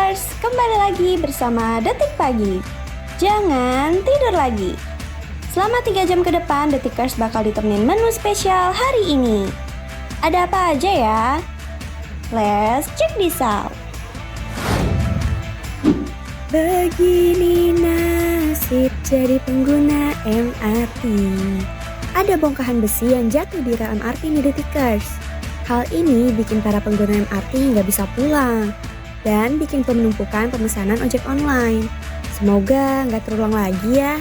Detikers, kembali lagi bersama Detik Pagi. Jangan tidur lagi. Selama 3 jam ke depan, Detikers bakal ditemenin menu spesial hari ini. Ada apa aja ya? Let's check this out. Begini nasib jadi pengguna MRT. Ada bongkahan besi yang jatuh di rel MRT nih Detikers. Hal ini bikin para pengguna MRT nggak bisa pulang dan bikin penumpukan pemesanan ojek online. Semoga nggak terulang lagi ya.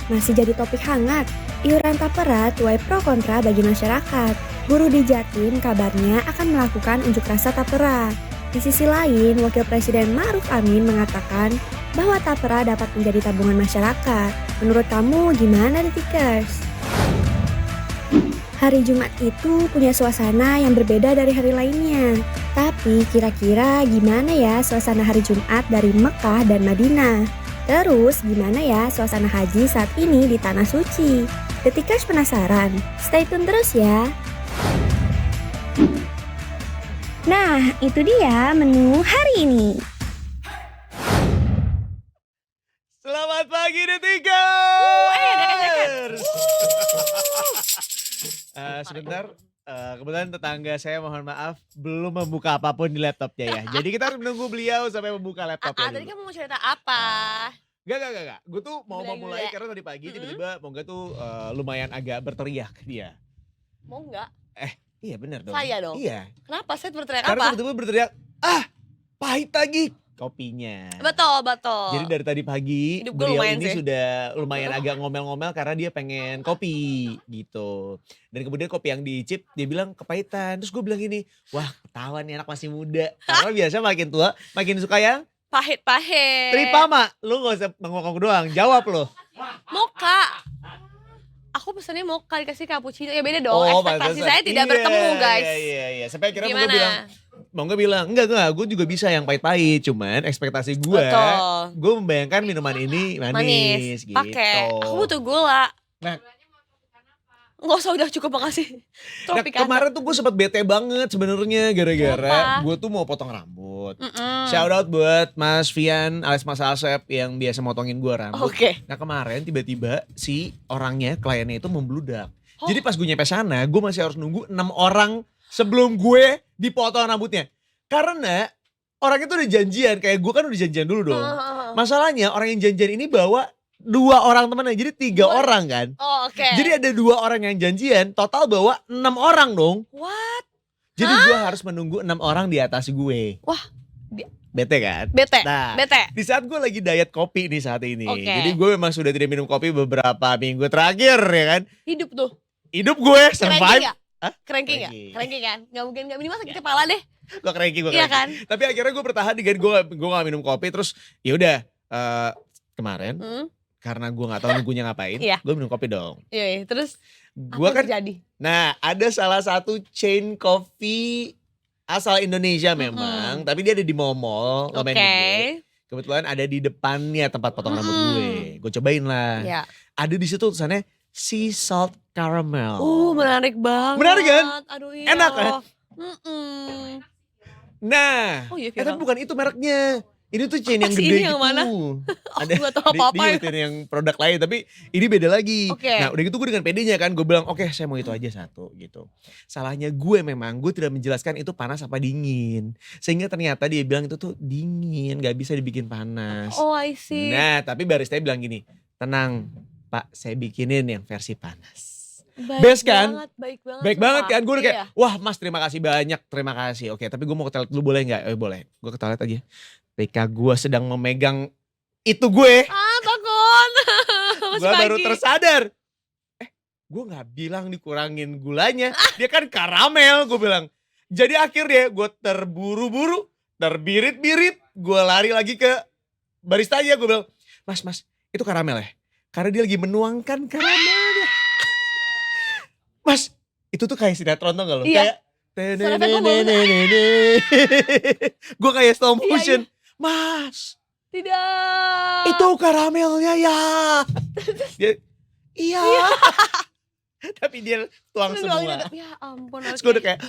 Masih jadi topik hangat, iuran tapera tuai pro kontra bagi masyarakat. Buruh di Jatim kabarnya akan melakukan unjuk rasa tapera. Di sisi lain, Wakil Presiden Ma'ruf Amin mengatakan bahwa tapera dapat menjadi tabungan masyarakat. Menurut kamu gimana Detikers? Hari Jumat itu punya suasana yang berbeda dari hari lainnya. Tapi kira-kira gimana ya suasana hari Jumat dari Mekah dan Madinah? Terus gimana ya suasana haji saat ini di Tanah Suci? Detikers penasaran? Stay tune terus ya. Nah, itu dia menu hari ini. Selamat pagi Detikers. Sebentar, kebetulan tetangga saya mohon maaf belum membuka apapun di laptopnya ya. Jadi kita harus menunggu beliau sampai membuka laptopnya Tadi dulu. kamu mau cerita apa? Gak. Gue tuh mau mulai Gila. karena tadi pagi tiba-tiba Mongga tuh lumayan agak berteriak dia. Mau nggak? Iya benar dong. Saya dong? Iya. Kenapa? Saya berteriak Karena apa? tiba-tiba berteriak, pahit lagi kopinya. Betul. Jadi dari tadi pagi Hidup gue beliau lumayan ini sih. sudah lumayan agak ngomel-ngomel karena dia pengen kopi gitu. Dan kemudian kopi yang dicip dia bilang kepahitan. Terus gue bilang gini, wah ketahuan nih anak masih muda. Karena biasa makin tua makin suka yang Pahit-pahit. Tripama. Lu gak usah ngomong doang, jawab lo. Mocha. Aku pesannya mocha dikasih cappuccino. Ya beda dong. Ekspektasi pantesan. saya tidak Iya, bertemu guys. Iya. Sampai akhirnya Gimana? Mongga bilang, enggak, gue juga bisa yang pahit-pahit. Cuman ekspektasi gue, Betul. gue membayangkan minuman ini manis gitu. Pakai. Aku butuh gula. Nah. Nggak usah, udah cukup, makasih. Nah, Tropicana. kemarin tuh gue sempat bete banget sebenarnya gara-gara Kenapa? gue tuh mau potong rambut. Mm-mm. Shout out buat Mas Fian alias Mas Asep yang biasa motongin gue rambut. Oke. Nah kemarin tiba-tiba si orangnya, kliennya itu membludak. Oh. Jadi pas gue nyampe sana, gue masih harus nunggu 6 orang sebelum gue dipotong rambutnya. Karena orang itu udah janjian, kayak gue kan udah janjian dulu dong. Masalahnya orang yang janjian ini bawa 2 orang temennya, jadi 3 orang kan. Oh, oke. Jadi ada 2 orang yang janjian, total bawa 6 orang dong. What? Jadi gue harus menunggu 6 orang di atas gue. Wah. Bete kan? Bete. Nah, Bete. di saat gue lagi diet kopi nih saat ini. Oke. Jadi gue memang sudah tidak minum kopi beberapa minggu terakhir ya kan. Hidup tuh. Hidup gue survive. Cranky gak? Hah? Cranky gak? Cranky. Cranky kan? Gak mungkin, gak minimal sakit kepala deh. Gue cranky. Iya kan? Tapi akhirnya gue bertahan dengan gue gak minum kopi. Terus yaudah kemarin karena gue gak tahu nunggunya ngapain. Iya. Gue minum kopi dong. Iya, terus Gue apa kan, terjadi? nah ada salah satu chain coffee asal Indonesia memang. Tapi dia ada di mall, Oke. lumayan gede. Kebetulan ada di depannya tempat potong rambut gue. Gue cobain lah. Iya. Ada di situ tulisannya sea salt caramel. Menarik banget. Menarik kan? Aduh iya. Enak kan? Mm-mm. Nah, Oh iya tapi viral. bukan itu mereknya. Ini tuh chain yang Apa sih gede ini yang gitu. mana? Ada Aku gak tahu apa-apa dia ya. ngikutin yang produk lain, tapi ini beda lagi. Oke. Nah udah gitu gue dengan pedenya kan, gue bilang oke saya mau itu aja satu gitu. Salahnya gue memang, gue tidak menjelaskan itu panas apa dingin. Sehingga ternyata dia bilang itu tuh dingin, gak bisa dibikin panas. Oh I see. Nah tapi barista bilang gini, tenang Pak saya bikinin yang versi panas. Baik best kan? Baik banget. Baik banget sumpah. kan, gue udah kayak Iya. wah mas terima kasih banyak, terima kasih. Oke tapi gue mau ke toilet dulu boleh gak? Boleh, gue ke toilet aja. Ketika gue sedang memegang itu gue Takut. Masih gue baru pagi. tersadar. Gue gak bilang dikurangin gulanya, dia kan karamel gue bilang. Jadi akhirnya gue terburu-buru, terbirit-birit, gue lari lagi ke barista aja, gue bilang mas itu karamel ya? Karena dia lagi menuangkan karamelnya. Mas, itu tuh kayak sinetron tau gak lo? Iya. Kayak Sound effect gue bagus. gue kayak slow Iya, motion. Mas, Tidak. itu karamelnya ya. Dia, iya. Tapi dia tuang Terus semua. doangin, ya ampun. Terus gue udah kayak,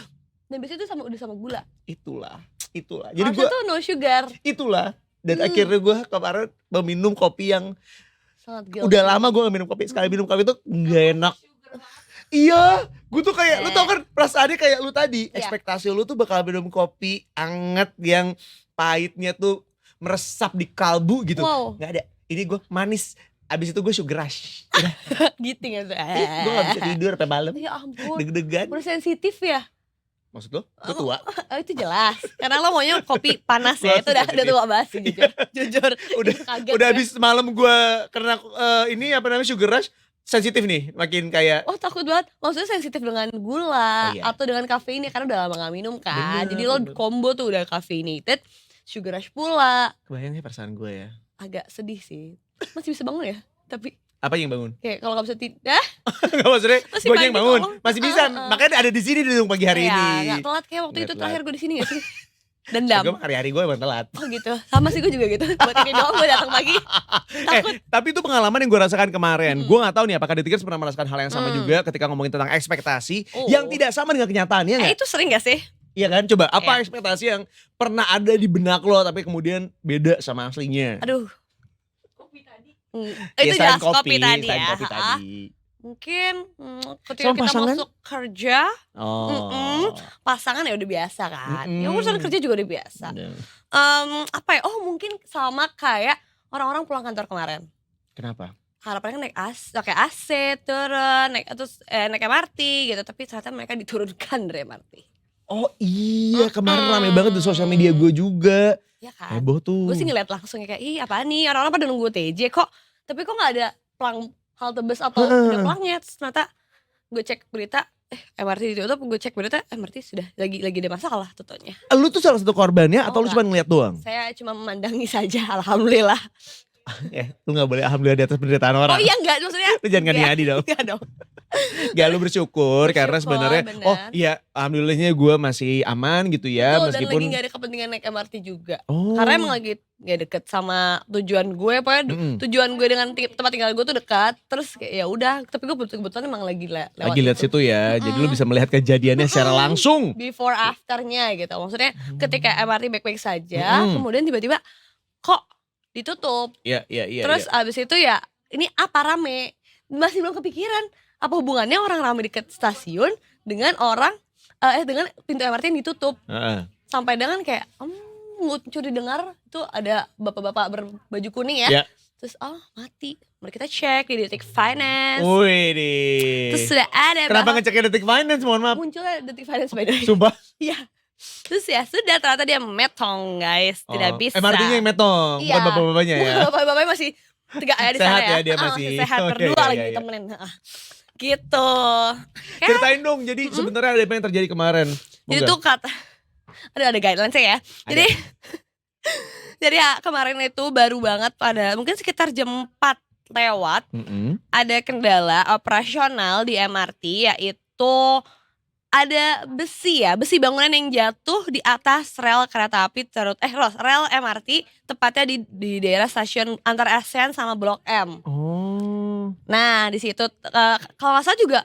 Dan biasanya itu udah sama gula. Itulah. Jadi Harusnya gue tuh no sugar. itulah. Dan akhirnya gue kemarin meminum kopi yang Sangat guilty. udah lama gue gak minum kopi. Sekali minum kopi itu gak enak. Iya, gue tuh kayak, lu tau kan perasaannya kayak lu tadi. Iya. Ekspektasi lu tuh bakal minum kopi anget yang pahitnya tuh meresap di kalbu gitu. Wow. Gak ada, ini gue manis. Abis itu gue sugar rush. Udah, Giting ya tuh. gue gak bisa tidur sampai malam. Ya ampun. Deg-degan. Udah sensitif ya? Maksud lo? Gue tua? Oh, itu jelas. Karena lo maunya kopi panas Gua ya. Itu udah sensitif. tua banget sih jujur. Jujur. Udah, Itu kaget udah gue. habis semalam gue karena ini apa namanya sugar rush. Sensitif nih, makin kayak Oh takut banget. Maksudnya sensitif dengan gula Oh, iya. atau dengan kafein ya, karena udah lama gak minum kan. Bener, Jadi lo bener. combo tuh udah caffeinated, sugar rush pula. kebayang sih perasaan gue ya. Agak sedih sih. Masih bisa bangun ya? Tapi Apa yang bangun? kayak kalau gak bisa tidur, Gak maksudnya Masih gue pagi yang bangun. tolong. Masih bisa, makanya ada di sini dong pagi hari ya ini. gak telat kayak waktu Nggak itu telat. terakhir gue di sini gak sih? Gue Dendam. hari-hari gue emang telat. Oh gitu. Sama sih gue juga gitu. Buat ini doang gue datang pagi. Takut. Tapi itu pengalaman yang gue rasakan kemarin. Hmm. Gue gak tahu nih apakah Detikers pernah merasakan hal yang sama Hmm. juga ketika ngomongin tentang ekspektasi Oh. yang tidak sama dengan kenyataannya gak? Itu sering gak sih? Iya kan? Coba apa Iya. ekspektasi yang pernah ada di benak lo tapi kemudian beda sama aslinya? Aduh. Ya, Itu selain jelas kopi tadi selain ya. kopi Ah, tadi. mungkin ketika Sama kita pasangan? masuk kerja, Oh. pasangan ya udah biasa kan. Mm-mm. Ya urusan kerja juga udah biasa. Udah. Apa ya? Oh mungkin sama kayak orang-orang pulang kantor kemarin. Kenapa? Harapannya kan naik pakai AC, turun, naik MRT gitu. Tapi ternyata mereka diturunkan dari MRT. Oh iya, kemarin rame banget di sosial media gue juga. Ya kan? Heboh tuh. Gue sih ngeliat langsung kayak, ih apaan nih, orang-orang pada nunggu TJ kok. Tapi kok gak ada pelang halte bus atau ada pelangnya. Terus ternyata gue cek berita, MRT ditutup, gue cek berita, MRT sudah lagi ada masalah tutunya. Lu tuh salah satu korbannya atau Oh, lu cuma ngeliat doang? Saya cuma memandangi saja, alhamdulillah. Lu gak boleh alhamdulillah di atas penderitaan orang. Oh iya enggak, maksudnya Lu jangan enggak. ngadi-ngadi dong. Enggak dong. Gak, lu bersyukur karena Bersyukur, sebenarnya bener. oh iya alhamdulillahnya gue masih aman gitu ya. Betul, dan meskipun lagi gak ada kepentingan naik MRT juga. Oh. Karena emang lagi gak deket sama tujuan gue. Pokoknya tujuan gue dengan tempat tinggal gue tuh dekat. Terus kayak ya udah, tapi gue kebetulan emang lagi lewat lagi lihat itu. situ ya. Jadi lu bisa melihat kejadiannya secara langsung. Before afternya gitu. Maksudnya ketika MRT baik-baik saja, kemudian tiba-tiba kok ditutup. Iya. Terus abis itu ya ini apa rame. Masih belum kepikiran apa hubungannya orang rame dekat stasiun dengan dengan pintu MRT yang ditutup. Heeh. Sampai dengan kayak muncul didengar itu ada bapak-bapak berbaju kuning ya. Ya. Terus mati. Mari kita cek di Detik Finance. Wih deh. Terus sudah ada Kenapa bahwa ngeceknya Detik Finance, mohon maaf. munculnya Detik Finance by the way. Sumpah. Iya. Terus ya sudah ternyata dia metong guys, tidak bisa. MRT-nya yang metong, Iya. bukan bapak-bapaknya ya. Bapak-bapaknya masih tegak ya di Sehat sana ya ya. dia masih. sehat Oh, iya, berdua iya, lagi iya. ditemenin. Gitu. Ceritain dong, jadi sebenarnya ada apa yang terjadi kemarin? Jadi tuh ada guidelines ya. Jadi jadi ya kemarin itu baru banget pada mungkin sekitar jam 4 lewat ada kendala operasional di MRT, yaitu ada besi bangunan yang jatuh di atas rel kereta api rel MRT, tepatnya di daerah stasiun antara ASEAN sama Blok M. Oh. Nah di situ kalau nggak salah juga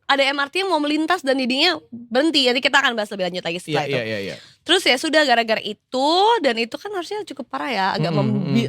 ada MRT yang mau melintas dan didinya berhenti. Jadi kita akan bahas lebih lanjut lagi setelah itu. Iya. Terus ya sudah gara-gara itu, dan itu kan harusnya cukup parah ya, agak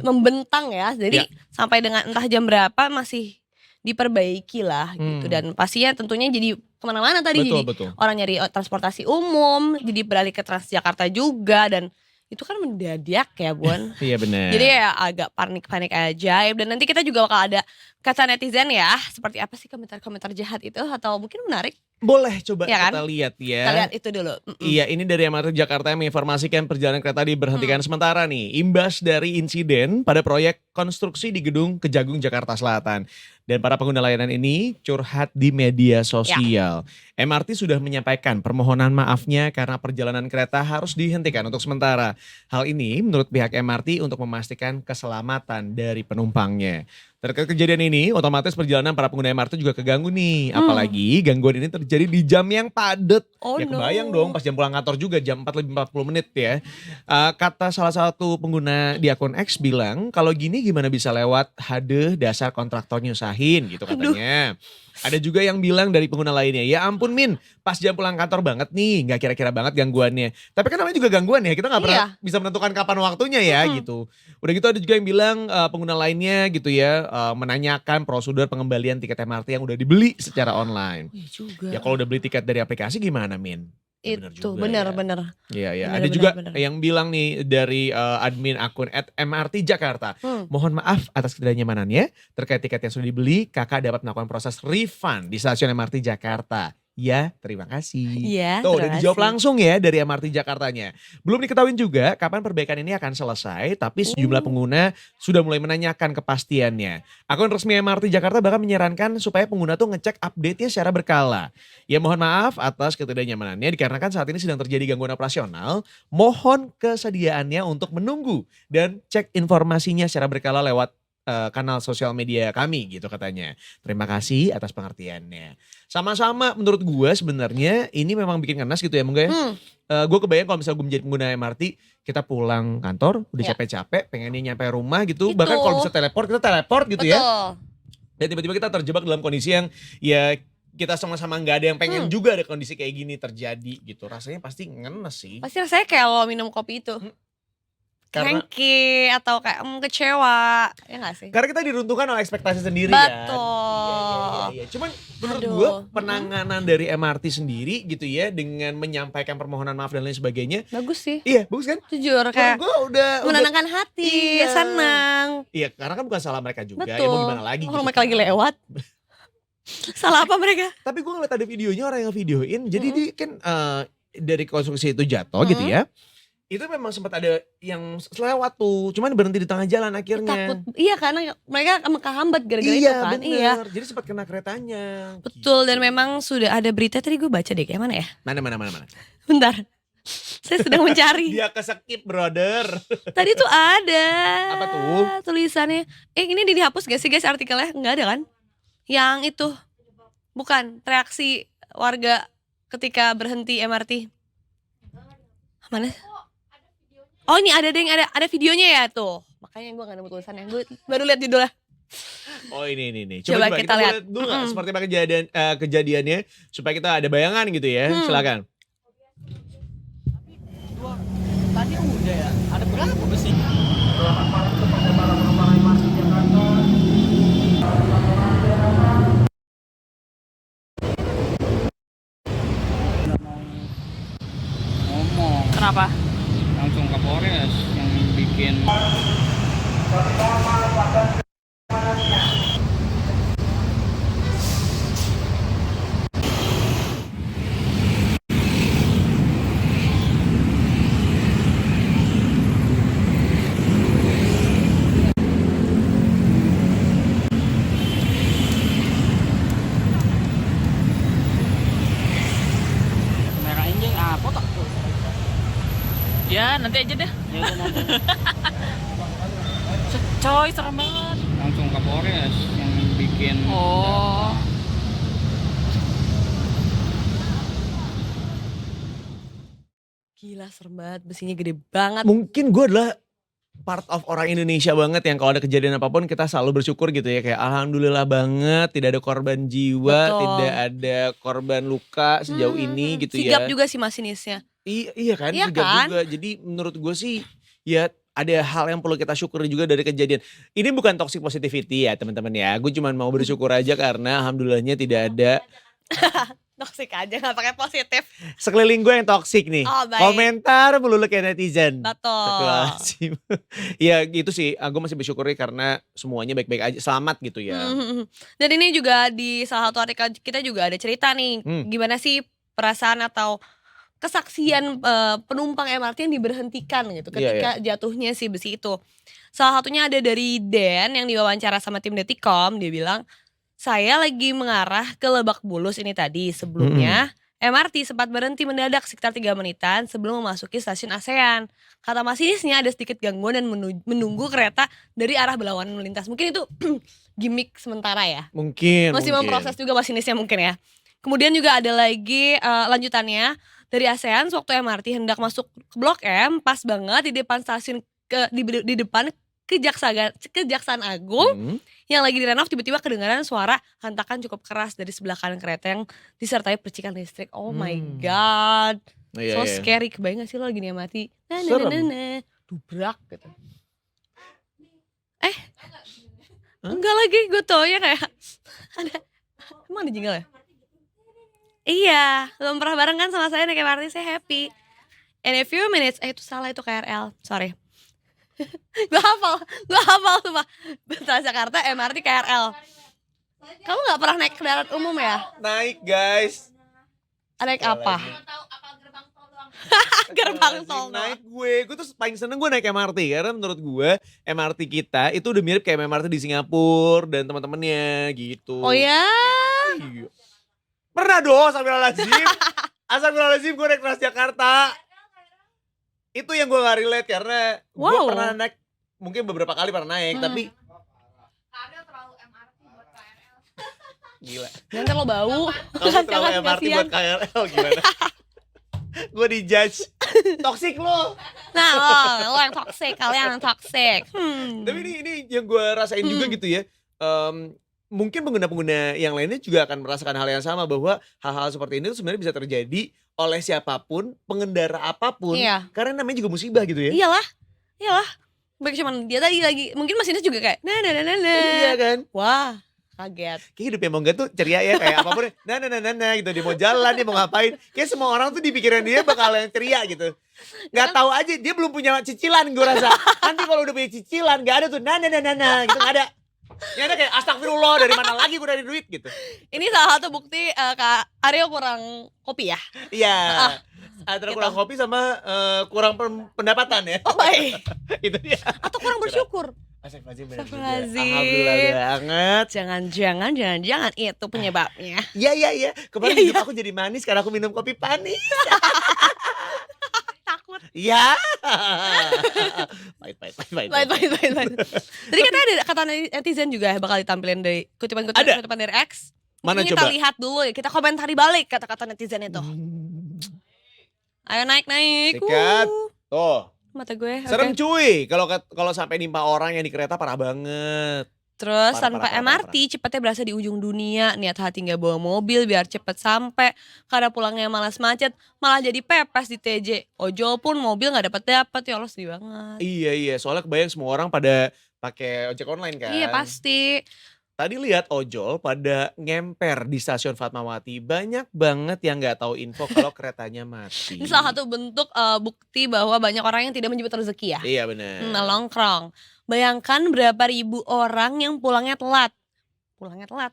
membentang ya. Jadi sampai dengan entah jam berapa masih diperbaiki lah gitu. Dan pastinya tentunya jadi kemana-mana tadi. Betul. Orang nyari transportasi umum, jadi beralih ke Transjakarta juga. Dan itu kan mendadak ya Bun. Iya benar. Jadi ya agak panik-panik aja. Dan nanti kita juga bakal ada kata netizen ya, seperti apa sih komentar-komentar jahat itu, atau mungkin menarik. Boleh coba Ya kan? kita lihat ya. Kita lihat itu dulu. Iya, ini dari MRT Jakarta yang menginformasikan perjalanan kereta diberhentikan sementara nih. Imbas dari insiden pada proyek konstruksi di Gedung Kejagung Jakarta Selatan. Dan para pengguna layanan ini curhat di media sosial. MRT sudah menyampaikan permohonan maafnya karena perjalanan kereta harus dihentikan untuk sementara. Hal ini menurut pihak MRT untuk memastikan keselamatan dari penumpangnya. Terkait kejadian ini, otomatis perjalanan para pengguna MRT juga keganggu nih. Apalagi gangguan ini terjadi di jam yang padat. Oh Ya no. kebayang dong pas jam pulang kantor juga jam 4 lebih 40 menit ya. Kata salah satu pengguna di akun X bilang, kalau gini gimana bisa lewat, hadeh dasar kontraktor nyusahin gitu katanya. Ada juga yang bilang dari pengguna lainnya, ya ampun Min, pas jam pulang kantor banget nih, gak kira-kira banget gangguannya. Tapi kan namanya juga gangguan ya, kita gak pernah bisa menentukan kapan waktunya ya gitu. Udah gitu ada juga yang bilang pengguna lainnya gitu ya, menanyakan prosedur pengembalian tiket MRT yang udah dibeli secara online. Iya juga. Ya kalau udah beli tiket dari aplikasi gimana Min? Ya Itu juga ya. bener. Iya ya. Bener, Ada bener, juga bener. yang bilang nih dari admin akun @mrt Jakarta. Mohon maaf atas ketidaknyamanannya. Terkait tiket yang sudah dibeli, kakak dapat melakukan proses refund di stasiun MRT Jakarta. Ya, terima kasih. Iya, Tuh udah terima dijawab kasih. langsung ya dari MRT Jakartanya. Belum diketahui juga kapan perbaikan ini akan selesai, tapi sejumlah pengguna sudah mulai menanyakan kepastiannya. Akun resmi MRT Jakarta bahkan menyarankan supaya pengguna tuh ngecek update-nya secara berkala. Ya mohon maaf atas ketidaknyamanannya dikarenakan saat ini sedang terjadi gangguan operasional. Mohon kesediaannya untuk menunggu dan cek informasinya secara berkala lewat kanal sosial media kami gitu katanya. Terima kasih atas pengertiannya. Sama-sama menurut gue sebenarnya ini memang bikin ngenes gitu ya Mungga ya. Gue kebayang kalau misalnya gue menjadi pengguna MRT, kita pulang kantor udah Ya. capek-capek pengennya nyampe rumah gitu. Itu. Bahkan kalau bisa teleport kita teleport gitu ya. Betul. Dan tiba-tiba kita terjebak dalam kondisi yang ya kita sama-sama gak ada yang pengen juga ada kondisi kayak gini terjadi gitu. Rasanya pasti ngenes sih. Pasti rasanya kayak lo minum kopi itu. Karena Cranky atau kayak kecewa. Ya gak sih? Karena kita diruntuhkan oleh ekspektasi sendiri Betul. Iya. Cuman menurut Aduh. gue penanganan dari MRT sendiri gitu ya dengan menyampaikan permohonan maaf dan lain sebagainya. Bagus sih. Iya, bagus kan? Jujur kayak Gue udah menenangkan hati, Iya. senang. Iya, karena kan bukan salah mereka juga. Ya Betul. mau gimana lagi Kalau gitu. mereka lagi lewat. Salah apa mereka? Tapi gue ngeliat ada videonya orang yang videoin. Jadi dia kan dari konstruksi itu jatuh gitu ya. Itu memang sempat ada yang selewat tuh, cuman berhenti di tengah jalan akhirnya. Takut. Iya karena mereka kehambat gara-gara Iya, itu kan. bener. Iya. Jadi sempat kena keretanya. Betul dan Gitu. memang sudah ada berita tadi gue baca deh kayak mana ya? Mana. Bentar. Saya sedang mencari. Dia kesekip brother. Tadi tuh ada. Apa tuh? Tulisannya. Ini dihapus gak sih guys artikelnya? Enggak ada kan? Yang itu. Bukan. Reaksi warga ketika berhenti MRT. Mana? Oh ini ada deh, ada videonya ya tuh. Makanya gue gak nemu tulisannya. Gue baru lihat judulnya. Oh ini. Coba kita lihat. Dulu nggak seperti apa kejadiannya supaya kita ada bayangan gitu ya. Silakan. Tadi udah ya, ada berapa besi? Ngomong Kenapa? langsung ke Polres yang bikin merah injeng apa tak? Ya nanti aja deh. Ya udah nanti. Coy serem banget. Langsung ke Polres yang bikin Oh. Gila serem banget. Besinya gede banget. Mungkin gue adalah part of orang Indonesia banget yang kalau ada kejadian apapun kita selalu bersyukur gitu ya. Kayak alhamdulillah banget tidak ada korban jiwa, Betul. tidak ada korban luka sejauh ini gitu Sigap ya. juga sih masinisnya. Iya kan, Iya sigap kan? juga. Jadi menurut gue sih ya ada hal yang perlu kita syukuri juga dari kejadian. Ini bukan toxic positivity ya teman-teman ya. Gue cuma mau bersyukur aja karena alhamdulillahnya tidak ada Toxic aja gak pakai positif. sekeliling gue yang toxic nih. Oh, baik. Komentar melulu kayak netizen. Betul. Astagfirullahaladzim. Ya gitu sih, gue masih bersyukur karena semuanya baik-baik aja, selamat gitu ya. Dan ini juga di salah satu artikel kita juga ada cerita nih. Gimana sih perasaan atau kesaksian penumpang MRT yang diberhentikan gitu ketika jatuhnya si besi itu. Salah satunya ada dari Dan yang diwawancara sama tim Detikom. Dia bilang, saya lagi mengarah ke Lebak Bulus ini tadi. Sebelumnya MRT sempat berhenti mendadak sekitar 3 menitan sebelum memasuki stasiun ASEAN. Kata masinisnya ada sedikit gangguan dan menunggu kereta dari arah berlawanan melintas. Mungkin itu gimmick sementara ya. Mungkin. Masih memproses juga masinisnya mungkin ya. Kemudian juga ada lagi lanjutannya dari ASEAN sewaktu MRT hendak masuk ke Blok M, pas banget di depan stasiun di depan Kejaksaan Agung yang lagi direnov, tiba-tiba kedengaran suara hentakan cukup keras dari sebelah kanan kereta yang disertai percikan listrik. Oh my god. Iya, So iya. scary. Kebayang gak sih lo lagi nih mati? Serem. Dubrak gitu. Enggak lagi, gue tau ya kayak ada. Emang ada jingle ya? Iya, belum pernah bareng kan sama saya naik MRT, saya happy. In a few minutes, itu salah, itu KRL, sorry. Gue hafal sumpah. Transjakarta, MRT, KRL. Kamu gak pernah naik kendaraan umum ya? Naik guys. Naik apa? Gerbang tol doang. Naik gue tuh paling seneng gue naik MRT. Karena menurut gue MRT kita itu udah mirip kayak MRT di Singapura dan teman-temannya gitu. Oh ya? Iya. Pernah dong, Astagfirullahaladzim gue naik Transjakarta. Itu yang gue gak relate karena gue Wow. pernah naik, mungkin beberapa kali pernah naik, tapi gila. Nanti lo bau. Kamu terlalu Jangan, MRT kasihan. buat KRL gimana? Gue dijudge. Toxic lo. Nah lo yang toxic, kalian yang toxic. Tapi ini yang gue rasain juga gitu ya. Mungkin pengguna-pengguna yang lainnya juga akan merasakan hal yang sama, bahwa hal-hal seperti ini tuh sebenarnya bisa terjadi oleh siapapun, pengendara apapun. Iya. Karena namanya juga musibah gitu ya. Iyalah. Baik cuman dia tadi lagi, mungkin masinis juga kayak nah. Iya kan? Wah, kaget. Kayak hidupnya Mongga tuh ceria ya, kayak apapun nah gitu. Dia mau jalan, dia mau ngapain. Kayak semua orang tuh di pikiran dia bakal yang ceria gitu. Gak tahu aja, dia belum punya cicilan gue rasa. Nanti kalau udah punya cicilan gak ada tuh nah gitu, gak ada. Ya ada kayak astagfirullah, dari mana lagi gue dari duit gitu. Ini salah satu bukti Kak Aryo kurang kopi ya. Iya. Antara gitu. kurang kopi sama kurang pendapatan ya. Oh baik. Itu dia. Atau kurang bersyukur. Astagfirullahaladzim. Astagfirullahaladzim. Alhamdulillah banget. Jangan itu penyebabnya. Iya. Kemarin Iya, hidup aku jadi manis karena aku minum kopi panis. Takut. Iya. Pahit. Baik. Tadi katanya ada kata netizen juga bakal ditampilin dari kutipan Ada? dari X. Mana Mungkin coba? kita lihat dulu ya, kita komentari balik kata-kata netizen itu. Ayo naik. Sikat. Tuh. Mata gue. Serem oke. cuy. Kalau sampai nimpa orang yang di kereta parah banget. Terus Parah, tanpa MRT cepetnya berasa di ujung dunia. Niat hati gak bawa mobil biar cepet sampai. Karena pulangnya malas macet, malah jadi pepes di TJ. Ojol pun mobil gak dapet. Ya Allah sedih banget. Iya. Soalnya kebayang semua orang pada pakai ojek online kan. Iya pasti. Tadi lihat ojol pada ngemper di stasiun Fatmawati. Banyak banget yang nggak tahu info kalau keretanya mati. Ini salah satu bentuk bukti bahwa banyak orang yang tidak menyebut rezeki ya. Iya benar. Nongkrong. Bayangkan berapa ribu orang yang pulangnya telat,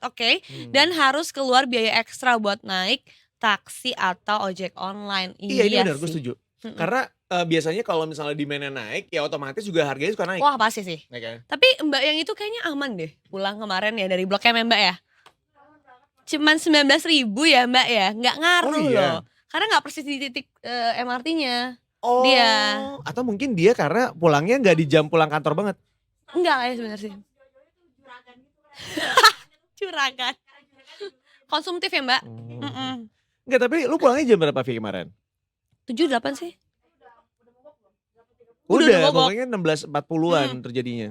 oke. Dan harus keluar biaya ekstra buat naik taksi atau ojek online. Iya ini benar, gue sih. setuju. Karena biasanya kalau misalnya demandnya naik, ya otomatis juga harganya suka naik. Wah pasti sih. Ya kan? Tapi mbak yang itu kayaknya aman deh. Pulang kemarin ya dari Blok M ya mbak ya. Cuman 19.000 ya mbak ya. Nggak ngaruh Oh, iya. loh. Karena nggak persis di titik MRT-nya. Oh, Dia. atau mungkin dia karena pulangnya nggak di jam pulang kantor banget. Enggak ya sebenarnya sih. Curagan. Konsumtif ya mbak. Enggak, tapi lu pulangnya jam berapa Vi kemarin? 7-8 sih. Udah, mogok. pokoknya 16.40-an terjadinya.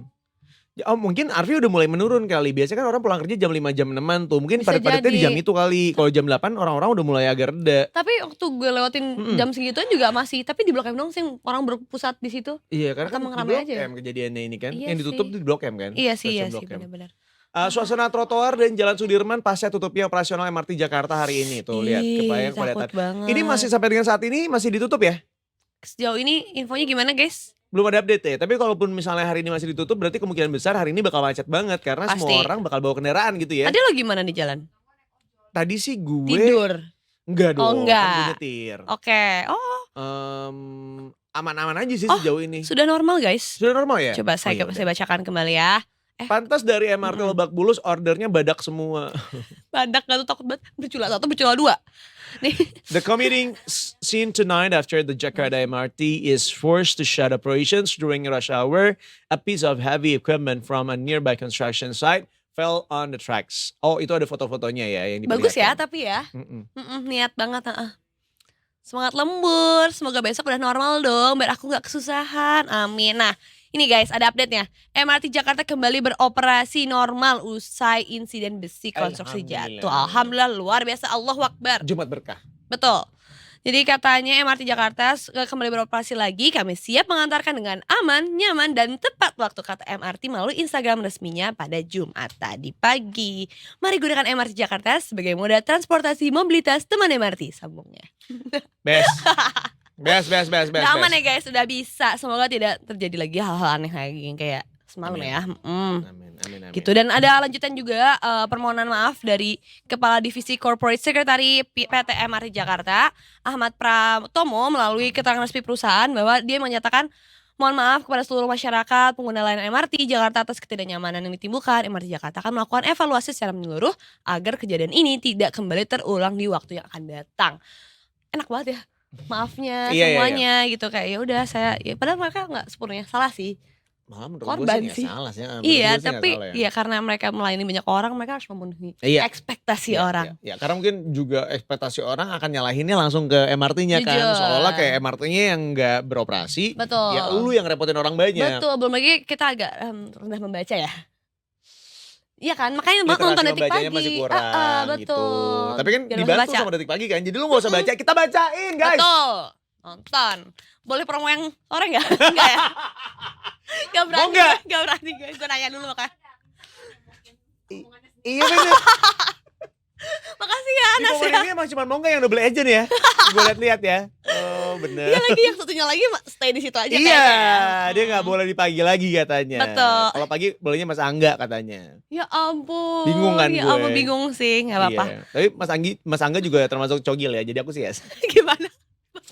Ya, mungkin Arfi udah mulai menurun kali. Biasanya kan orang pulang kerja jam 5 jam 6-an tuh. Mungkin Bisa padat-padatnya di jadi. jam itu kali. Kalau jam 8 orang-orang udah mulai agak reda. Tapi waktu gue lewatin jam segituan juga masih. Tapi di Blok M dong sih orang berpusat di situ. Iya, karena Atau kan di mengeramai Blok aja ya? M kejadiannya ini kan. Iya Yang ditutup sih. di Blok M kan. Iya sih Stasiun Blok M. benar-benar. Suasana trotoar dan Jalan Sudirman pasca tutupnya operasional MRT Jakarta hari ini. Tuh lihat, kebayang kepadatan. Takut banget. Ini masih sampai dengan saat ini masih ditutup ya? Sejauh ini infonya gimana guys? Belum ada update ya. Tapi kalaupun misalnya hari ini masih ditutup, berarti kemungkinan besar hari ini bakal macet banget. Karena Pasti. semua orang bakal bawa kendaraan gitu ya. Tadi lo gimana di jalan? Tadi sih gue Tidur. enggak dong. Oh, enggak. Kan gue nyetir. Oke. Oh Aman-aman aja sih Oh, sejauh ini. sudah normal guys. Sudah normal ya? Coba saya Oh, ya udah. bacakan kembali ya. Pantas dari MRT Lebak Bulus ordernya badak semua. Badak gak tuh takut banget. Bercula 1, bercula 2. Nih. The commuting scene tonight after the Jakarta MRT is forced to shut operations during rush hour. A piece of heavy equipment from a nearby construction site fell on the tracks. Oh, itu ada foto-fotonya ya yang diperlihatkan. Bagus ya tapi ya. Niat banget. Semangat lembur. Semoga besok udah normal dong. Biar aku gak kesusahan. Amin. Nah ini guys ada update-nya. MRT Jakarta kembali beroperasi normal usai insiden besi konstruksi jatuh. Alhamdulillah luar biasa. Allahu Akbar. Jumat berkah. Betul. Jadi katanya MRT Jakarta kembali beroperasi lagi. Kami siap mengantarkan dengan aman, nyaman, dan tepat waktu, kata MRT melalui Instagram resminya pada Jumat tadi pagi. Mari gunakan MRT Jakarta sebagai moda transportasi mobilitas teman MRT, sambungnya. Best. Udah aman ya guys, udah bisa. Semoga tidak terjadi lagi hal-hal aneh lagi yang kayak semalam ya. Amin. Gitu. Dan ada lanjutan juga permohonan maaf dari Kepala Divisi Corporate Secretary PT MRT Jakarta Ahmad Pratomo melalui keterangan resmi perusahaan bahwa dia menyatakan mohon maaf kepada seluruh masyarakat pengguna layanan MRT Jakarta atas ketidaknyamanan yang ditimbulkan. MRT Jakarta akan melakukan evaluasi secara menyeluruh agar kejadian ini tidak kembali terulang di waktu yang akan datang. Enak banget ya maafnya semuanya gitu, kayak ya udah saya ya, padahal mereka nggak sepenuhnya salah sih. Malah menurut Korban gue sih. salah sih. Iya, tapi ya karena mereka melayani banyak orang, mereka harus memenuhi ekspektasi orang. Ya, karena mungkin juga ekspektasi orang akan nyalahinnya langsung ke MRT-nya kan. Jujur. Seolah kayak MRT-nya yang nggak beroperasi. Betul. Ya lu yang repotin orang banyak. Betul, belum lagi kita agak rendah membaca ya. Iya kan, makanya Literasi nonton Detik membacanya Pagi. masih kurang betul. gitu. Tapi kan Biar dibantu langsung baca. sama Detik Pagi kan. Jadi lu gak usah baca, kita bacain guys. Betul. Nonton. Boleh promo yang sore gak? Enggak ya? Gak berani. Mau nggak? Gak berani guys. Gue nanya dulu makanya. Iya bener. Makasih ya Di Anas momen ya. ini emang cuma Mongga yang double agent ya. Gue lihat-lihat ya. Oh bener. Iya lagi yang satunya lagi stay di situ aja Iya, kayaknya. dia nggak boleh di pagi lagi katanya. Betul. Kalau pagi bolehnya Mas Angga katanya. Ya ampun. Bingung kan Ya gue. ampun bingung sih, gak apa-apa. Iya. Tapi Mas Angga juga termasuk cogil ya. Jadi aku sih ya. Gimana?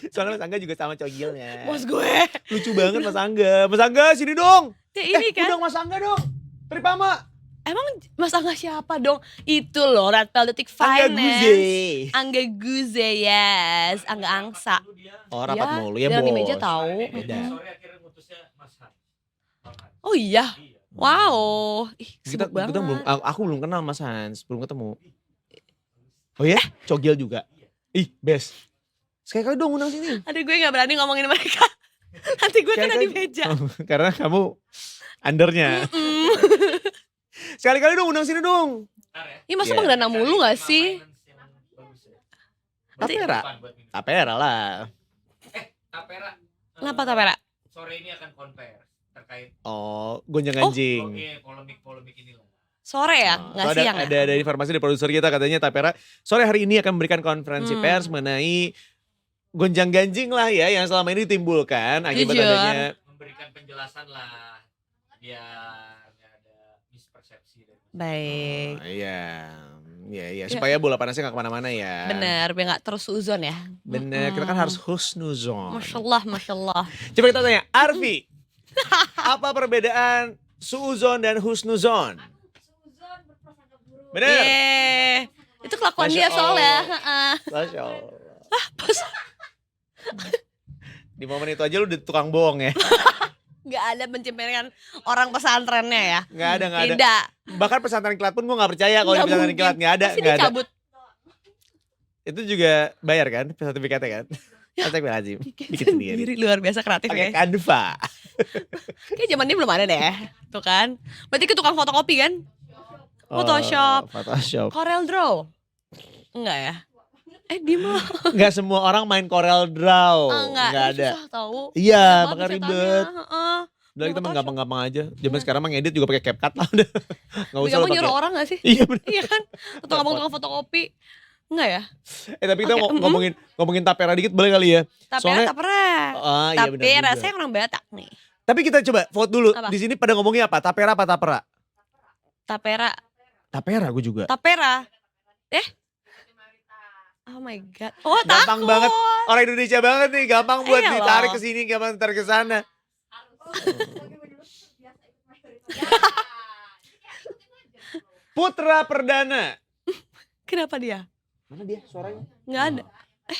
Soalnya Mas Angga juga sama cogilnya. Bos gue. Lucu banget Mas Angga. Mas Angga sini dong. Ya ini kan. Undang Mas Angga dong. Tripama. Emang Mas Angga siapa dong? Itu loh Red Pill Detik Angga Finance. Guze. Angga Guze, yes. Angga Angsa. Oh rapat Ya, mulu ya dia bos. di meja tahu. Beda. Oh iya. Wow. Ih, Kita, sibuk banget. kita belum, aku belum kenal Mas Hans, belum ketemu. Oh ya, cogil juga. Ih, best. Sekali-kali dong undang sini. Aduh gue gak berani ngomongin mereka. Nanti gue kena di meja. Karena kamu undernya. Sekali-kali dong undang sini dong. Iya masa Iya. Bang mulu gak sih? Tapera. Tapera lah. Tapera. Kenapa Tapera? Sore ini akan konvers terkait Oh, gonjang ganjing. polemik inilah. Sore ya? Gak Ada, siang ya? ada informasi dari produser kita katanya Tapera sore hari ini akan memberikan konferensi pers mengenai gonjang ganjing lah ya yang selama ini ditimbulkan akibat Jujur. adanya Memberikan penjelasan lah biar nggak ada mispersepsi dan Baik. Iya, supaya bola panasnya gak kemana-mana ya. Bener, biar gak terus suzon ya. Bener, kita kan harus husnuzon. Masya Allah, Masya Allah. Coba kita tanya, Arfi, apa perbedaan suuzon dan husnuzon? Bener? Yeay. Itu kelakuan Masya dia soalnya. Allah. Masya Allah. Di momen itu aja lu udah tukang bohong ya? Gak ada pencemperan orang pesantrennya ya. Gak ada. Tidak. Bahkan pesantren kilat pun gue gak percaya kalau di Nggak pesantren mungkin. kilat gak ada. Pasti Nggak ada. dicabut. Itu juga bayar kan sertifikatnya kan? Astagfirullahaladzim. Bikin sendiri. Luar biasa kreatif Pakai ya. Canva. Kayak zaman ini belum ada deh. Tuh kan. Berarti ke tukang fotokopi kan? Photoshop. Photoshop. Corel Draw. Enggak ya? Dima. Gak semua orang main Corel Draw. Enggak, Nggak ini ada. susah tahu. Iya, Banget makanya ceritanya. ribet. Heeh. Udah kita mah Photoshop. gampang-gampang aja. Zaman sekarang mah ngedit juga pakai CapCut lah udah. Gak usah Kamu lo nyuruh pakai. orang gak sih? Iya bener. Iya kan? Atau ngomong tukang fotokopi. Enggak ya? Tapi kita Oke, ngomongin Tapera dikit boleh kali ya. Tapera, Soalnya- tapera. Ah iya benar Tapera, juga. saya orang Batak nih. Tapi kita coba vote dulu. Apa? Di sini pada ngomongnya apa? Tapera apa Tapera? Tapera. Tapera gue juga. Tapera. Oh my god. Oh Gampang takut. banget. Orang Indonesia banget nih, gampang buat Iya ditarik loh. ke sini, gampang ntar ke sana. Putra Perdana. Kenapa dia? Mana dia suaranya? Nggak ada.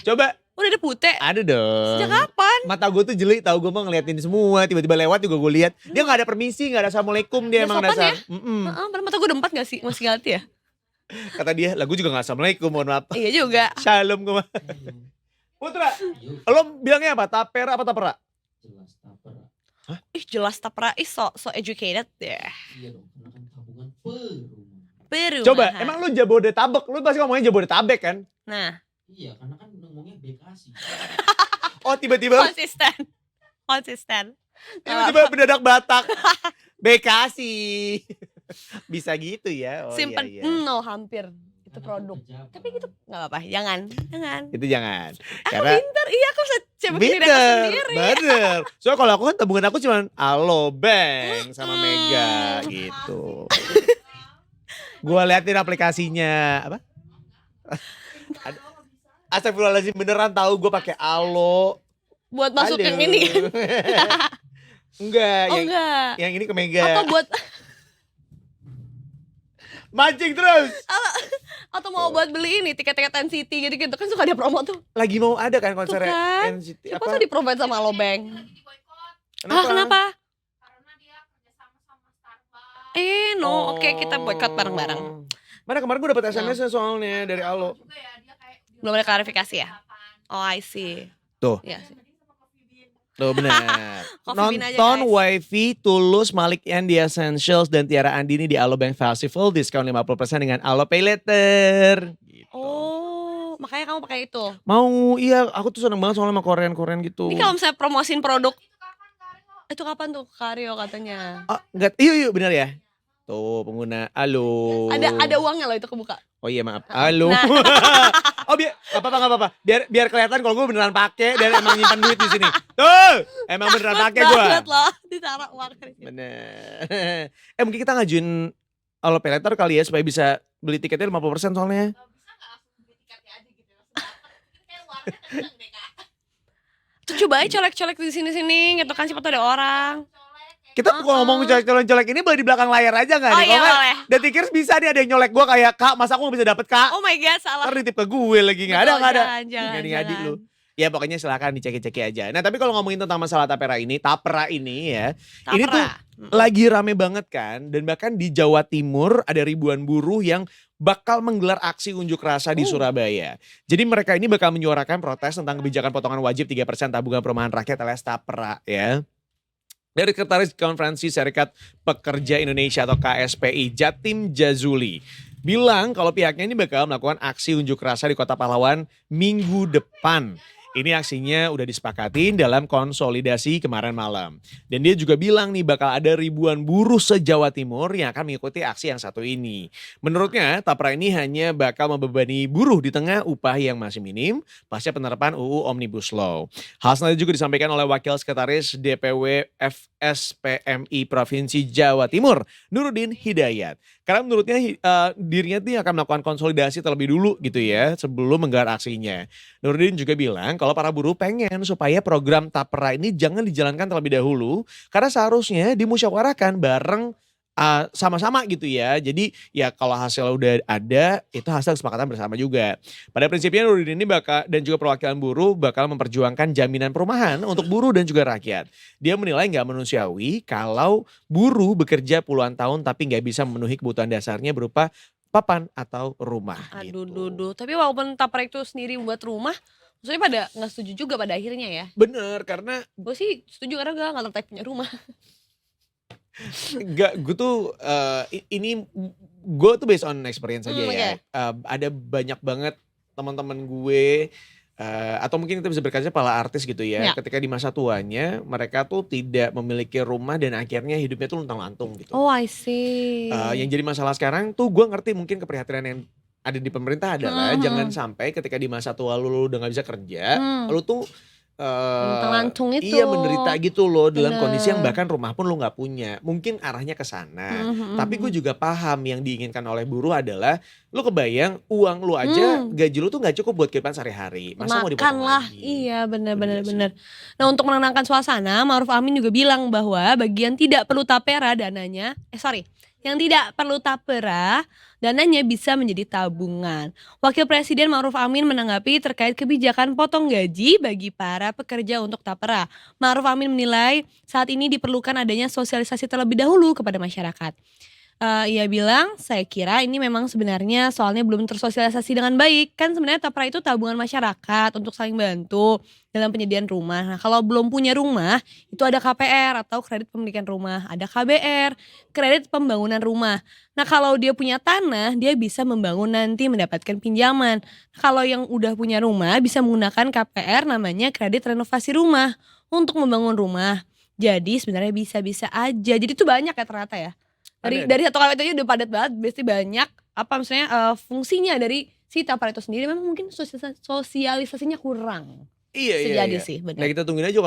Coba. Udah ada Pute. Ada dong. Sejak kapan? Mata gue tuh jeli, tahu gue mah ngeliatin semua. Tiba-tiba lewat juga gue lihat. Dia nggak ada permisi, nggak ada assalamualaikum dia Nggak emang sopan dasar. ya? Padahal mata gue udah 4 gak sih? Masih ngerti ya? Kata dia, lah gue juga nggak assalamualaikum, mohon maaf. Iya juga. Shalom gue mah. Putra, lo bilangnya apa? Tapera apa tapera? Jelas tapera. Ih jelas Tapra, so educated deh. Iya dong, karena kan tabungan perumahan. Perumahan. Coba, emang lu Jabodetabek, lu pasti ngomongnya Jabodetabek kan? Nah, Iya, karena kan ngomongnya Bekasi. Oh tiba-tiba konsisten. tiba-tiba mendadak Batak. Bekasi. Bisa gitu ya. Oh, Simpen, iya, iya. no hampir. Itu Karena produk. kan pejabat. Tapi gitu gak apa-apa, jangan. Itu jangan. Aku Karena pintar, iya aku bisa coba diri aku bener, sendiri. bener. Soalnya kalau aku kan tabungan aku cuma Alo Bank sama Mega gitu. Gua liatin aplikasinya apa? Astagfirullahaladzim beneran tahu gue pakai Alo. Buat masuk Aduh. yang ini kan. Enggak, Oh yang, enggak. yang ini ke Mega. Atau buat Mancing terus. atau mau buat beli ini tiket-tiket NCT gitu-gitu kan suka ada promo tuh. Lagi mau ada kan konser Tuh kan. NCT Siapa tuh di-provide sama Alobank. Kenapa? Kenapa? No, oke kita boykot bareng-bareng. Mana kemarin gue dapet SMS soalnya dari Alo. Belum ada klarifikasi ya? Oh, I see. Tuh. Iya sih. Tuh benar. Coffee Bean aja, Nonton guys. Wifi, Tulus, Malik and The Essentials dan Tiara Andini di Alo Bank Festival. Diskon 50% dengan Alo Pay Later. Gitu. Oh, makanya kamu pakai itu. Mau, iya aku tuh seneng banget soalnya sama Korean gitu. Ini kalau misalnya promosin produk itu kapan tuh Karyo katanya? Oh, enggak, iya benar ya. Tuh pengguna Alo. Ada uangnya loh itu kebuka. Oh iya maaf. Halo. Nah. Oh biar gak apa-apa. Biar kelihatan kalau gue beneran pakai dan emang nyimpan duit di sini. Tuh, emang beneran pakai gue. Banget loh, ditaruh uang di situ. Bener. Mungkin kita ngajuin Alo Pay Later kali ya supaya bisa beli tiketnya 50% soalnya. Tuh coba aja colek-colek di sini-sini gitu kan siapa tuh ada orang. Kita kalau ngomong colek-colek ini boleh di belakang layar aja gak Oh nih? iya Kalau nggak, boleh. Detikers bisa nih ada yang nyolek gue kayak Kak, masa aku gak bisa dapet Kak? Oh my god, salah. Ntar ditip ke gue lagi, gak ada. Jangan. Ngadi-ngadi lu. Ya pokoknya silakan diceki-ceki aja. Nah tapi kalau ngomongin tentang masalah tapera ini ya. Ini tuh lagi rame banget kan. Dan bahkan di Jawa Timur ada ribuan buruh yang bakal menggelar aksi unjuk rasa di Surabaya. Jadi mereka ini bakal menyuarakan protes tentang kebijakan potongan wajib 3% tabungan perumahan rakyat alias tapera ya. Dari Sekretaris Konferensi Serikat Pekerja Indonesia atau KSPI, Jatim Jazuli, bilang kalau pihaknya ini bakal melakukan aksi unjuk rasa di Kota Pahlawan minggu depan. Ini aksinya udah disepakatin dalam konsolidasi kemarin malam. Dan dia juga bilang nih bakal ada ribuan buruh se-Jawa Timur yang akan mengikuti aksi yang satu ini. Menurutnya tapera ini hanya bakal membebani buruh di tengah upah yang masih minim pasca penerapan UU Omnibus Law. Hal senada juga disampaikan oleh Wakil Sekretaris DPW FSPMI Provinsi Jawa Timur, Nurudin Hidayat. Karena menurutnya dirinya tuh akan melakukan konsolidasi terlebih dulu gitu ya sebelum menggelar aksinya. Nurudin juga bilang kalau para buruh pengen supaya program tapera ini jangan dijalankan terlebih dahulu karena seharusnya dimusyawarahkan bareng sama-sama gitu ya. Jadi ya kalau hasil udah ada itu hasil kesepakatan bersama juga. Pada prinsipnya Nurudin ini dan juga perwakilan buruh bakal memperjuangkan jaminan perumahan untuk buruh dan juga rakyat. Dia menilai nggak manusiawi kalau buruh bekerja puluhan tahun tapi nggak bisa memenuhi kebutuhan dasarnya berupa papan atau rumah. Aduh, gitu. Tapi walaupun tapera itu sendiri buat rumah, maksudnya pada nggak setuju juga pada akhirnya ya. Bener karena Gue sih setuju karena gue nggak tertarik punya rumah. Enggak, gue tuh gue tuh based on experience aja ya. Ada banyak banget teman-teman gue atau mungkin kita bisa berkaca para artis gitu ya. Ketika di masa tuanya mereka tuh tidak memiliki rumah dan akhirnya hidupnya tuh luntang-lantung gitu. Oh I see. Yang jadi masalah sekarang tuh gue ngerti mungkin keprihatinan yang ada di pemerintah adalah jangan sampai ketika di masa tua lu udah gak bisa kerja, lu tuh Luntang-lantung itu. iya menderita gitu loh dalam Bener. kondisi yang bahkan rumah pun lu nggak punya. Mungkin arahnya ke sana. Tapi gue juga paham yang diinginkan oleh buruh adalah lu kebayang uang lu aja gaji lu tuh nggak cukup buat kehidupan sehari-hari. Masa mau dipotong lah. lagi? Iya benar. Bener sih. Nah untuk menenangkan suasana, Ma'ruf Amin juga bilang bahwa bagian tidak perlu tapera dananya, yang tidak perlu tapera, dananya bisa menjadi tabungan. Wakil Presiden Ma'ruf Amin menanggapi terkait kebijakan potong gaji bagi para pekerja untuk tapera. Ma'ruf Amin menilai saat ini diperlukan adanya sosialisasi terlebih dahulu kepada masyarakat. Ia bilang, saya kira ini memang sebenarnya soalnya belum tersosialisasi dengan baik. Kan sebenarnya tapera itu tabungan masyarakat untuk saling bantu dalam penyediaan rumah. Nah, kalau belum punya rumah, itu ada KPR atau kredit pemilikan rumah. Ada KBR, kredit pembangunan rumah. Nah, kalau dia punya tanah, dia bisa membangun nanti mendapatkan pinjaman. Nah, kalau yang udah punya rumah, bisa menggunakan KPR namanya kredit renovasi rumah untuk membangun rumah. Jadi sebenarnya bisa-bisa aja. Jadi itu banyak ya ternyata ya. Dari satu kalimat itu aja udah padat banget, berarti banyak fungsinya dari si tapera itu sendiri. Memang mungkin sosialisasinya kurang. Iya. Sih, Nah, benar. kita tungguin aja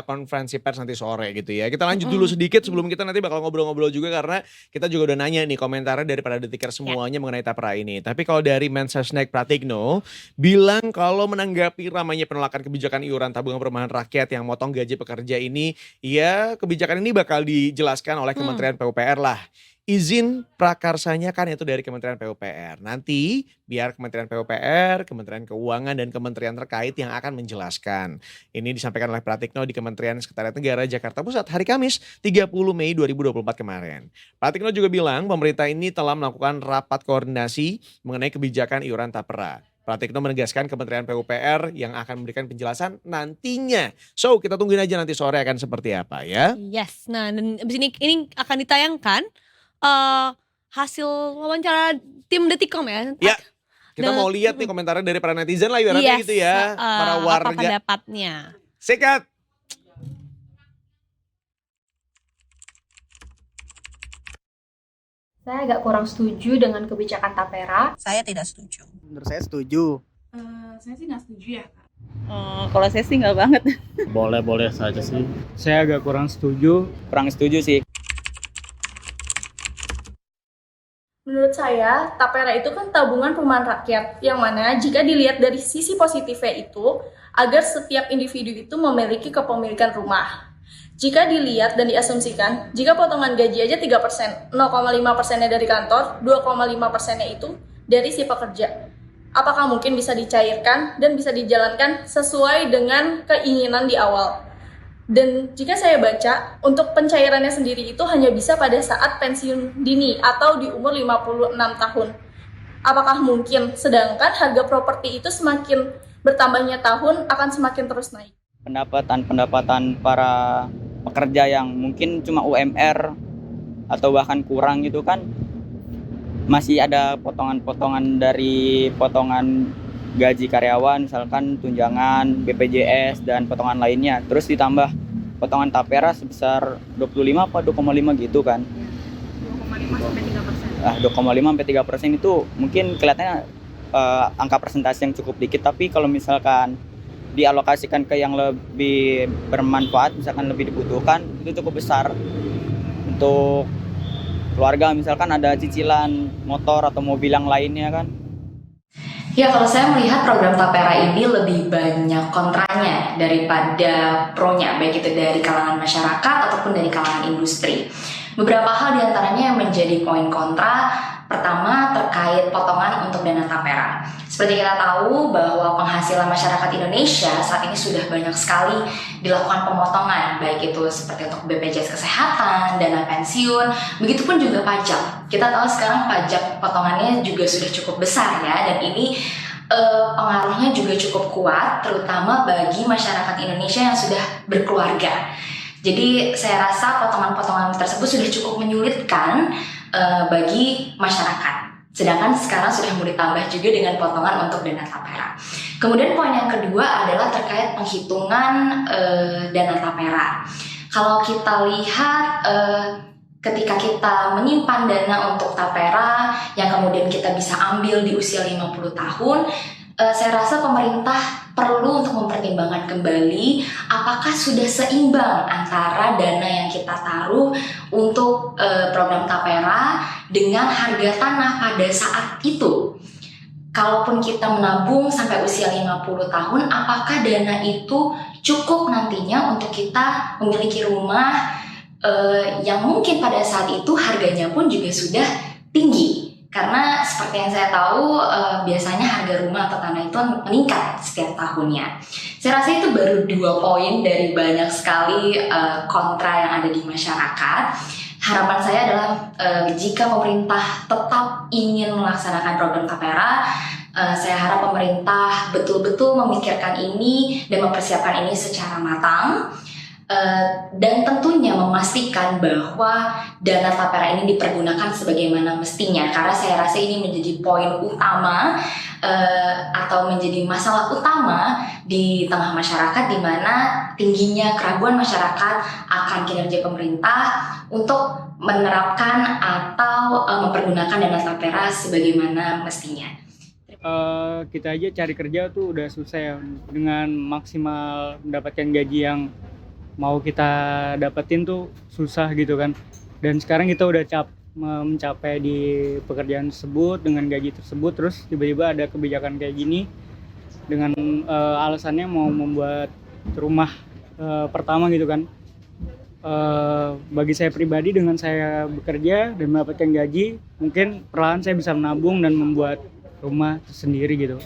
konferensi pers nanti sore gitu ya. Kita lanjut dulu sedikit sebelum kita nanti bakal ngobrol-ngobrol juga, karena kita juga udah nanya nih komentarnya daripada Detiker semuanya mengenai tapera ini. Tapi kalau dari Mensesnek Pratikno bilang kalau menanggapi ramainya penolakan kebijakan iuran tabungan perumahan rakyat yang motong gaji pekerja ini, ya kebijakan ini bakal dijelaskan oleh Kementerian PUPR lah. Izin prakarsanya kan itu dari Kementerian PUPR. Nanti biar Kementerian PUPR, Kementerian Keuangan, dan kementerian terkait yang akan menjelaskan. Ini disampaikan oleh Pratikno di Kementerian Sekretariat Negara Jakarta Pusat hari Kamis 30 Mei 2024 kemarin. Pratikno juga bilang pemerintah ini telah melakukan rapat koordinasi mengenai kebijakan iuran tapera. Pratikno menegaskan Kementerian PUPR yang akan memberikan penjelasan nantinya. So, kita tungguin aja nanti sore akan seperti apa ya. Yes, nah dan abis ini akan ditayangkan hasil wawancara tim Detikom ya. Ya, kita mau lihat nih komentarnya dari para netizen lah ibaratnya gitu ya. Para Apa warga. pendapatnya. Sikat. Saya agak kurang setuju dengan kebijakan tapera. Saya tidak setuju. Menurut saya setuju. Saya sih nggak setuju ya, Kak. Kalau saya sih nggak banget. boleh saja sih. Saya agak kurang setuju sih. Menurut saya, tapera itu kan tabungan perumahan rakyat, yang mana jika dilihat dari sisi positifnya itu, agar setiap individu itu memiliki kepemilikan rumah. Jika dilihat dan diasumsikan, jika potongan gaji aja 3%, 0,5%-nya dari kantor, 2,5%-nya itu dari si pekerja. Apakah mungkin bisa dicairkan dan bisa dijalankan sesuai dengan keinginan di awal? Dan jika saya baca, untuk pencairannya sendiri itu hanya bisa pada saat pensiun dini atau di umur 56 tahun. Apakah mungkin? Sedangkan harga properti itu semakin bertambahnya tahun akan semakin terus naik. Pendapatan para pekerja yang mungkin cuma UMR atau bahkan kurang gitu kan, masih ada potongan-potongan dari potongan gaji karyawan, misalkan tunjangan, BPJS, dan potongan lainnya. Terus ditambah potongan tapera sebesar 25 apa 2,5 gitu kan. 2,5-3%. 2,5-3% itu mungkin kelihatannya angka persentase yang cukup dikit. Tapi kalau misalkan dialokasikan ke yang lebih bermanfaat, misalkan lebih dibutuhkan, itu cukup besar. Untuk keluarga misalkan ada cicilan motor atau mobil yang lainnya kan. Ya, kalau saya melihat program tapera ini lebih banyak kontranya daripada pronya, baik itu dari kalangan masyarakat ataupun dari kalangan industri. Beberapa hal diantaranya yang menjadi poin kontra. Pertama, terkait potongan untuk dana tapera. Seperti kita tahu bahwa penghasilan masyarakat Indonesia saat ini sudah banyak sekali dilakukan pemotongan, baik itu seperti untuk BPJS Kesehatan, dana pensiun, begitupun juga pajak. Kita tahu sekarang pajak potongannya juga sudah cukup besar ya, dan ini pengaruhnya juga cukup kuat, terutama bagi masyarakat Indonesia yang sudah berkeluarga. Jadi saya rasa potongan-potongan tersebut sudah cukup menyulitkan bagi masyarakat. Sedangkan sekarang sudah mau ditambah juga dengan potongan untuk dana tapera. Kemudian poin yang kedua adalah terkait penghitungan dana tapera. Kalau kita lihat ketika kita menyimpan dana untuk tapera yang kemudian kita bisa ambil di usia 50 tahun, saya rasa pemerintah perlu untuk mempertimbangkan kembali apakah sudah seimbang antara dana yang kita taruh untuk program tapera dengan harga tanah pada saat itu. Kalaupun kita menabung sampai usia 50 tahun, apakah dana itu cukup nantinya untuk kita memiliki rumah yang mungkin pada saat itu harganya pun juga sudah tinggi. Karena seperti yang saya tahu, biasanya harga rumah atau tanah itu meningkat setiap tahunnya. Saya rasa itu baru 2 poin dari banyak sekali kontra yang ada di masyarakat. Harapan saya adalah jika pemerintah tetap ingin melaksanakan program Tapera, saya harap pemerintah betul-betul memikirkan ini dan mempersiapkan ini secara matang. Dan tentunya memastikan bahwa dana Tapera ini dipergunakan sebagaimana mestinya, karena saya rasa ini menjadi poin utama atau menjadi masalah utama di tengah masyarakat, di mana tingginya keraguan masyarakat akan kinerja pemerintah untuk menerapkan atau mempergunakan dana Tapera sebagaimana mestinya. Kita aja cari kerja tuh udah susah ya, dengan maksimal mendapatkan gaji yang mau kita dapetin tuh susah gitu kan. Dan sekarang kita udah mencapai di pekerjaan tersebut dengan gaji tersebut, terus tiba-tiba ada kebijakan kayak gini dengan alasannya mau membuat rumah pertama gitu kan. Bagi saya pribadi, dengan saya bekerja dan mendapatkan gaji, mungkin perlahan saya bisa menabung dan membuat rumah sendiri gitu.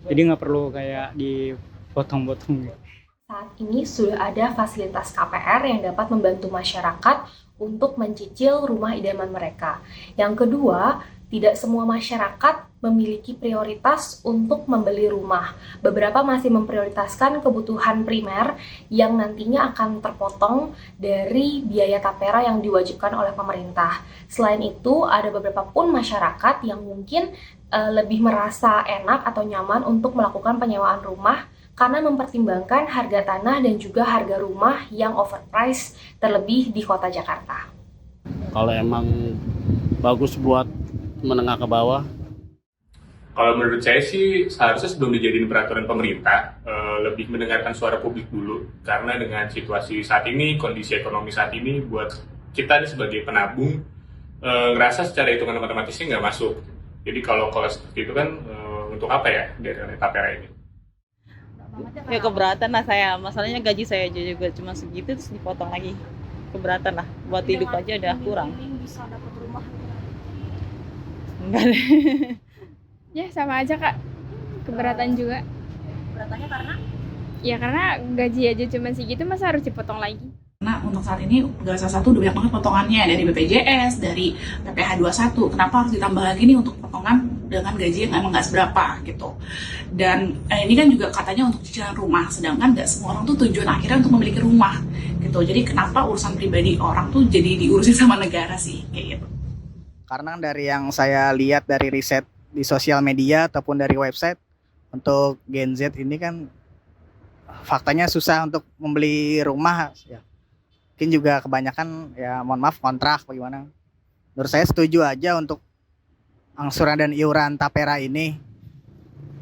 Jadi nggak perlu kayak dipotong-potong gitu. Saat ini sudah ada fasilitas KPR yang dapat membantu masyarakat untuk mencicil rumah idaman mereka. Yang kedua, tidak semua masyarakat memiliki prioritas untuk membeli rumah. Beberapa masih memprioritaskan kebutuhan primer yang nantinya akan terpotong dari biaya Tapera yang diwajibkan oleh pemerintah. Selain itu, ada beberapa pun masyarakat yang mungkin lebih merasa enak atau nyaman untuk melakukan penyewaan rumah karena mempertimbangkan harga tanah dan juga harga rumah yang overpriced, terlebih di kota Jakarta. Kalau emang bagus buat menengah ke bawah, kalau menurut saya sih seharusnya sebelum dijadiin peraturan pemerintah, lebih mendengarkan suara publik dulu. Karena dengan situasi saat ini, kondisi ekonomi saat ini, buat kita sebagai penabung, ngerasa secara hitungan matematisnya nggak masuk. Jadi kalau seperti itu kan, untuk apa ya dari Tapera ini? Ya keberatan lah saya, masalahnya gaji saya aja juga cuma segitu terus dipotong lagi. Keberatan lah, buat hidup aja udah kurang. Bisa dapat rumah. Enggak deh. Ya sama aja Kak, keberatan juga. Keberatannya karena? Ya karena gaji aja cuma segitu, masa harus dipotong lagi? Nah, untuk saat ini Pegawai Salah 1 udah banyak banget potongannya dari BPJS, dari PPh 21. Kenapa harus ditambah lagi nih untuk potongan dengan gaji yang emang nggak seberapa gitu. Dan ini kan juga katanya untuk cicilan rumah, sedangkan nggak semua orang tuh tujuan akhirnya untuk memiliki rumah gitu. Jadi kenapa urusan pribadi orang tuh jadi diurusin sama negara sih kayak gitu. Karena dari yang saya lihat dari riset di sosial media ataupun dari website, untuk Gen Z ini kan faktanya susah untuk membeli rumah ya. Mungkin juga kebanyakan ya mohon maaf kontrak bagaimana. Menurut saya setuju aja untuk angsuran dan iuran Tapera ini.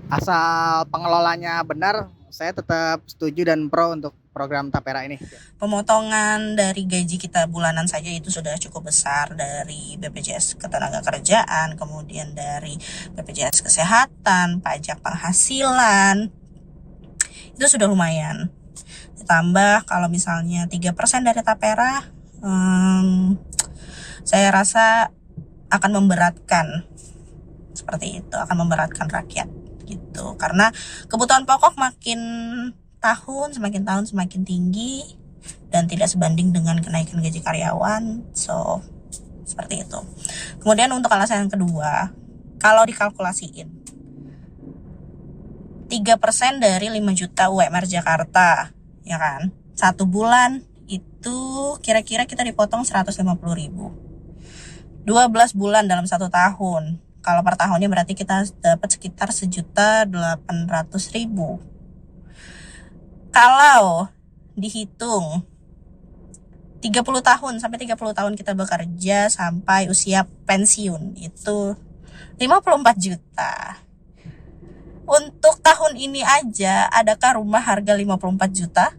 Asal pengelolanya benar, saya tetap setuju dan pro untuk program Tapera ini. Pemotongan dari gaji kita bulanan saja itu sudah cukup besar, dari BPJS Ketenagakerjaan, kemudian dari BPJS Kesehatan, pajak penghasilan. Itu sudah lumayan. Ditambah kalau misalnya 3% dari Tapera, saya rasa akan memberatkan, seperti itu, akan memberatkan rakyat gitu. Karena kebutuhan pokok semakin tahun semakin tinggi dan tidak sebanding dengan kenaikan gaji karyawan. So, seperti itu. Kemudian untuk alasan yang kedua, kalau dikalkulasiin 3% dari 5 juta UMR Jakarta, ya kan? 1 bulan itu kira-kira kita dipotong 150.000. 12 bulan dalam 1 tahun. Kalau per tahunnya berarti kita dapat sekitar 1.800.000. Kalau dihitung 30 tahun sampai 30 tahun kita bekerja sampai usia pensiun itu 54 juta. Untuk tahun ini aja, adakah rumah harga 54 juta?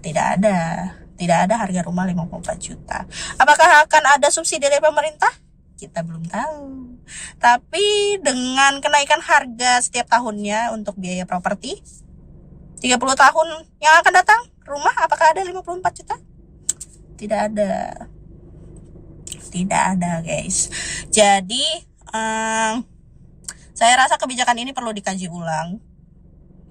Tidak ada harga rumah 54 juta. Apakah akan ada subsidi dari pemerintah? Kita belum tahu. Tapi dengan kenaikan harga setiap tahunnya untuk biaya properti, 30 tahun yang akan datang, rumah apakah ada 54 juta? Tidak ada guys. Jadi saya rasa kebijakan ini perlu dikaji ulang.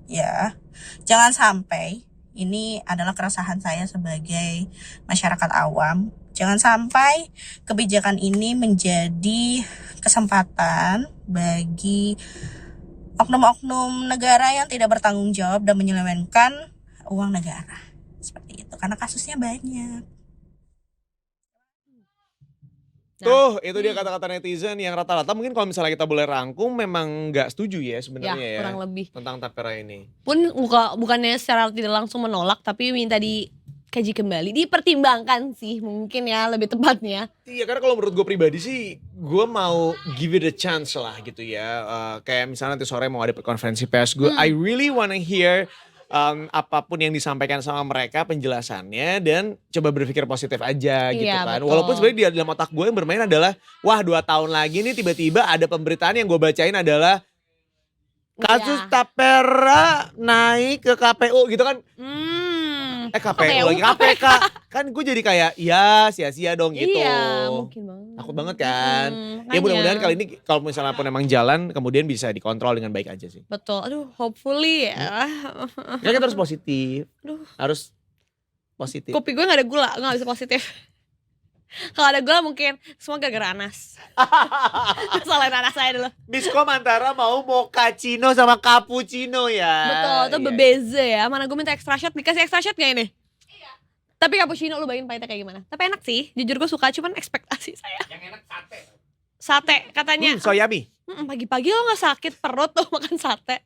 Ya, jangan sampai, ini adalah keresahan saya sebagai masyarakat awam, jangan sampai kebijakan ini menjadi kesempatan bagi oknum-oknum negara yang tidak bertanggung jawab dan menyelewengkan uang negara. Seperti itu, karena kasusnya banyak. Tuh, itu dia kata-kata netizen yang rata-rata mungkin kalau misalnya kita boleh rangkum memang nggak setuju ya sebenarnya ya. kurang lebih. Tentang tapera ini. Pun bukannya secara tidak langsung menolak, tapi minta dikaji kembali, dipertimbangkan sih mungkin ya lebih tepatnya. Iya, karena kalau menurut gue pribadi sih, gue mau give it a chance lah gitu ya. Kayak misalnya nanti sore mau ada konferensi pers, I really wanna hear apapun yang disampaikan sama mereka penjelasannya dan coba berpikir positif aja gitu Iya, kan. betul. Walaupun sebenarnya di dalam otak gue yang bermain adalah, wah 2 tahun lagi nih tiba-tiba ada pemberitaan yang gue bacain adalah kasus tapera naik ke KPU gitu kan. KPU lagi KPK. Kan gue jadi kayak ya sia-sia dong gitu. Iya, mungkin banget. Takut banget kan. Ya makanya. mudah-mudahan kali ini kalau misalnya pun emang jalan kemudian bisa dikontrol dengan baik aja sih. Betul, aduh hopefully ya. Ya kita harus positif. Aduh. Harus positif. Kopi gue gak ada gula, gak bisa positif. Kalau ada gula mungkin semua gara-gara Anas. Salahin Anas saya dulu. Miskom antara mau mochaccino sama cappuccino ya. Betul, itu Iya. bebeza ya. Mana gue minta extra shot, dikasih extra shot gak ini? Iya. Tapi cappuccino lu bayangin pahitnya kayak gimana? Tapi enak sih, jujur gue suka, cuman ekspektasi saya. Yang enak sate. Sate katanya. So yummy. Pagi-pagi lo gak sakit perut tuh makan sate.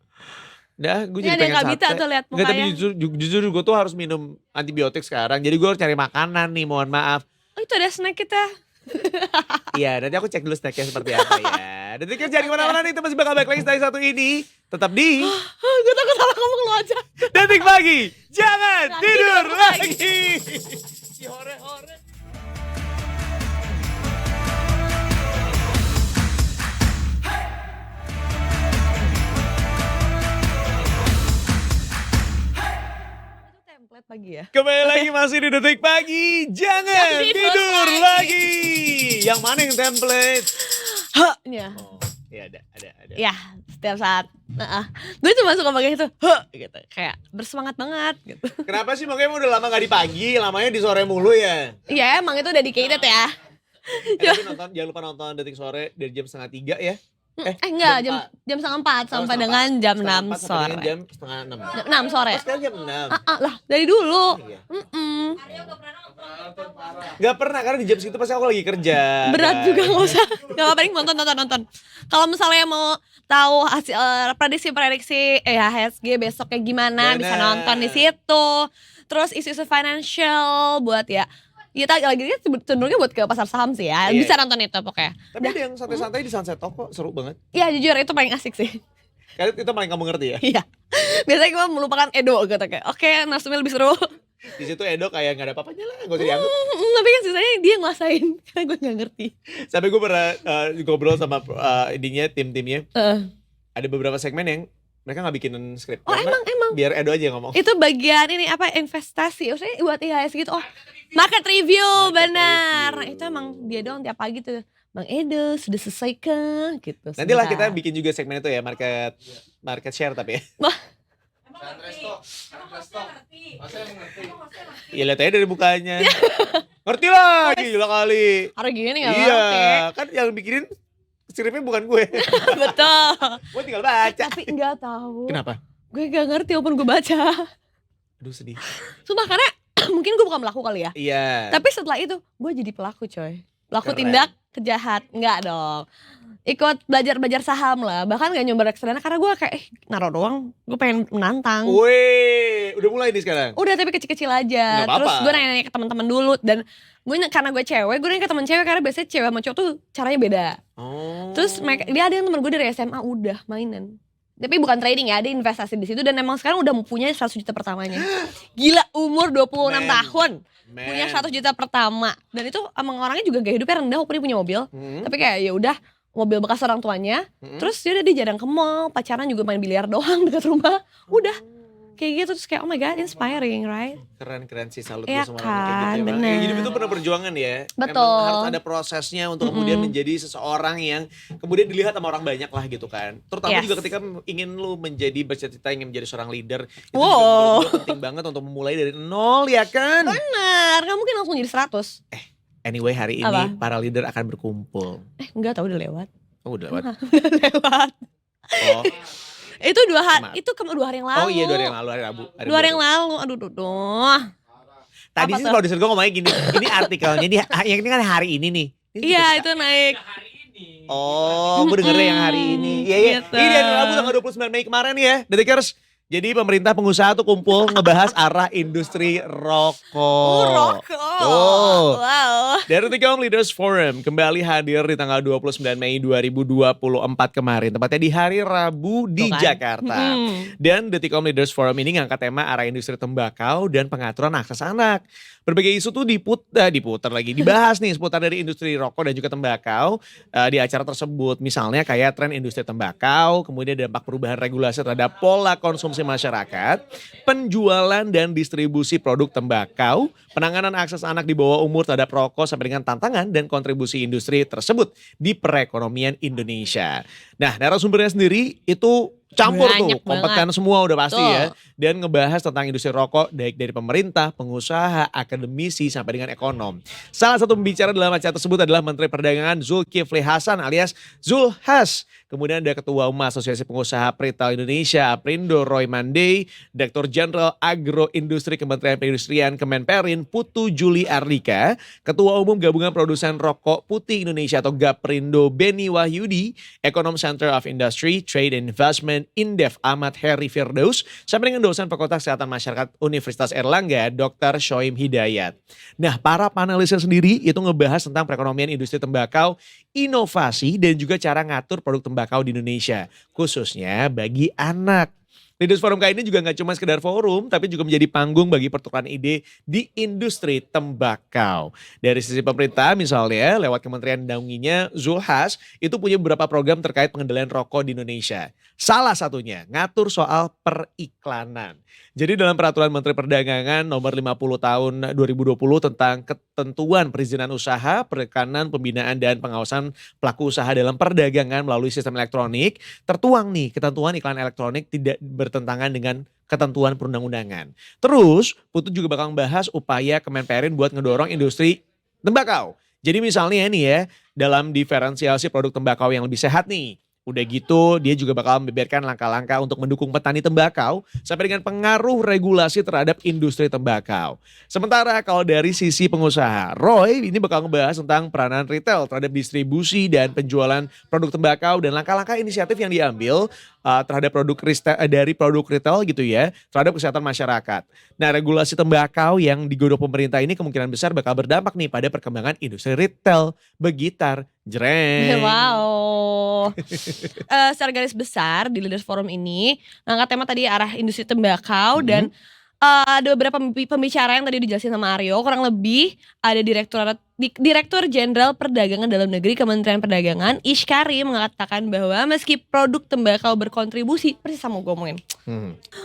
Dah, gue Ini jadi ada pengen yang sate. Kabita tuh lihat Nggak, tapi mukanya. jujur gue tuh harus minum antibiotik sekarang. Jadi gue harus cari makanan nih, mohon maaf. Oh itu ada snack kita. Iya, nanti aku cek dulu snacknya seperti apa ya. Dan jangan kemana-mana nih, itu masih bakal balik lagi setelah satu ini. Tetap di Gue takut salah ngomong lo aja. Detik Pagi. Jangan tidur lagi. Si hore-hore. Template pagi ya. Kembali lagi masih di Detik Pagi. Jangan tidur lagi. Yang mana yang template? Ya. Ya ada. Ya, setiap saat. Gue cuma suka pakai itu. Gitu. Kayak bersemangat banget gitu. Kenapa sih makanya udah lama gak di pagi, lamanya di sore mulu ya? Iya, emang itu dedicated ya. Tapi jangan lupa nonton Detik Sore dari jam 2:30 ya. Enggak, jam 3:30 sampai dengan jam 6 sore. Jam 5:30. Jam 6 sore. Sekarang jam 6. Lah, dari dulu. Gak pernah karena di jam segitu pasti aku lagi kerja. Berat juga gak usah. Gak apa-apa, nonton. Kalau misalnya mau tahu hasil prediksi HSG besok kayak gimana, bisa nonton di situ. Terus isu-isu financial buat ya lagi cenderungnya buat ke pasar saham sih ya. Bisa nonton itu pokoknya. Tapi ada yang santai-santai di Sunset Talk kok, seru banget. Iya jujur itu paling asik sih. Kali itu paling kamu ngerti ya? Iya. Biasanya gue melupakan Edo gitu kayak. Oke, narsumnya lebih seru. Di situ Edo kayak gak ada apa-apanya lah, gak usah dianggap. Tapi kan sisanya dia nguasain. Karena gue gak ngerti. Sampai gue pernah ngobrol sama timnya. Ada beberapa segmen yang mereka gak bikinin skrip. Oh emang. Biar Edo aja yang ngomong. Itu bagian ini investasi. Maksudnya buat IHS gitu. Oh market review benar. Nah, itu emang dia doang tiap pagi tuh. Bang Edo sudah selesai kah? Gitu. Nantilah kita bikin juga segmen itu ya, market share tapi ya. Wah. Iya lihat aja dari mukanya. Ngerti lah, gila kali. Hari gini gak Iya, ngerti. kan yang bikinin skripnya bukan gue. Betul. Gue tinggal baca. Tapi gak tahu. Kenapa? Gue gak ngerti walaupun gue baca. Aduh sedih. Sumpah karena mungkin gue bukan pelaku kali ya. Iya. Tapi setelah itu gue jadi pelaku coy. Pelaku Keren. tindak kejahat. Enggak dong. Ikut belajar saham lah. Bahkan gak nyoba reksadana karena gue kayak naruh doang. Gue pengen menantang. Wih, udah mulai nih sekarang. Udah tapi kecil-kecil aja. Nggak apa-apa. Terus gue nanya ke teman-teman dulu. Dan karena gue cewek, gue nanya ke teman cewek karena biasanya cewek sama cowok tuh caranya beda. Oh. Terus dia ada yang temen gue dari SMA udah mainan. Tapi bukan trading ya, ada investasi di situ dan emang sekarang udah punya 100 juta pertamanya. Gila, umur 26 tahun. Punya 100 juta pertama. Dan itu emang orangnya juga gaya hidupnya rendah, walaupun dia punya mobil. Tapi kayak ya udah mobil bekas orang tuanya. Terus dia jarang ke mall, pacaran juga main biliar doang dekat rumah. Udah. kayak gitu terus kayak oh my god inspiring, right? Keren sih, salut Iya gue sama orang kan, kayak gitu ya. Bang. bener. Hidup itu penuh perjuangan ya. Betul. Emang harus ada prosesnya untuk kemudian menjadi seseorang yang kemudian dilihat sama orang banyak lah gitu kan. Terutama Yes. juga ketika ingin lu menjadi bercita-cita ingin menjadi seorang leader, itu Wow. juga menurut gue penting banget untuk memulai dari nol ya kan. Benar, nggak mungkin langsung jadi 100. Anyway, hari ini Apa? para leader akan berkumpul. Enggak tahu udah lewat. Oh, udah lewat. Udah lewat. Oh, Itu 2 hari, Kemarin. itu 2 hari yang lalu. oh iya 2 hari yang lalu, hari Rabu. 2 hari yang lalu. Aduh. Tadi Apa sih tuh? produser gue ngomongnya gini, ini artikelnya yang ini kan hari ini nih. Ini Iya, juga- itu naik. Oh, gue dengernya yang hari ini. Iya, iya. Gitu. Ini dari Rabu tanggal 29 Mei kemarin ya, Detikers. Jadi pemerintah pengusaha tuh kumpul ngebahas arah industri rokok. Rokok. Oh. Wow. Dari Detikcom Leaders Forum kembali hadir di tanggal 29 Mei 2024 kemarin. Tepatnya di hari Rabu di Tuh kan. Jakarta. Dan Detikcom Leaders Forum ini ngangkat tema arah industri tembakau dan pengaturan akses anak. Berbagai isu tuh dibahas nih seputar dari industri rokok dan juga tembakau di acara tersebut. Misalnya kayak tren industri tembakau, kemudian dampak perubahan regulasi terhadap pola konsumsi masyarakat, penjualan dan distribusi produk tembakau, penanganan akses anak di bawah umur terhadap rokok sampai dengan tantangan dan kontribusi industri tersebut di perekonomian Indonesia. Nah, narasumbernya sendiri itu campur Banyak tuh, kompeten banget. semua udah pasti Betul. ya. Dan ngebahas tentang industri rokok baik dari pemerintah, pengusaha, akademisi sampai dengan ekonom. Salah satu pembicara dalam acara tersebut adalah Menteri Perdagangan Zulkifli Hasan alias Zulhas. Kemudian ada Ketua Umum Asosiasi Pengusaha Retail Indonesia Aprindo Roy Mandey, Direktur Jenderal Agroindustri Kementerian Perindustrian Kemenperin Putu Juli Ardika, Ketua Umum Gabungan Produsen Rokok Putih Indonesia atau Gaprindo Beni Wahyudi, Ekonom Center of Industry, Trade and Investment Indef Ahmad Heri Firdaus, sampai dengan dosen Fakultas Kesehatan Masyarakat Universitas Erlangga Dr. Shoim Hidayat. Nah, para panelisnya sendiri itu ngebahas tentang perekonomian industri tembakau, inovasi dan juga cara ngatur produk tembakau di Indonesia, khususnya bagi anak. Leaders Forum kali ini juga gak cuma sekedar forum, tapi juga menjadi panggung bagi pertukaran ide di industri tembakau. Dari sisi pemerintah misalnya, lewat kementerian naunginya Zulhas, itu punya beberapa program terkait pengendalian rokok di Indonesia. Salah satunya, ngatur soal periklanan. Jadi dalam peraturan Menteri Perdagangan nomor 50 tahun 2020 tentang ketentuan perizinan usaha, periklanan, pembinaan dan pengawasan pelaku usaha dalam perdagangan melalui sistem elektronik, tertuang nih ketentuan iklan elektronik tidak bertentangan dengan ketentuan perundang-undangan. Terus, Putu juga bakal membahas upaya Kemenperin buat ngedorong industri tembakau. Jadi misalnya nih ya, dalam diferensiasi produk tembakau yang lebih sehat nih. Udah gitu dia juga bakal membeberkan langkah-langkah untuk mendukung petani tembakau sampai dengan pengaruh regulasi terhadap industri tembakau. Sementara kalau dari sisi pengusaha, Roy ini bakal ngebahas tentang peranan retail terhadap distribusi dan penjualan produk tembakau dan langkah-langkah inisiatif yang diambil terhadap dari produk retail gitu ya, terhadap kesehatan masyarakat. Nah, regulasi tembakau yang digodok pemerintah ini kemungkinan besar bakal berdampak nih pada perkembangan industri retail, begitar, jreng. Wow. Secara garis besar di Leaders Forum ini ngangkat tema tadi arah industri tembakau dan ada beberapa pembicara yang tadi dijelasin sama Aryo. Kurang lebih ada Direktur Jenderal Perdagangan Dalam Negeri Kementerian Perdagangan Ishkari mengatakan bahwa meski produk tembakau berkontribusi, persis sama gue ngomongin,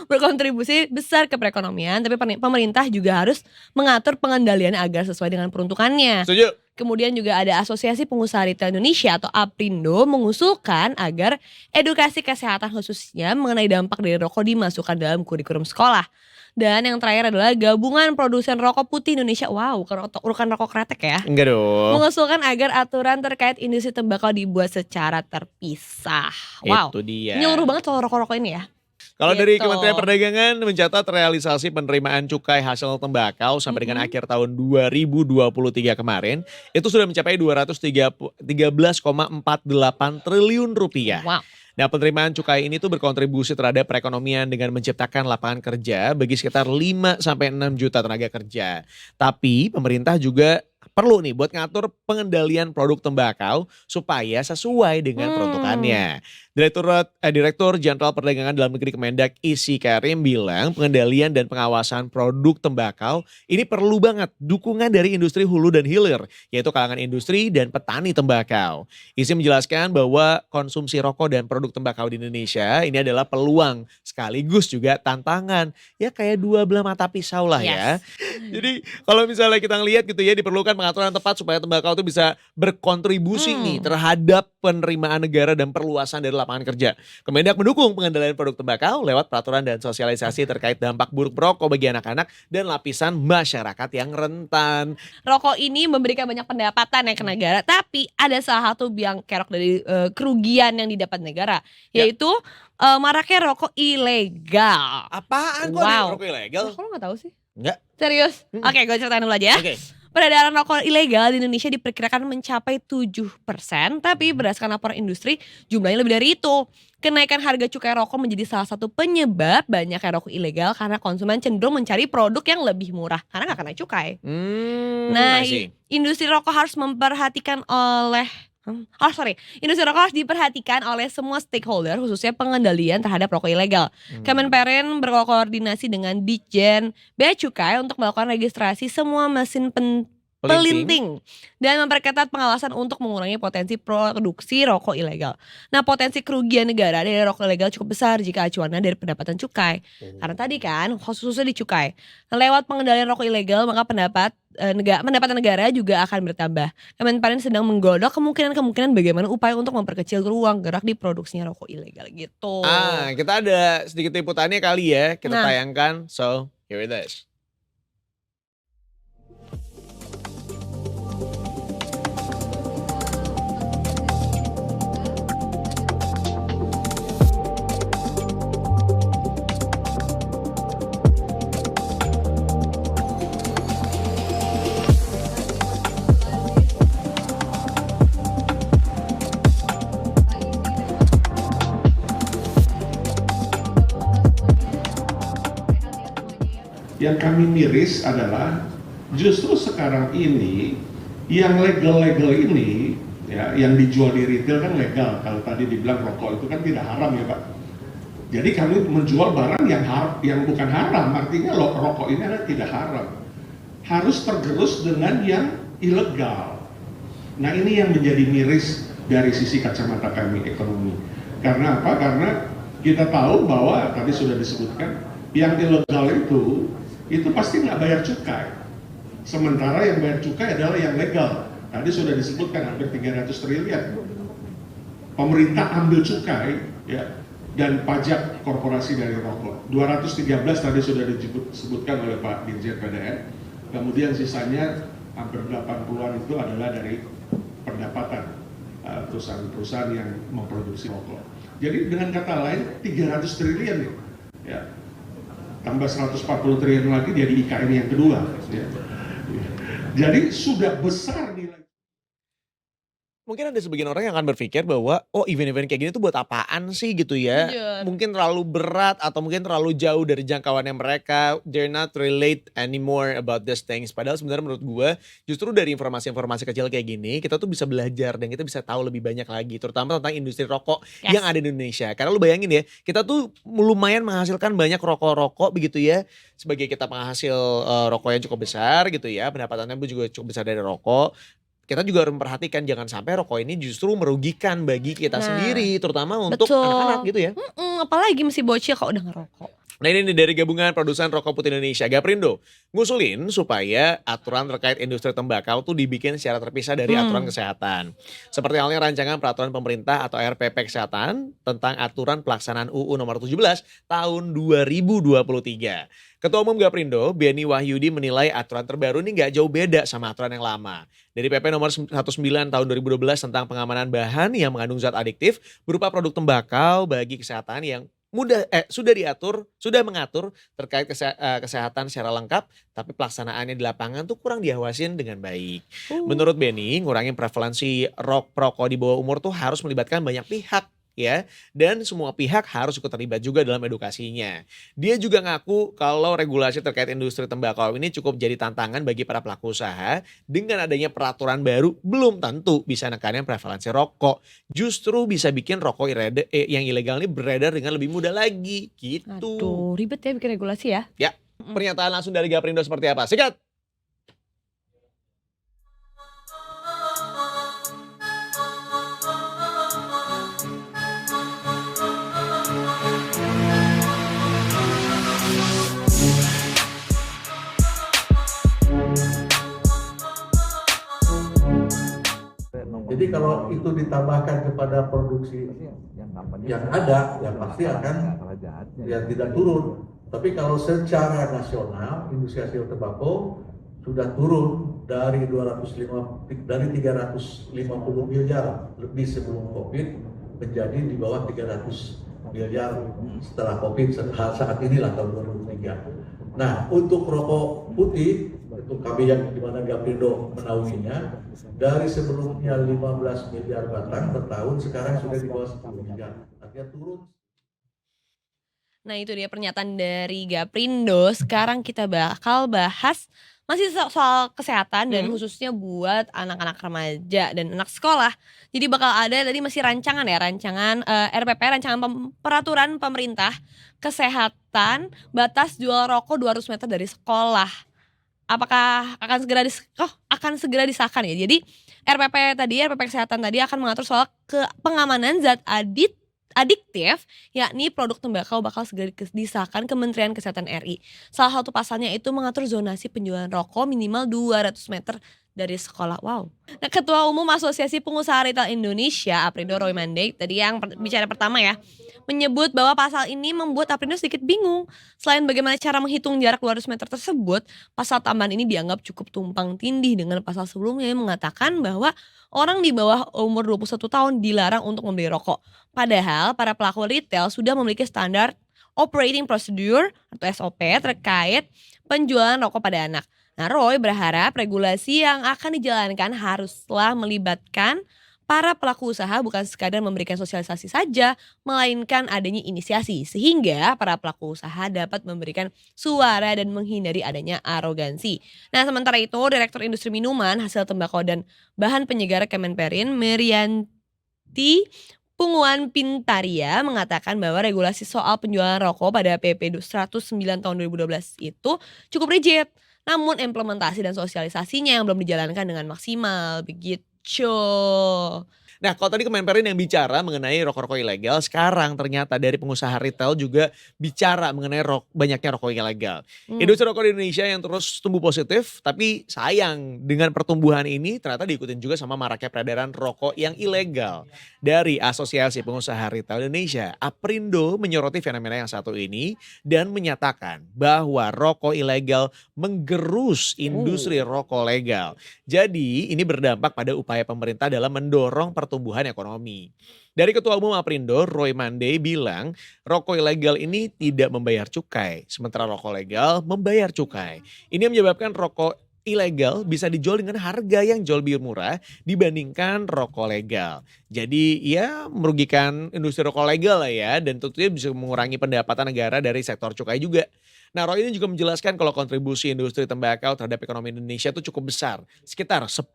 berkontribusi besar ke perekonomian, tapi pemerintah juga harus mengatur pengendalian agar sesuai dengan peruntukannya. Setuju. Kemudian juga ada Asosiasi Pengusaha Retail Indonesia atau APRindo mengusulkan agar edukasi kesehatan khususnya mengenai dampak dari rokok dimasukkan dalam kurikulum sekolah. Dan yang terakhir adalah Gabungan Produsen Rokok Putih Indonesia. Wow, bukan rokok kretek ya. Enggak dong. Mengusulkan agar aturan terkait industri tembakau dibuat secara terpisah. Wow, Itu dia. nyeluruh banget soal rokok-rokok ini ya. Kalau dari Gitu. Kementerian Perdagangan mencatat realisasi penerimaan cukai hasil tembakau sampai dengan akhir tahun 2023 kemarin itu sudah mencapai 213,48 triliun rupiah. Wow. Nah, penerimaan cukai ini tuh berkontribusi terhadap perekonomian dengan menciptakan lapangan kerja bagi sekitar 5 sampai 6 juta tenaga kerja. Tapi pemerintah juga perlu nih buat ngatur pengendalian produk tembakau supaya sesuai dengan peruntukannya. Direktur Jenderal Perdagangan Dalam Negeri Kemendak Isi Karim bilang pengendalian dan pengawasan produk tembakau ini perlu banget dukungan dari industri hulu dan hilir, yaitu kalangan industri dan petani tembakau. Isi menjelaskan bahwa konsumsi rokok dan produk tembakau di Indonesia ini adalah peluang sekaligus juga tantangan. Ya kayak dua belah mata pisau lah ya. Jadi kalau misalnya kita ngelihat gitu ya, diperlukan pengaturan tepat supaya tembakau itu bisa berkontribusi nih terhadap penerimaan negara dan perluasan dari lapangan kerja. Kemendak mendukung pengendalian produk tembakau lewat peraturan dan sosialisasi terkait dampak buruk perokok bagi anak-anak dan lapisan masyarakat yang rentan. Rokok ini memberikan banyak pendapatan ya ke negara, tapi ada salah satu biang kerok dari kerugian yang didapat negara, yaitu maraknya rokok ilegal. Apaan kok ada rokok ilegal? Kok lo gak tahu sih? Enggak. Serius? Oke, gue ceritain dulu aja ya. Peredaran rokok ilegal di Indonesia diperkirakan mencapai 7%, tapi berdasarkan laporan industri jumlahnya lebih dari itu. Kenaikan harga cukai rokok menjadi salah satu penyebab banyaknya rokok ilegal karena konsumen cenderung mencari produk yang lebih murah karena gak kena cukai. Nah, industri rokok harus memperhatikan industri rokok harus diperhatikan oleh semua stakeholder, khususnya pengendalian terhadap rokok ilegal. Kemenperin berkoordinasi dengan Ditjen Bea Cukai untuk melakukan registrasi semua mesin pelinting dan memperketat pengawasan untuk mengurangi potensi produksi rokok ilegal. Nah, potensi kerugian negara dari rokok ilegal cukup besar jika acuannya dari pendapatan cukai. Karena tadi kan khususnya di cukai. Nah, lewat pengendalian rokok ilegal maka pendapatan negara juga akan bertambah. Kemenperin sedang menggodok kemungkinan bagaimana upaya untuk memperkecil ruang gerak di produksinya rokok ilegal gitu. Kita ada sedikit liputannya kali ya, kita tayangkan. So, here it is. Yang kami miris adalah justru sekarang ini yang legal-legal ini ya, yang dijual di retail kan legal. Kalau tadi dibilang rokok itu kan tidak haram ya Pak. Jadi kami menjual barang yang bukan haram, artinya rokok ini adalah tidak haram. Harus tergerus dengan yang ilegal. Nah ini yang menjadi miris dari sisi kacamata kami ekonomi. Karena apa? Karena kita tahu bahwa tadi sudah disebutkan yang ilegal itu pasti nggak bayar cukai. Sementara yang bayar cukai adalah yang legal. Tadi sudah disebutkan hampir 300 triliun. Pemerintah ambil cukai ya, dan pajak korporasi dari rokok. 213 tadi sudah disebutkan oleh Pak Dirjen PDN. Kemudian sisanya hampir 80-an itu adalah dari pendapatan perusahaan-perusahaan yang memproduksi rokok. Jadi dengan kata lain 300 triliun nih. Ya. Tambah 140 triliun lagi jadi IKN yang kedua. Ya. Jadi sudah besar nilai. Mungkin ada sebagian orang yang akan berpikir bahwa event-event kayak gini tuh buat apaan sih gitu ya. Mungkin terlalu berat atau mungkin terlalu jauh dari jangkauannya mereka. They're not relate anymore about these things. Padahal sebenarnya menurut gue justru dari informasi-informasi kecil kayak gini kita tuh bisa belajar dan kita bisa tahu lebih banyak lagi. Terutama tentang industri rokok yang ada di Indonesia. Karena lu bayangin ya, kita tuh lumayan menghasilkan banyak rokok-rokok begitu ya. Sebagai kita penghasil rokok yang cukup besar gitu ya. Pendapatannya pun juga cukup besar dari rokok. Kita juga harus memperhatikan jangan sampai rokok ini justru merugikan bagi kita sendiri, terutama untuk anak-anak gitu ya. Apalagi masih bocil kok udah ngerokok. Nah ini nih dari Gabungan Produsen Rokok Putih Indonesia, Gaprindo, ngusulin supaya aturan terkait industri tembakau tuh dibikin secara terpisah dari aturan kesehatan. Seperti halnya rancangan peraturan pemerintah atau RPP Kesehatan tentang aturan pelaksanaan UU nomor 17 tahun 2023. Ketua Umum Gaprindo, Beni Wahyudi menilai aturan terbaru ini nggak jauh beda sama aturan yang lama. Dari PP nomor 19 tahun 2012 tentang pengamanan bahan yang mengandung zat adiktif berupa produk tembakau bagi kesehatan yang sudah mengatur terkait kesehatan secara lengkap, tapi pelaksanaannya di lapangan tuh kurang diawasin dengan baik. Menurut Beni, ngurangin prevalensi perokok di bawah umur tuh harus melibatkan banyak pihak. ya, dan semua pihak harus ikut terlibat juga dalam edukasinya. Dia juga ngaku kalau regulasi terkait industri tembakau ini cukup jadi tantangan bagi para pelaku usaha. Dengan adanya peraturan baru belum tentu bisa nekanin prevalensi rokok. Justru bisa bikin rokok yang ilegal ini beredar dengan lebih mudah lagi gitu. Aduh, ribet ya bikin regulasi ya. Ya, pernyataan langsung dari Gaprindo seperti apa? Sikat! Jadi kalau itu ditambahkan kepada produksi yang ada, ya pasti akan ya tidak turun. Tapi kalau secara nasional, industri hasil tembakau sudah turun dari 350 miliar lebih sebelum COVID menjadi di bawah 300 miliar setelah COVID saat inilah tahun 2023. Nah, untuk rokok putih, untuk kami yang dimana Gaprindo menaunginya, dari sebelumnya 15 miliar batang per tahun, sekarang sudah di bawah 10 miliar. Artinya turun. Nah itu dia pernyataan dari Gaprindo. Sekarang kita bakal bahas masih soal kesehatan dan khususnya buat anak-anak remaja dan anak sekolah. Jadi bakal ada tadi masih rancangan RPP, rancangan peraturan pemerintah kesehatan batas jual rokok 200 meter dari sekolah. Apakah akan segera disahkan ya. Jadi RPP kesehatan tadi akan mengatur soal pengamanan zat adiktif, yakni produk tembakau bakal segera disahkan Kementerian Kesehatan RI. Salah satu pasalnya itu mengatur zonasi penjualan rokok minimal 200 meter dari sekolah. Wow. Nah, Ketua Umum Asosiasi Pengusaha Retail Indonesia, Aprindo Roy Mandey, tadi yang bicara pertama ya, menyebut bahwa pasal ini membuat Aprindo sedikit bingung. Selain bagaimana cara menghitung jarak 200 meter tersebut, pasal tambahan ini dianggap cukup tumpang tindih dengan pasal sebelumnya yang mengatakan bahwa orang di bawah umur 21 tahun dilarang untuk membeli rokok. Padahal para pelaku retail sudah memiliki standar operating procedure atau SOP terkait penjualan rokok pada anak. Nah, Roy berharap regulasi yang akan dijalankan haruslah melibatkan para pelaku usaha bukan sekadar memberikan sosialisasi saja, melainkan adanya inisiasi sehingga para pelaku usaha dapat memberikan suara dan menghindari adanya arogansi. Nah, sementara itu Direktur Industri Minuman, Hasil Tembakau dan Bahan Penyegar Kemenperin, Merianti Punguan Pintaria mengatakan bahwa regulasi soal penjualan rokok pada PP 109 tahun 2012 itu cukup rigid. Namun implementasi dan sosialisasinya yang belum dijalankan dengan maksimal, begitu. Nah, kalau tadi Kemenperin yang bicara mengenai rokok-rokok ilegal, sekarang ternyata dari pengusaha retail juga bicara mengenai banyaknya rokok ilegal. Industri rokok di Indonesia yang terus tumbuh positif, tapi sayang dengan pertumbuhan ini ternyata diikutin juga sama maraknya peredaran rokok yang ilegal. Dari Asosiasi Pengusaha Retail Indonesia, Aprindo menyoroti fenomena yang satu ini dan menyatakan bahwa rokok ilegal menggerus industri rokok legal. Jadi ini berdampak pada upaya pemerintah dalam mendorong pertumbuhan ekonomi. Dari Ketua Umum Aprindo, Roy Mandey bilang rokok ilegal ini tidak membayar cukai, sementara rokok legal membayar cukai. Ini menyebabkan rokok ilegal bisa dijual dengan harga yang jauh lebih murah dibandingkan rokok legal. Jadi ya merugikan industri rokok legal lah ya, dan tentunya bisa mengurangi pendapatan negara dari sektor cukai juga. Nah, Roy ini juga menjelaskan kalau kontribusi industri tembakau terhadap ekonomi Indonesia itu cukup besar. Sekitar 10%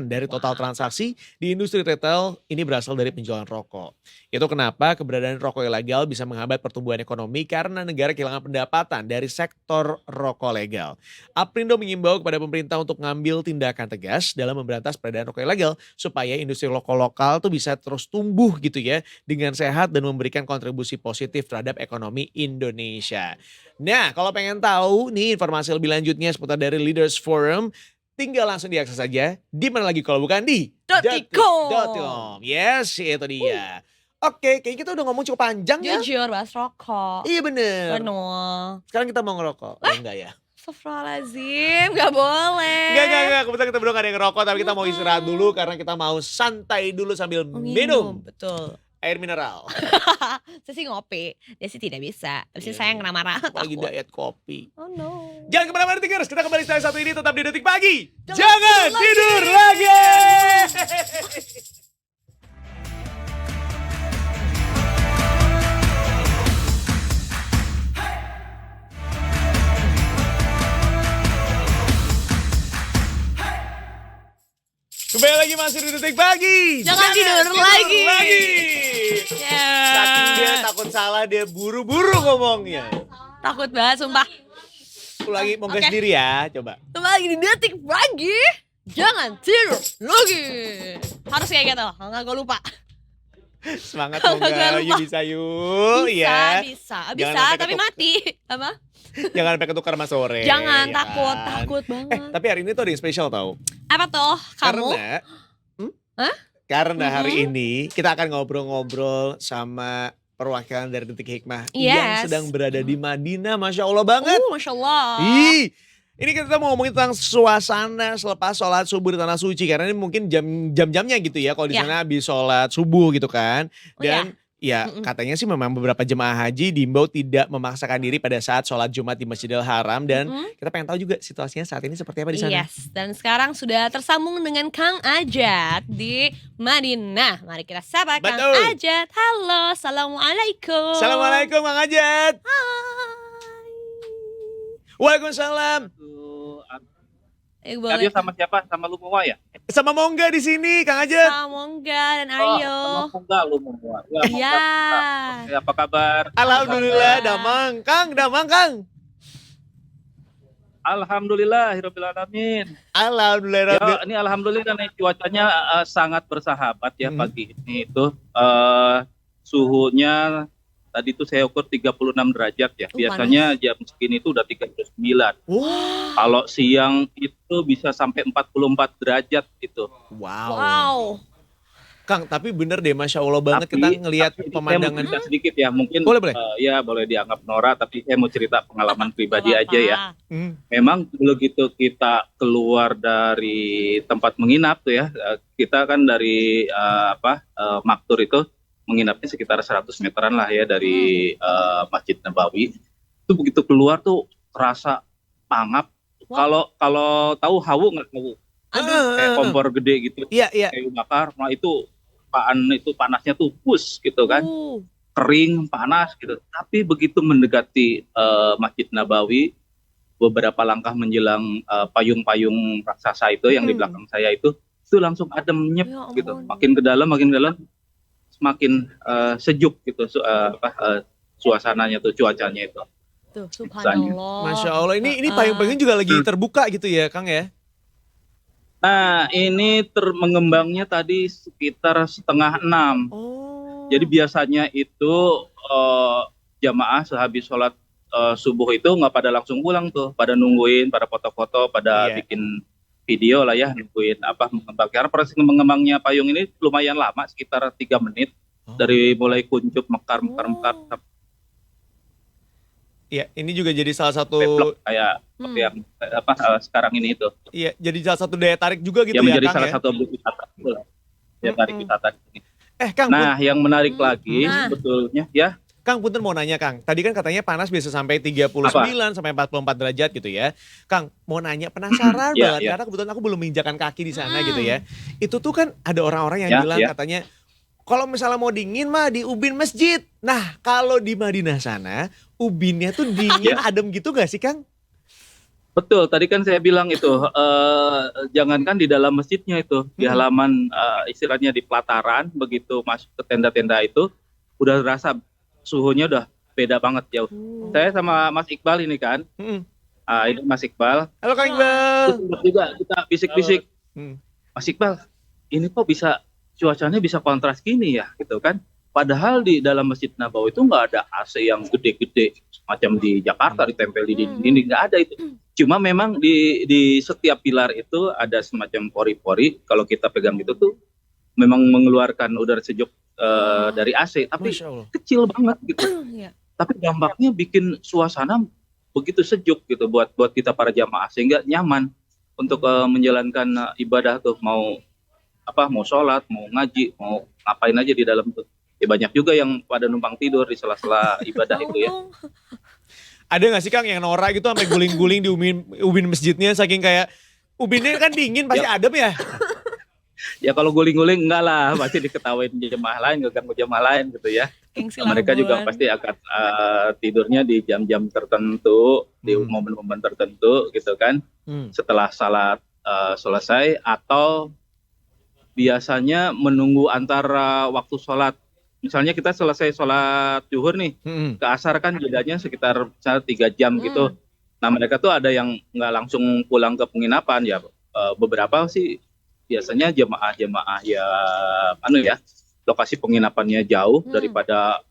dari total transaksi di industri retail ini berasal dari penjualan rokok. Itu kenapa keberadaan rokok ilegal bisa menghambat pertumbuhan ekonomi karena negara kehilangan pendapatan dari sektor rokok legal. Aprindo mengimbau kepada pemerintah untuk mengambil tindakan tegas dalam memberantas peredaran rokok ilegal supaya industri rokok lokal tuh bisa terus tumbuh gitu ya dengan sehat dan memberikan kontribusi positif terhadap ekonomi Indonesia. Nah, kalau pengen tahu nih informasi lebih lanjutnya seputar dari Leaders Forum, tinggal langsung diakses saja. Di mana lagi kalau bukan di Detik.com. Yes, itu dia. Oke, kayaknya kita udah ngomong cukup panjang ya. Jujur bahas rokok. Iya bener. Benar. Sekarang kita mau ngerokok. Enggak ya? Astagfirullahaladzim, gak boleh. Enggak. Kebetulan kita belum ada yang ngerokok, tapi kita mau istirahat dulu karena kita mau santai dulu sambil minum. Betul. Air mineral. Saya sih ngopi, dia sih tidak bisa. Terus saya yang kena marah. Lagi diet kopi. Oh no. Jangan kemana-mana Detikers, kita kembali setelah satu ini tetap di Detik Pagi. Jangan tidur lagi. Kembali lagi masih di Detik Pagi. Jangan tidur lagi. Saking dia takut salah, dia buru-buru ngomongnya. Takut banget sumpah. Lagi mau gas sendiri ya, coba. Kembali lagi di Detik Pagi. Jangan tidur lagi. Harus kayak gitu, enggak gue lupa. Semangat Mongga, yuk bisa yuk. Bisa, ketuk- tapi mati. Apa? Jangan sampai ketukar sama sore. Jangan, ya kan? takut banget. Tapi hari ini tuh ada yang spesial tau. Apa tuh? Kamu? Karena hari ini kita akan ngobrol-ngobrol sama perwakilan dari Detik Hikmah yang Yes. sedang berada di Madinah. Masya Allah banget. Masya Allah. Ih, ini kita mau ngomongin tentang suasana selepas sholat subuh di Tanah Suci. Karena ini mungkin jam-jamnya gitu ya. Kalau di Ya. sana habis sholat subuh gitu kan. Oh, Dan ya katanya sih memang beberapa jemaah haji diimbau tidak memaksakan diri pada saat sholat Jumat di Masjidil Haram. Dan kita pengen tahu juga situasinya saat ini seperti apa di sana. Yes, dan sekarang sudah tersambung dengan Kang Ajat di Madinah. Mari kita sapa Kang Betul. Ajat. Halo, assalamualaikum. Assalamualaikum Kang Ajat. Waalaikumsalam. Boleh. sama siapa? Sama Lumowa ya? Sama Mongga di sini, Kang Ajat. Sama Mongga dan Aryo. Sama Lumowa. Iya. Oke, apa kabar? Alhamdulillah, damang. Kang. Alhamdulillah, Hirobbil Alamin. Alhamdulillah. Ya, ini alhamdulillah nih cuacanya sangat bersahabat ya pagi ini itu. Suhunya tadi itu saya ukur 36 derajat ya. Biasanya jam segini itu udah 39. Kalau siang itu bisa sampai 44 derajat gitu. Wow. Kang, tapi bener deh, Masya Allah banget kita ngelihat pemandangan. Saya mau cerita sedikit ya, mungkin boleh. Ya boleh dianggap norak, tapi saya mau cerita pengalaman pribadi aja ya. Memang begitu kita keluar dari tempat menginap tuh ya, kita kan dari Maktur itu menginapnya sekitar 100 meteran lah ya dari Masjid Nabawi. Itu begitu keluar tuh terasa pangap. Kalau tahu hawu nggak hawu? Kayak kompor gede gitu. Iya. Kayu bakar. Nah itu panasnya tuh push gitu kan. Kering, panas gitu. Tapi begitu mendekati Masjid Nabawi, beberapa langkah menjelang payung-payung raksasa itu yang di belakang saya itu langsung adem nyep gitu. Makin ke dalam semakin sejuk gitu suasananya tuh, cuacanya itu. Tuh, subhanallah. Masya Allah, ini payung-payung juga lagi terbuka gitu ya, Kang ya? Nah, ini mengembangnya tadi sekitar 5:30. Jadi biasanya itu jamaah sehabis sholat subuh itu nggak pada langsung pulang tuh, pada nungguin, pada foto-foto, pada bikin video lah ya, nungguin mengembang. Karena proses mengembangnya payung ini lumayan lama, sekitar 3 menit dari mulai kuncup mekar. Iya, ini juga jadi salah satu kayak seperti yang sekarang ini itu. Iya, jadi salah satu daya tarik juga gitu yang ya, menjadi Kang salah ya? satu objek wisata. Daya tarik wisata ini. Kang. Nah, yang menarik lagi sebetulnya ya. Kang, punten mau nanya Kang. Tadi kan katanya panas bisa sampai 39 sampai 44 derajat gitu ya. Kang, mau nanya, penasaran banget karena kebetulan aku belum menginjakan kaki di sana gitu ya. Itu tuh kan ada orang-orang yang bilang katanya kalau misalnya mau dingin mah di ubin masjid. Nah, kalau di Madinah sana ubinnya tuh dingin adem gitu gak sih, Kang? Betul, tadi kan saya bilang itu jangankan di dalam masjidnya itu, di halaman istilahnya di pelataran, begitu masuk ke tenda-tenda itu udah rasa suhunya udah beda banget jauh. Saya sama Mas Iqbal ini kan. Ini Mas Iqbal. Halo Kang Iqbal. Terus juga kita bisik-bisik. Mas Iqbal, ini kok bisa cuacanya bisa kontras gini ya gitu kan. Padahal di dalam Masjid Nabawi itu nggak ada AC yang gede-gede macam di Jakarta ditempel di dinding, nggak ada itu. Cuma memang di setiap pilar itu ada semacam pori-pori. Kalau kita pegang itu tuh memang mengeluarkan udara sejuk dari AC, tapi kecil banget gitu. Tapi dampaknya bikin suasana begitu sejuk gitu buat kita para jamaah, sehingga nyaman untuk menjalankan ibadah tuh, mau sholat, mau ngaji, mau ngapain aja di dalam tuh. Ya banyak juga yang pada numpang tidur di sela-sela ibadah itu ya. Ada nggak sih Kang yang norak gitu sampai guling-guling di ubin masjidnya, saking kayak ubinnya kan dingin pasti adem ya? Ya kalau guling-guling enggak lah, pasti diketawain jemaah lain, ngeganggu jemaah lain gitu ya. Mereka juga pasti akan tidurnya di jam-jam tertentu, di momen-momen tertentu gitu kan. Setelah salat selesai atau biasanya menunggu antara waktu sholat. Misalnya kita selesai sholat zuhur nih, ke asar kan jedanya sekitar 3 jam gitu. Nah mereka tuh ada yang nggak langsung pulang ke penginapan ya, beberapa sih biasanya jemaah-jemaah ya, lokasi penginapannya jauh daripada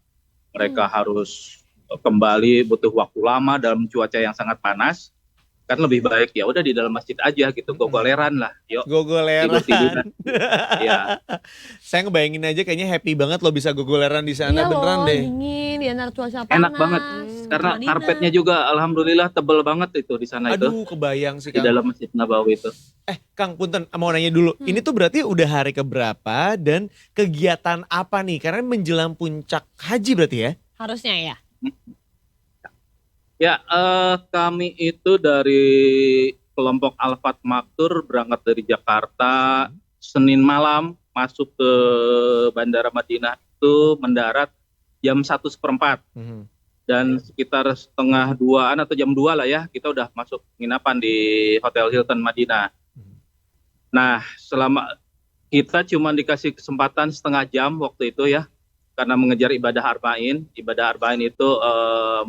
mereka harus kembali butuh waktu lama dalam cuaca yang sangat panas. Kan lebih baik ya udah di dalam masjid aja gitu, gogoleran lah, yuk Gogoleran. tidur-tiduran. Ya. Saya ngebayangin aja kayaknya happy banget lo bisa gogoleran di sana, Iya beneran loh, deh. dingin di antara cuaca panas. Enak banget karena Madinah. karpetnya juga alhamdulillah tebel banget itu di sana itu. Aduh, kebayang sih Di Kang. dalam Masjid Nabawi itu. Kang Punten mau nanya dulu, ini tuh berarti udah hari keberapa dan kegiatan apa nih? Karena menjelang puncak haji berarti ya? Harusnya ya. Ya, kami itu dari kelompok Al-Fat Maktur berangkat dari Jakarta Senin malam masuk ke Bandara Madinah itu mendarat jam 1:15 dan sekitar setengah 2-an atau jam 2 lah ya kita udah masuk penginapan di Hotel Hilton Madinah. Nah, selama kita cuma dikasih kesempatan setengah jam waktu itu ya karena mengejar ibadah arba'in. Ibadah arba'in itu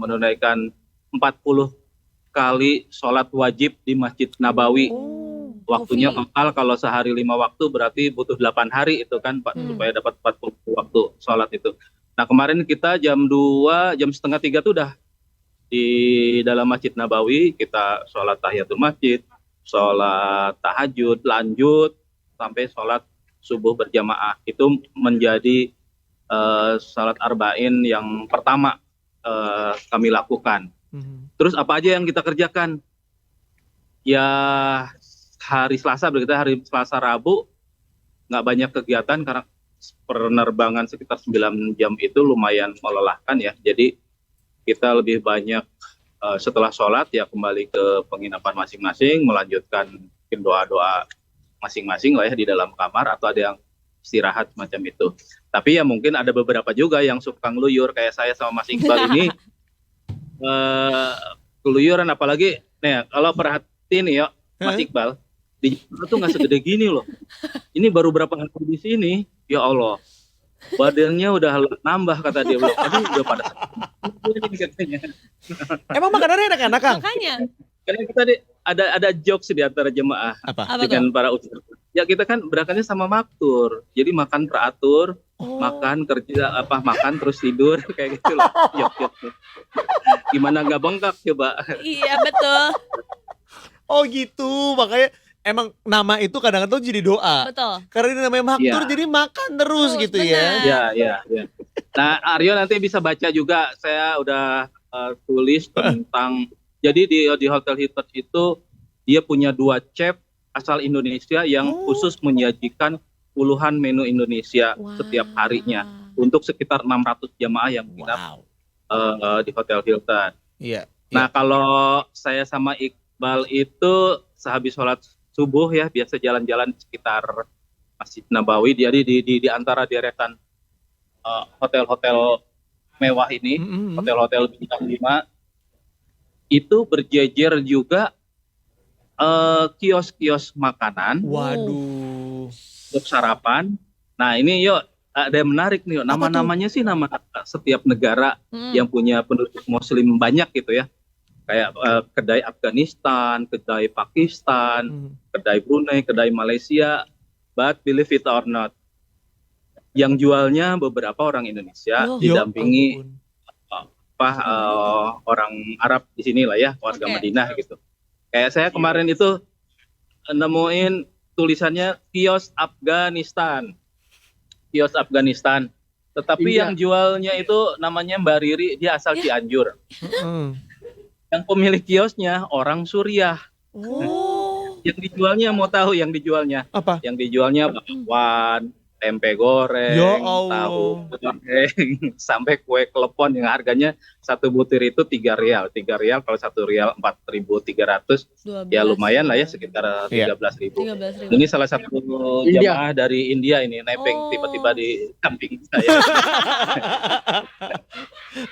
menunaikan 40 kali sholat wajib di Masjid Nabawi. Waktunya total kalau sehari 5 waktu berarti butuh 8 hari itu kan Pak, supaya dapat 40 waktu sholat itu. Nah kemarin kita jam 2, jam setengah 3 tuh udah di dalam Masjid Nabawi, kita sholat tahiyatul masjid, sholat tahajud, lanjut sampai sholat subuh berjamaah. Itu menjadi sholat arba'in yang pertama kami lakukan. Terus apa aja yang kita kerjakan? Ya hari Selasa, hari Selasa Rabu nggak banyak kegiatan karena penerbangan sekitar 9 jam itu lumayan melelahkan ya. Jadi kita lebih banyak setelah sholat ya kembali ke penginapan masing-masing, melanjutkan mungkin doa-doa masing-masing lah ya di dalam kamar atau ada yang istirahat semacam itu. Tapi ya mungkin ada beberapa juga yang suka ngeluyur kayak saya sama Mas Iqbal ini. Keluyuran apalagi nih kalau perhatiin ya Mas Iqbal di Jakarta tuh nggak segede gini loh. Ini baru berapa hari di sini, ya Allah, badannya udah nambah kata dia belum. Aduh udah pada katanya. Emang makanannya enak-enak Kang? Makanya. Karena kita ada jokes di antara jemaah dengan para ustaz. Ya kita kan berangkatnya sama maktur, jadi makan teratur, makan kerja makan terus tidur kayak gitu loh. Jok-jok. Gimana nggak bengkak coba? Iya betul. Oh gitu, makanya emang nama itu kadang-kadang jadi doa. Betul. Karena ini namanya maktur Iya. jadi makan terus gitu ya. Ya. Nah Aryo nanti bisa baca juga, saya udah tulis tentang, jadi di Hotel Hilton itu dia punya 2 chef asal Indonesia yang khusus menyajikan puluhan menu Indonesia setiap harinya untuk sekitar 600 jamaah yang menginap di Hotel Hilton. Iya. Nah kalau saya sama Iqbal itu sehabis sholat subuh ya biasa jalan-jalan di sekitar Masjid Nabawi, jadi di antara deretan hotel-hotel mewah ini, hotel-hotel bintang 5 itu berjejer juga kios-kios makanan. Waduh. Untuk sarapan. Nah ini yuk ada yang menarik nih, nama-namanya sih nama setiap negara yang punya penduduk muslim banyak gitu ya. Kayak kedai Afghanistan, kedai Pakistan, kedai Brunei, kedai Malaysia. But believe it or not, yang jualnya beberapa orang Indonesia didampingi orang Arab di sini lah ya, warga Madinah gitu. Kayak saya kemarin itu nemuin tulisannya kios Afghanistan. Kios Afghanistan. Tetapi yang jualnya itu namanya Mbak Riri, dia asal Cianjur. Yang pemilik kiosnya orang Suriah. Yang dijualnya mau tahu yang dijualnya? Apa? Yang dijualnya bakwan, tempe goreng, Ya Allah. tahu goreng, sampai kue klepon yang harganya 1 butir itu 3 rial. 3 rial kalau 1 rial 4.300. Ya lumayan lah ya sekitar 13.000. Ini salah satu jamaah dari India ini nebeng tiba-tiba di samping saya.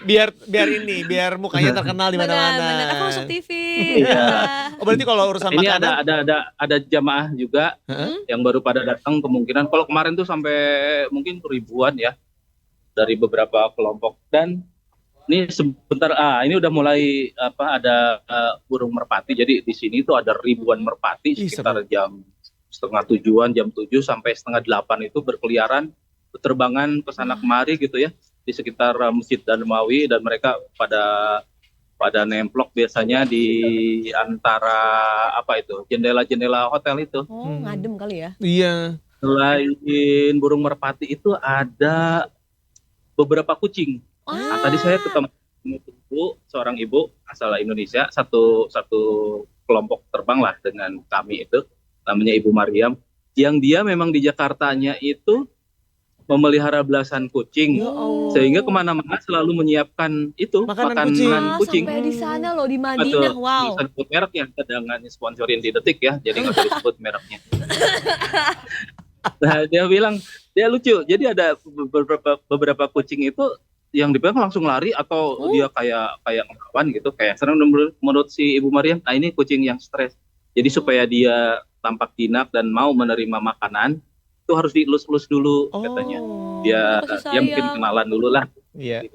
biar mukanya terkenal di mana-mana. Benar, aku masuk TV. Iya. Oh berarti kalau urusan Ini makanan ada jamaah juga yang baru pada datang kemungkinan. Kalau kemarin tuh sampai mungkin ribuan ya dari beberapa kelompok. Dan ini sebentar ini udah mulai ada burung merpati. Jadi di sini tuh ada ribuan merpati sekitar jam setengah 7-an, jam 7 sampai setengah 8 itu berkeliaran berterbangan ke sana kemari gitu ya di sekitar Masjid Nabawi, dan mereka pada nemplok biasanya di antara jendela-jendela hotel itu. Oh, ngadem kali ya. Iya. Selain burung merpati itu ada beberapa kucing. Nah, tadi saya ketemu seorang ibu asal Indonesia, satu kelompok terbang lah dengan kami itu, namanya Ibu Mariam, yang dia memang di Jakartanya itu memelihara belasan kucing, sehingga kemana-mana selalu menyiapkan itu makanan kucing. Sampai di sana loh, di Madinah. Betul. Wow. Bisa sebut mereknya, cadangan sponsorin di Detik ya, jadi nggak boleh sebut mereknya. Nah, dia bilang dia lucu. Jadi ada beberapa kucing itu yang dipegang langsung lari atau dia kayak ngelawan gitu, kayak serem menurut si Ibu Mariam. Nah, ini kucing yang stres. Jadi supaya dia tampak jinak dan mau menerima makanan itu harus dielus-elus dulu katanya. Dia mungkin kenalan dulu lah. Iya.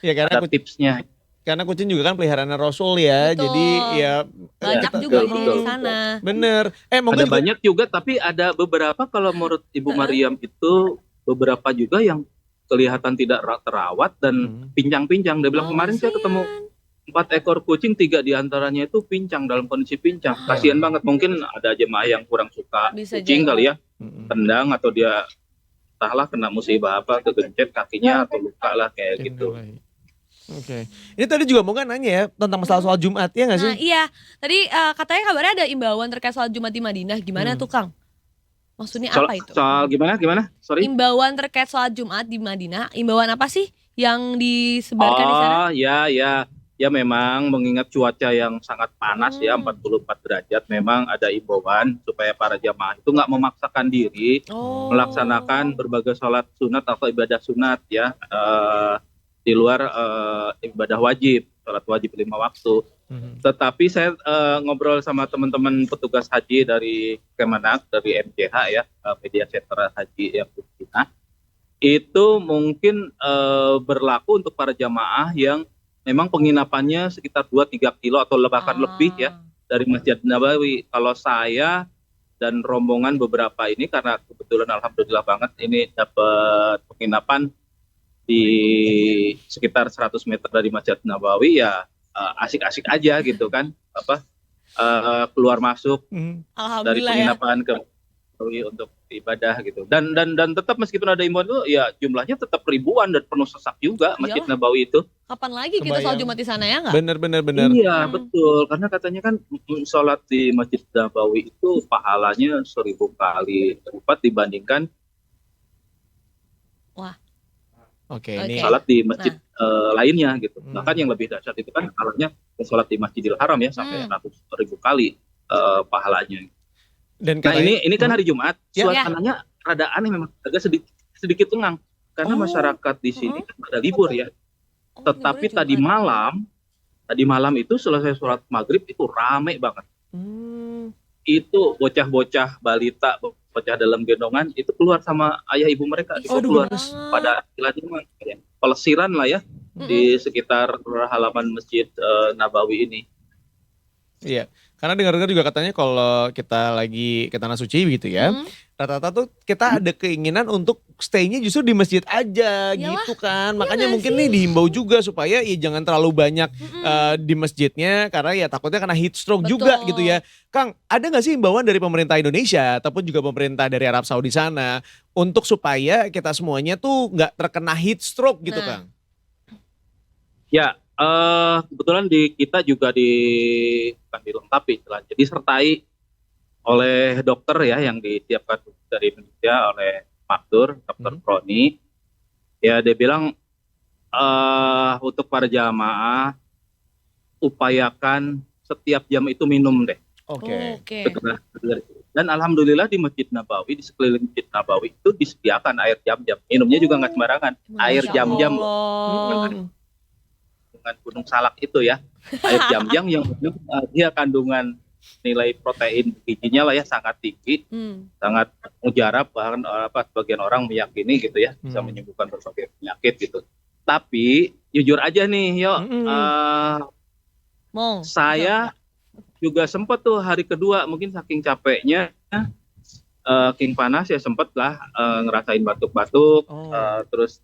Ya karena ada tipsnya. Karena kucing juga kan peliharaan Rasul ya. Betul. Jadi ya banyak juga di sana. Bener. Ada banyak juga, tapi ada beberapa kalau menurut Ibu Mariam itu beberapa juga yang kelihatan tidak terawat dan pincang-pincang. Dia bilang kemarin saya ketemu 4 ekor kucing, 3 diantaranya itu pincang, dalam kondisi pincang. Kasihan banget, mungkin ada jemaah yang kurang suka kucing kali ya, tendang atau dia entahlah kena musibah apa, kegencet kakinya atau luka lah kayak gitu. Oke. Ini tadi juga mau kan nanya ya tentang masalah soal Jumat ya nggak sih? Nah iya, tadi katanya kabarnya ada imbauan terkait soal Jumat di Madinah. Gimana tuh Kang? Maksudnya apa itu? Soal gimana? Sorry. Imbauan terkait soal Jumat di Madinah. Imbauan apa sih yang disebarkan di sana? Oh ya memang mengingat cuaca yang sangat panas ya 44 derajat, memang ada imbauan supaya para jamaah itu nggak memaksakan diri melaksanakan berbagai sholat sunat atau ibadah sunat ya di luar ibadah wajib, sholat wajib 5 waktu. Tetapi saya ngobrol sama teman-teman petugas haji dari Kemenak, dari MCH ya, Media Center Haji yang di China, itu mungkin berlaku untuk para jamaah yang memang penginapannya sekitar 2-3 kilo atau bahkan lebih ya dari Masjid Nabawi. Kalau saya dan rombongan beberapa ini, karena kebetulan alhamdulillah banget ini dapat penginapan di sekitar 100 meter dari Masjid Nabawi, ya asik-asik aja gitu kan, keluar masuk dari penginapan ke Nabawi untuk ibadah gitu. Dan tetap meskipun ada imbauan itu ya jumlahnya tetap ribuan dan penuh sesak juga Masjid Nabawi itu. Kapan lagi kita sholat Jumat di sana ya nggak? Bener. Iya betul, karena katanya kan sholat di Masjid Nabawi itu pahalanya 1000 kali lipat dibandingkan ini sholat di masjid lainnya gitu. Bahkan yang lebih dahsyat itu kan pahalanya sholat di Masjidil Haram ya sampai 100.000 kali pahalanya. Dan nah ini kan hari Jumat, suasananya rada aneh memang, agak sedikit lengang karena masyarakat di sini kan pada libur ya. Tetapi tadi malam itu selesai sholat maghrib itu rame banget. Itu bocah-bocah balita, bocah dalam gendongan itu keluar sama ayah ibu mereka, itu keluar pada pelesiran lah ya di sekitar halaman Masjid Nabawi ini. Iya, karena dengar-dengar juga katanya kalau kita lagi ke Tanah Suci gitu ya, rata-rata tuh kita ada keinginan untuk stay-nya justru di masjid aja gitu kan. Makanya mungkin nih dihimbau juga supaya ya jangan terlalu banyak di masjidnya, karena ya takutnya kena heat stroke juga gitu ya. Kang, ada gak sih himbauan dari pemerintah Indonesia ataupun juga pemerintah dari Arab Saudi sana untuk supaya kita semuanya tuh gak terkena heat stroke gitu Kang? Ya, kebetulan di kita juga bukan dilengkapi, disertai oleh dokter ya yang disiapkan dari Indonesia oleh Dr. Proni. Ya dia bilang untuk para jamaah upayakan setiap jam itu minum deh. Oke. Dan alhamdulillah di Masjid Nabawi, di sekeliling Masjid Nabawi itu disediakan air jam-jam. Minumnya juga nggak sembarangan, air jam-jam. kandungan Gunung Salak itu ya, air jam-jam yang dia kandungan nilai protein gizinya lah ya sangat tinggi, sangat mujarab, bahkan sebagian orang meyakini gitu ya bisa menyembuhkan berbagai penyakit gitu. Tapi jujur aja nih, saya juga sempat tuh hari kedua mungkin saking capeknya, king panas ya sempet lah ngerasain batuk-batuk, terus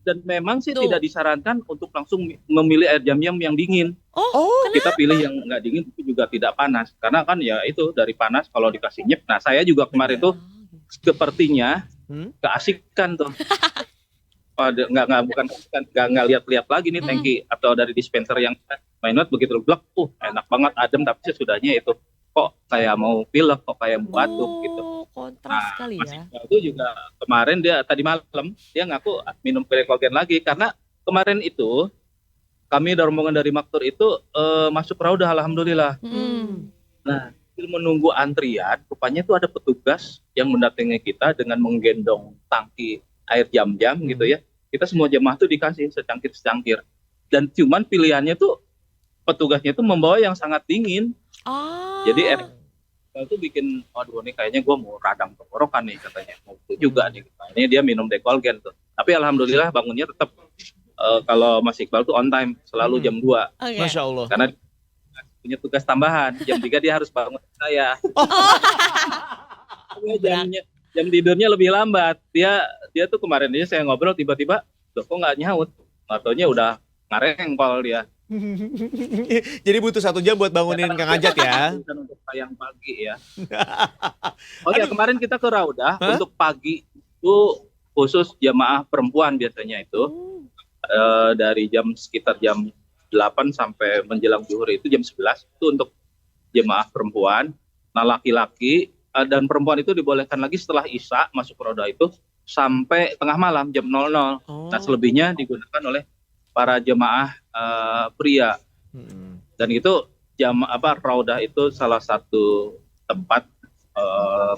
dan memang sih tidak disarankan untuk langsung memilih air jam-jam yang dingin. Kita pilih yang nggak dingin tapi juga tidak panas, karena kan ya itu dari panas kalau dikasih nyep. Nah saya juga kemarin tuh sepertinya keasikan tuh. Nggak lihat-lihat lagi nih tangki atau dari dispenser yang mainot begitu blek, enak banget adem, tapi sesudahnya itu kok kayak mau pilek, kok kayak mau batuk gitu. Kontras sekali ya. Itu juga kemarin dia tadi malam dia ngaku minum glycogen lagi karena kemarin itu kami rombongan dari Maktur itu masuk raudah alhamdulillah. Nah, menunggu antrian, rupanya itu ada petugas yang mendatangi kita dengan menggendong tangki air jam-jam gitu ya. Kita semua jemaah tuh dikasih secangkir-secangkir. Dan cuman pilihannya tuh petugasnya itu membawa yang sangat dingin. Jadi itu bikin, waduh ini kayaknya gue mau radang tenggorokan nih katanya, mau itu juga nih. Ini dia minum Decolgen tuh. Tapi alhamdulillah bangunnya tetap kalau Mas Iqbal tuh on time, selalu jam 2. Masya Allah. Karena punya tugas tambahan, jam 3 dia harus bangun saya. Jam tidurnya lebih lambat. Dia tuh kemarin aja saya ngobrol tiba-tiba, kok nggak nyaut. Nggak udah ngarengkol dia. Jadi butuh 1 jam buat bangunin Kang Ajat ya. Dan untuk sayang pagi ya. Ya kemarin kita ke Raudah untuk pagi itu khusus jamaah perempuan biasanya itu dari sekitar jam 8 sampai menjelang zuhur itu jam 11 itu untuk jemaah perempuan. Nah laki-laki dan perempuan itu dibolehkan lagi setelah Isya masuk Raudah itu sampai tengah malam jam 00. Nah selebihnya digunakan oleh para jemaah pria. Dan itu Raudah itu salah satu tempat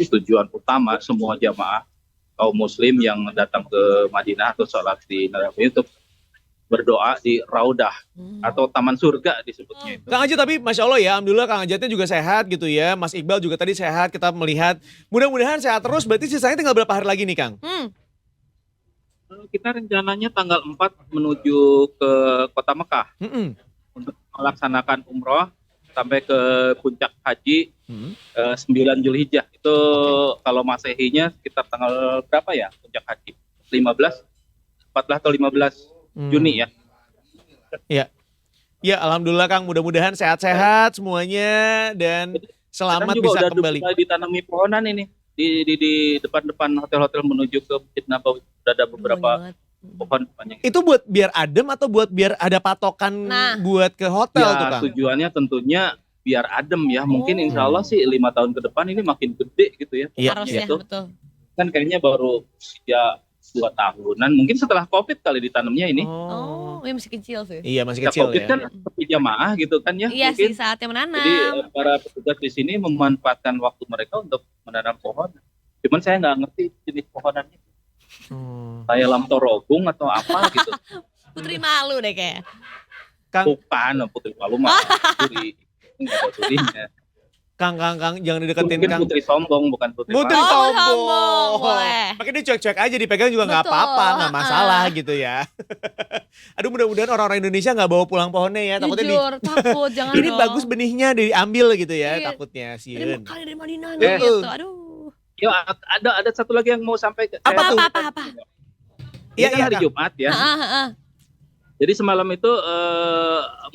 tujuan utama semua jamaah kaum muslim yang datang ke Madinah atau sholat di Nabawi untuk berdoa di Raudah atau Taman Surga disebutnya itu. Kang Ajat tapi Masya Allah ya, alhamdulillah Kang Ajatnya juga sehat gitu ya. Mas Iqbal juga tadi sehat, kita melihat. Mudah-mudahan sehat terus, berarti sisanya tinggal berapa hari lagi nih Kang? Kita rencananya tanggal 4 menuju ke Kota Mekah untuk melaksanakan umroh sampai ke puncak haji 9 Zulhijjah. Itu kalau Masehinya sekitar tanggal berapa ya puncak haji? 14 atau 15 Juni ya. Iya. Ya alhamdulillah Kang, mudah-mudahan sehat-sehat semuanya dan selamat bisa kembali. Sudah ditanami pohonan ini di depan-depan hotel-hotel menuju ke Masjid Nabawi. Sudah ada beberapa pohon banyak. Itu buat biar adem atau buat biar ada patokan buat ke hotel tuh Kang? Tujuannya tentunya biar adem ya. Mungkin insya Allah sih 5 tahun ke depan ini makin gede gitu ya. Harusnya itu. betul. Kan kayaknya baru usia 2 tahunan. Mungkin setelah COVID kali ditanamnya ini. Ini masih kecil sih. Iya masih kecil COVID ya. kan seperti jamaah gitu kan ya. Iya mungkin. sih saatnya menanam. Jadi para petugas di sini memanfaatkan waktu mereka untuk menanam pohon. Cuman saya nggak ngerti jenis pohonannya. Kayak lamtorogung atau apa gitu. Putri malu deh kayak. Bukan, putri malu mah. Putri. Nggak ada putrinya. Kang, jangan dideketin Mungkin Kang. Putri sombong, bukan putri Putri malu. sombong. Boleh. Makanya dia cuek-cuek aja dipegang juga nggak apa-apa, nggak masalah gitu ya. Aduh mudah-mudahan orang-orang Indonesia nggak bawa pulang pohonnya ya. Takutnya Jujur, takut jangan ini dong. bagus benihnya diambil gitu ya, Iya. takutnya Dari sieun. Mekah dari Madinah gitu. Aduh. Ya, ada satu lagi yang mau sampai ke Apa tuh? Apa? Ini kan hari Jumat ya. Jadi semalam itu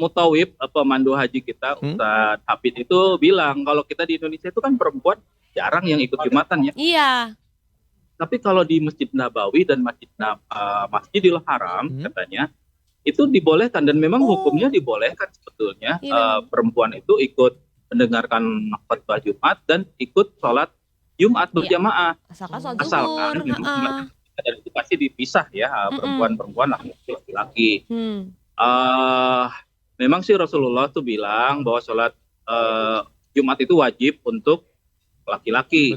Mutawib pemandu haji kita Ustadz Hafid itu bilang kalau kita di Indonesia itu kan perempuan jarang yang ikut Jumatan ya. Iya. Tapi kalau di Masjid Nabawi dan Masjidil Haram katanya itu dibolehkan dan memang hukumnya dibolehkan sebetulnya perempuan itu ikut mendengarkan khutbah Jumat dan ikut sholat Jumat berjamaah. Asalkan memang dan itu pasti dipisah ya perempuan-perempuan laki-laki. Memang sih Rasulullah tuh bilang bahwa sholat Jumat itu wajib untuk laki-laki,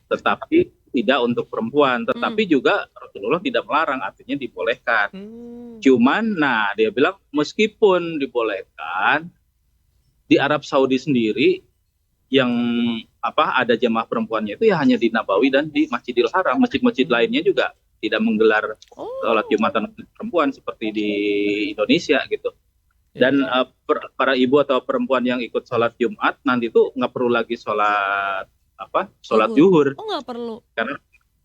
tetapi tidak untuk perempuan. Tetapi juga Rasulullah tidak melarang, artinya dibolehkan. Cuman, nah dia bilang meskipun dibolehkan di Arab Saudi sendiri yang ada jamaah perempuannya itu ya hanya di Nabawi dan di Masjidil Haram. Masjid-masjid lainnya juga tidak menggelar sholat Jumatan perempuan seperti di Indonesia gitu. Dan para ibu atau perempuan yang ikut sholat Jumat nanti tuh nggak perlu lagi sholat zuhur. Oh, nggak perlu. Karena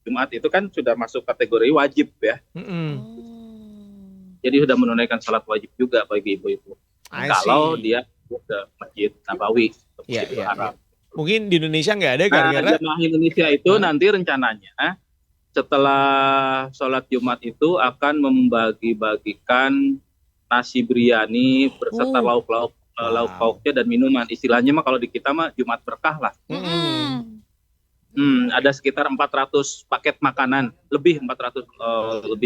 Jumat itu kan sudah masuk kategori wajib ya. Jadi sudah menunaikan sholat wajib juga bagi ibu-ibu. Kalau dia ke Masjid Nabawi, Masjidil Haram. Mungkin di Indonesia nggak ada gara-gara jemaah Indonesia itu nanti rencananya setelah sholat Jumat itu akan membagi-bagikan nasi biryani berserta lauk pauknya dan minuman. Istilahnya mah kalau di kita mah Jumat berkah lah. Ada sekitar 400 paket makanan, lebih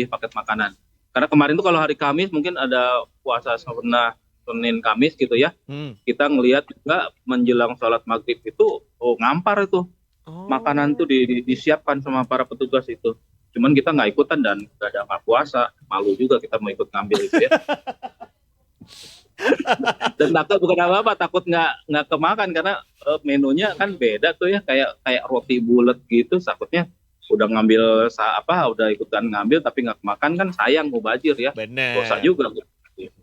paket makanan. Karena kemarin tuh kalau hari Kamis mungkin ada puasa Senin Kamis gitu ya. Kita ngelihat juga menjelang sholat maghrib itu ngampar itu. Makanan tuh disiapkan sama para petugas itu. Cuman kita nggak ikutan dan nggak ada nggak puasa. Malu juga kita mau ikut ngambil itu ya. Dan takut bukan apa-apa, takut nggak kemakan karena menunya kan beda tuh ya, kayak roti bulat gitu. Takutnya udah ngambil udah ikutan ngambil tapi nggak kemakan kan sayang mubazir ya. Bener. Dosa juga.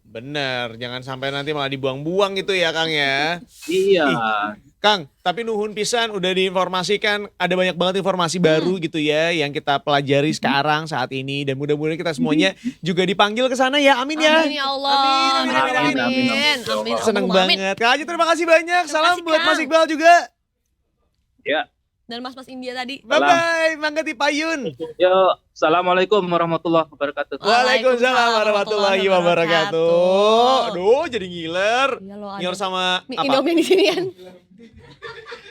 Bener, jangan sampai nanti malah dibuang-buang gitu ya Kang ya. Iya. Kang, tapi nuhun pisan udah diinformasikan, ada banyak banget informasi baru gitu ya yang kita pelajari sekarang saat ini dan mudah-mudahan kita semuanya juga dipanggil ke sana ya. Amin ya. Amin ya Allah. Amin. Seneng banget. Kak Haji terima kasih banyak. Salam buat Mas Iqbal juga. Ya. Dan Mas India tadi. Bye-bye, Mangga Tipayun. Yo, assalamualaikum warahmatullahi wabarakatuh. Waalaikumsalam warahmatullahi wabarakatuh. Aduh, jadi ngiler. Ngiler sama Indomie di sini kan.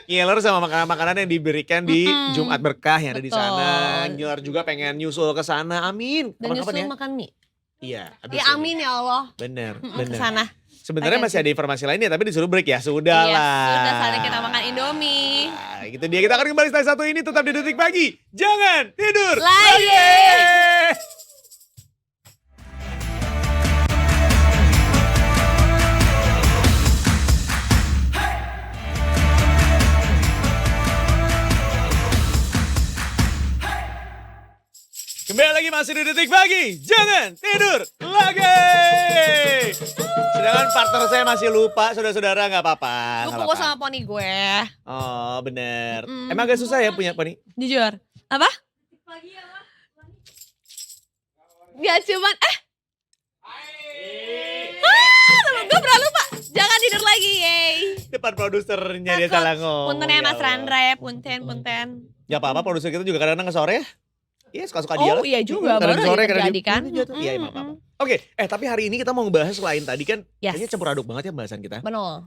Ngiler sama makanan-makanan yang diberikan di Jumat Berkah yang ada di sana. Ngiler juga pengen nyusul ke sana. Amin. Dan Kapan-kapan nyusul ya? makan mie. Iya. Ya amin ya Allah. Bener. Ke sana. Sebenarnya masih ada informasi lainnya tapi disuruh break ya. Sudah lah. Sudah saatnya kita makan Indomie. Nah, gitu dia. Kita akan kembali setelah satu ini tetap di Detik Pagi. Jangan tidur lagi. Kembali lagi masih di Detik Pagi. Jangan tidur lagi. Sedangkan partner saya masih lupa, saudara-saudara nggak apa-apa. Lu fokus sama poni gue. Oh bener. Emang agak susah ya punya poni? Jujur. Apa? Ya cuman temen gue pernah lupa. Jangan tidur lagi, yey. Depan produsernya dia salah ngomong. Punten ya Mas Randra ya, punten. Ya apa-apa, produser kita juga kadang-kadang nge-sore ya. Iya suka-suka dia lah. Oh iya juga, baru sore terjadi kan. Iya apa-apa. Oke, tapi hari ini kita mau ngebahas selain tadi kan kayaknya campur aduk banget ya pembahasan kita. Benar.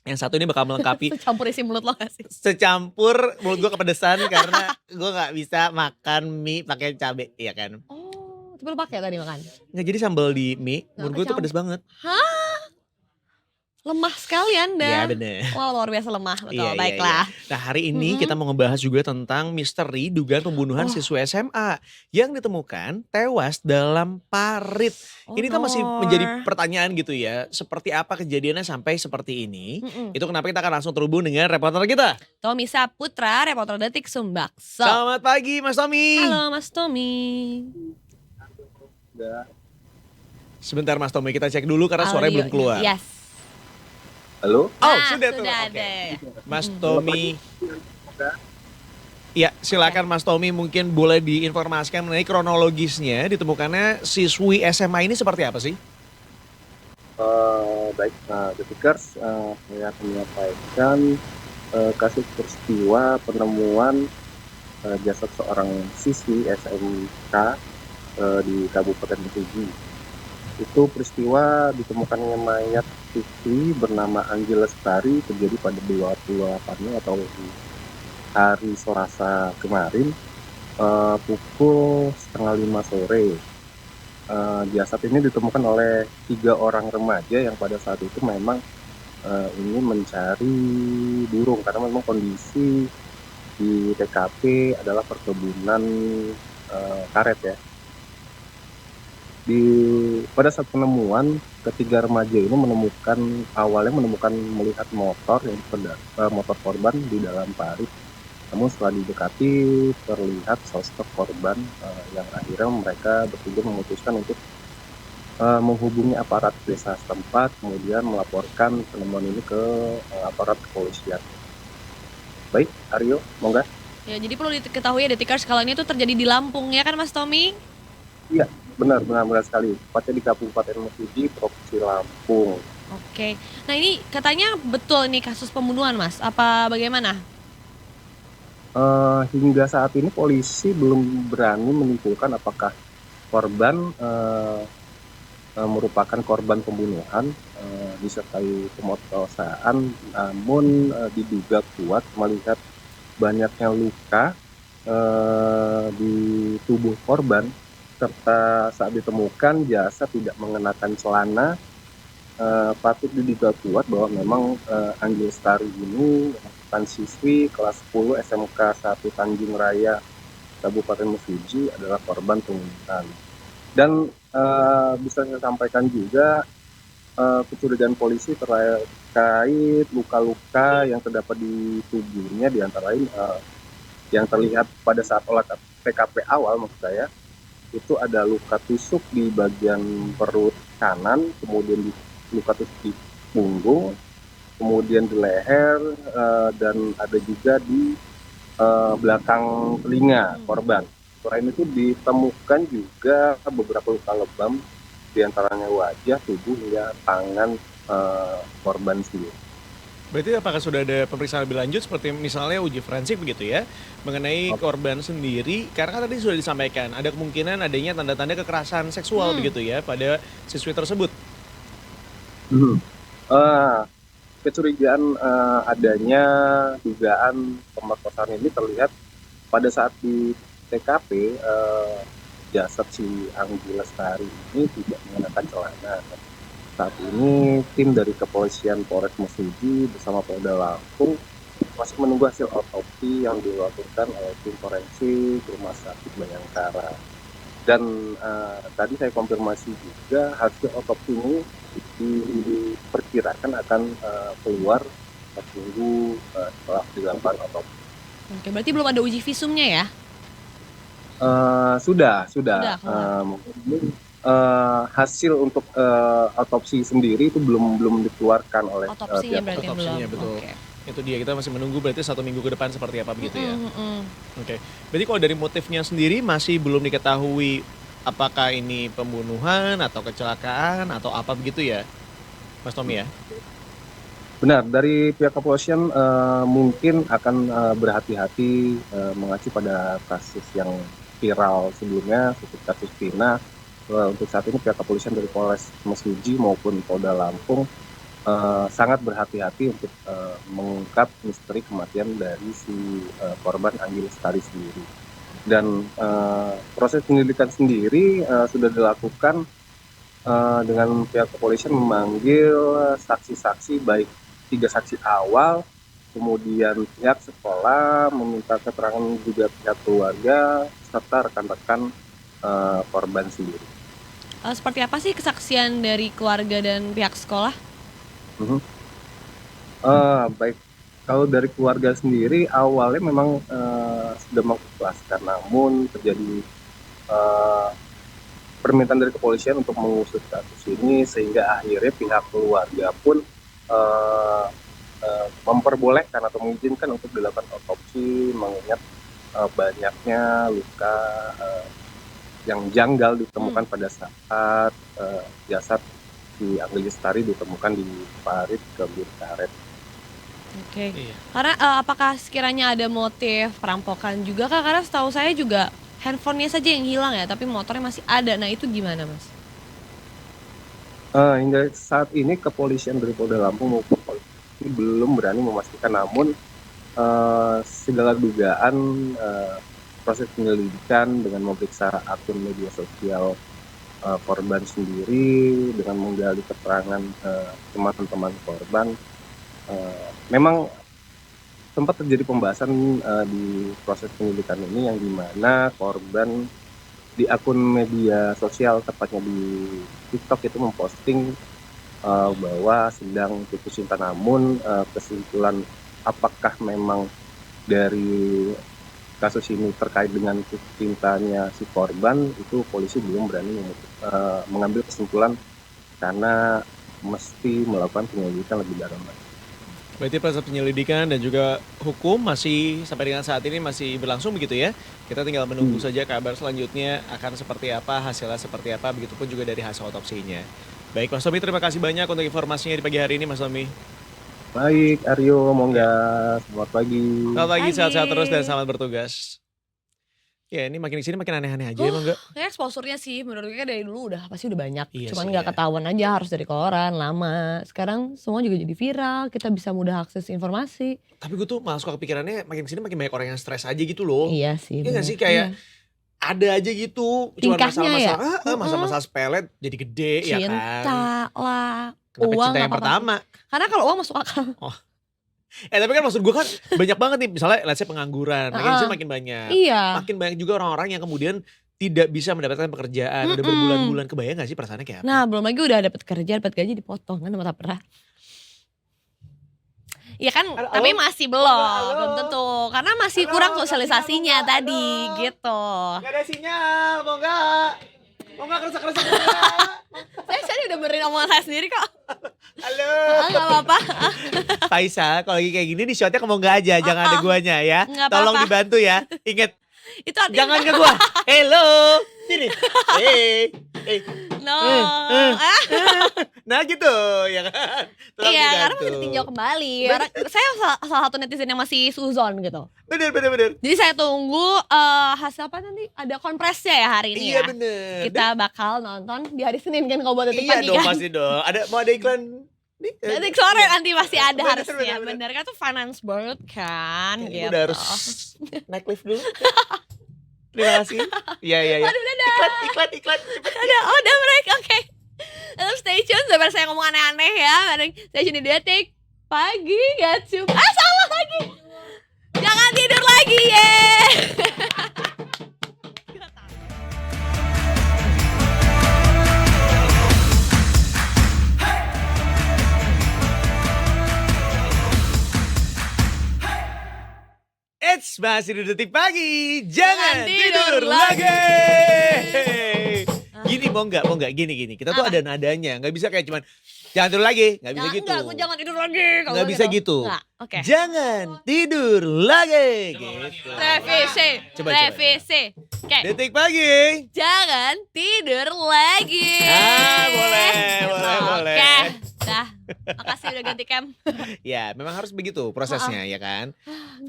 Yang satu ini bakal melengkapi. Campur isi mulut lo gak sih? Secampur mulut gue kepedesan karena gue gak bisa makan mie pakai cabai, iya kan? Oh, tapi lo pakai tadi makan? Nggak, jadi sambal di mie, menurut gue tuh pedes banget. Hah? Lemah sekali Anda. Iya bener. Wah luar biasa lemah, betul. Iya, Baiklah. Iya. Nah hari ini kita mau ngebahas juga tentang misteri dugaan pembunuhan siswa SMA yang ditemukan tewas dalam parit. Ini tuh masih menjadi pertanyaan gitu ya, seperti apa kejadiannya sampai seperti ini. Itu kenapa kita akan langsung terhubung dengan reporter kita. Tommy Saputra, reporter Detik Sumbakso. Selamat pagi Mas Tommy. Halo Mas Tommy. Sebentar Mas Tommy, kita cek dulu karena suaranya belum keluar. Yes. Halo? Sudah tuh. Okay. Mas Tommy. Ya, silakan Mas Tommy mungkin boleh diinformasikan mengenai kronologisnya ditemukannya siswi SMA ini seperti apa sih? Baik, Detikers, saya akan menyampaikan kasus peristiwa penemuan jasad seorang siswi SMK di Kabupaten Pidi. Itu peristiwa ditemukannya mayat siswi bernama Angela Lestari terjadi pada 28 atau hari Selasa kemarin pukul 4:30 sore. Jasad ini ditemukan oleh 3 orang remaja yang pada saat itu memang ingin mencari burung karena memang kondisi di TKP adalah perkebunan karet ya. Di pada saat penemuan ketiga remaja ini awalnya menemukan melihat motor motor korban di dalam parit. Namun setelah didekati terlihat sosok korban yang akhirnya mereka bertiga memutuskan untuk menghubungi aparat desa setempat, kemudian melaporkan penemuan ini ke aparat kepolisian. Baik, Aryo, monggo. Ya, jadi perlu diketahui ya Detikers kalau ini tuh terjadi di Lampung ya kan Mas Tommy? Iya, benar sekali. Tepatnya di Kabupaten Mesuji, Provinsi Lampung. Oke. Nah ini katanya betul ini kasus pembunuhan Mas, apa bagaimana? Hingga saat ini polisi belum berani menyimpulkan apakah korban merupakan korban pembunuhan disertai pemerkosaan, namun diduga kuat melihat banyaknya luka di tubuh korban serta saat ditemukan jasad tidak mengenakan celana. Patut diduga kuat bahwa memang Anggi Lestari ini merupakan siswi kelas 10 SMK 1 Tanjung Raya Kabupaten Mesuji adalah korban pembunuhan. Dan bisa saya sampaikan juga kecurigaan polisi terkait luka-luka yang terdapat di tubuhnya, di antara lain yang terlihat pada saat olah TKP awal maksud saya, itu ada luka tusuk di bagian perut kanan, kemudian luka tusuk di punggung, kemudian di leher, dan ada juga di belakang telinga korban. Selain itu ditemukan juga beberapa luka lebam, diantaranya wajah, tubuh, hingga tangan korban sendiri. Berarti apakah sudah ada pemeriksaan lebih lanjut seperti misalnya uji forensik begitu ya mengenai korban sendiri? Karena kan tadi sudah disampaikan ada kemungkinan adanya tanda-tanda kekerasan seksual begitu ya pada siswi tersebut. Kecurigaan adanya dugaan pemerkosaan ini terlihat pada saat di TKP jasad si Anggi Lestari ini tidak mengenakan celana. Saat ini tim dari kepolisian Polres Mesuji bersama Polda Lampung masih menunggu hasil otopsi yang dilakukan oleh tim forensik Rumah Sakit Bayangkara. Dan tadi saya konfirmasi juga hasil otopsi ini diperkirakan akan keluar minggu setelah dilakukan otopsi. Oke, berarti belum ada uji visumnya ya? Sudah. Hasil untuk otopsi sendiri itu belum dikeluarkan oleh Otopsinya berarti Otopsinya belum. betul. Oke. Itu dia, kita masih menunggu berarti 1 minggu ke depan seperti apa begitu ya. Oke. Berarti kalau dari motifnya sendiri masih belum diketahui apakah ini pembunuhan atau kecelakaan atau apa begitu ya, Mas Tommy ya? Benar, dari pihak kepolisian mungkin akan berhati-hati mengacu pada kasus yang viral sebelumnya, seperti kasus Vina. Untuk saat ini pihak kepolisian dari Polres Mesuji maupun Polda Lampung sangat berhati-hati untuk mengungkap misteri kematian dari si korban Anggi Lestari sendiri. Dan proses penyelidikan sendiri sudah dilakukan dengan pihak kepolisian memanggil saksi-saksi, baik 3 saksi awal, kemudian pihak sekolah, meminta keterangan juga pihak keluarga, serta rekan-rekan korban sendiri. Seperti apa sih kesaksian dari keluarga dan pihak sekolah? Baik, kalau dari keluarga sendiri awalnya memang sudah mengikhlaskan, namun terjadi permintaan dari kepolisian untuk mengusut kasus ini, sehingga akhirnya pihak keluarga pun memperbolehkan atau mengizinkan untuk dilakukan otopsi, mengingat banyaknya luka yang janggal ditemukan pada saat jasad si Anggi Lestari ditemukan di parit kebun karet. Oke. Karena apakah sekiranya ada motif perampokan juga Kak? Karena setahu saya juga handphonenya saja yang hilang ya, tapi motornya masih ada. Nah itu gimana Mas? Hingga saat ini kepolisian dari Polda Lampung maupun polisi belum berani memastikan, namun segala dugaan proses penyelidikan dengan memeriksa akun media sosial korban sendiri, dengan menggali keterangan teman-teman korban, memang sempat terjadi pembahasan di proses penyelidikan ini yang dimana korban di akun media sosial, tepatnya di TikTok itu memposting bahwa sedang putus cinta, namun kesimpulan apakah memang dari kasus ini terkait dengan cintanya si korban itu polisi belum berani mengambil kesimpulan karena mesti melakukan penyelidikan lebih dalam lagi. Berarti proses penyelidikan dan juga hukum masih sampai dengan saat ini masih berlangsung begitu ya. Kita tinggal menunggu saja kabar selanjutnya akan seperti apa, hasilnya seperti apa, begitupun juga dari hasil otopsinya. Baik Mas Tommy, terima kasih banyak untuk informasinya di pagi hari ini Mas Tommy. Baik Aryo, mongga, selamat pagi. Selamat pagi, sehat-sehat terus dan selamat bertugas. Ya ini makin kesini makin aneh-aneh aja emang enggak? Kayak exposure-nya sih menurut gue dari dulu pasti udah banyak. Iya Cuman sih nggak ya. ketahuan aja, harus dari koran lama. Sekarang semua juga jadi viral, kita bisa mudah akses informasi. Tapi gue tuh malah suka kepikirannya makin kesini makin banyak orang yang stres aja gitu loh. Iya sih. Iya gak bener. sih kayak Iya. ada aja gitu. Cuma Tingkahnya ya? masalah-masalah sepele jadi gede ya kan. Cinta lah, Kenapa uang cinta yang nggak apa-apa pertama? sih. Karena kalau uang masuk akal. Tapi kan maksud gue kan banyak banget nih, misalnya let's say pengangguran, makin kesini makin banyak. Iya. Makin banyak juga orang-orang yang kemudian tidak bisa mendapatkan pekerjaan, udah berbulan-bulan, kebayang gak sih perasaannya kayak apa? Nah belum lagi udah dapet kerja, dapet gaji dipotong kan sama tapera. Iya kan, tapi masih belum tentu. Karena masih kurang sosialisasinya tadi gitu. Gak ada sinyal, mau gak? Mau gak keresak-keresak? Saya udah benerin omongan saya sendiri kok. Halo. Gak apa-apa. Faisal, kalau lagi kayak gini di shotnya kamu gak aja, jangan ada guanya ya. Nggak Tolong apa-apa. dibantu ya. Ingat, Itu artinya jangan ke gua. Hello, sini. No. Nah gitu, ya kan. Tolong Iya, karena dibantu. masih ditinjau kembali. Saya salah satu netizen yang masih suzon gitu. Bener. Jadi saya tunggu hasil apa nanti? Ada kompresnya ya hari ini Iya ya. bener. Kita bakal nonton di hari Senin kan kalau buat detik Iya pagi dong, kan. pasti dong. Mau ada iklan? Detik sore nanti pasti ada Bener, harusnya. bener. Bener kan tuh finance world kan Ini gitu. udah harus naik lift dulu. Terima kasih. Iya. Waduh, dadah. Iklan. Cepet. Udah break, oke. Tetap stay tune sampai saya ngomong aneh-aneh ya. Bareng stay tune di detik pagi Gatsu. Salah lagi. Jangan tidur lagi ye. It's masih di detik pagi. Jangan tidur tidur lagi. Gini mau nggak gini. Kita tuh ada nadanya, nggak bisa kayak cuman jangan tidur lagi, nggak bisa gitu. Enggak, gue jangan tidur lagi. Kalau Nggak bisa gitu. Enggak, oke. Jangan tidur lagi. Gitu. Revisi. Coba. Revisi. Oke. Detik pagi. Jangan tidur lagi. Boleh. Oke. Dah. Makasih udah ganti cam. Ya, memang harus begitu prosesnya ya kan.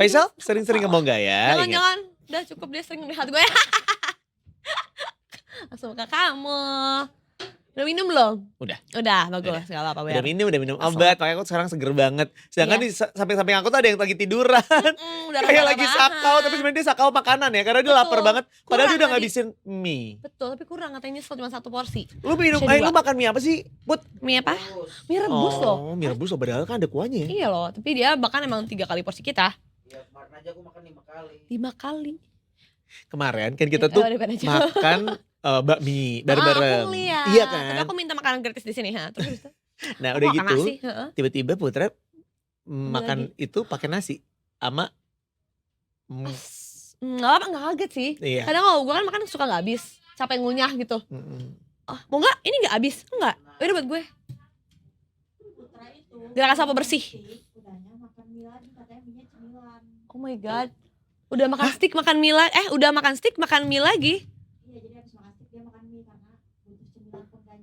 Faisal sering-sering ngomong nggak ya? Ingat. Jangan. Udah cukup dia sering melihat gue. Langsung ke kamu. Udah minum belum? Udah, bagus. Gak apa-apa. Udah minum obat, makanya aku sekarang seger banget. Sedangkan di samping-samping aku tuh ada yang lagi tiduran. Kayak lagi sakau, tapi sebenarnya dia sakau makanan ya, karena dia lapar banget. Padahal dia udah ngabisin mie. Betul, tapi kurang katanya nyesel cuma 1 porsi. Lu makan mie apa sih, Put? Mie apa? Mie rebus loh. Mie rebus loh, padahal kan ada kuahnya ya. Iya loh, tapi dia bahkan emang 3 kali porsi kita. Iya, kemarin aja aku makan 5 kali. 5 kali. Kemarin kan kita tuh makan bakmi bareng-bareng. Aku lihat. Iya kan? Tapi aku minta makanan gratis di sini. Terus Nah, aku udah makan gitu. nasi, Tiba-tiba Putra makan itu pakai nasi sama nggak kaget sih. Iya. Kadang kalau gue kan makan suka nggak habis, capek ngunyah gitu. Mau nggak? Ini nggak habis? Enggak. Udah buat gue. Gerakan sapu bersih. Oh my god. Udah makan stick makan mie lagi. Udah makan stick makan mie lagi.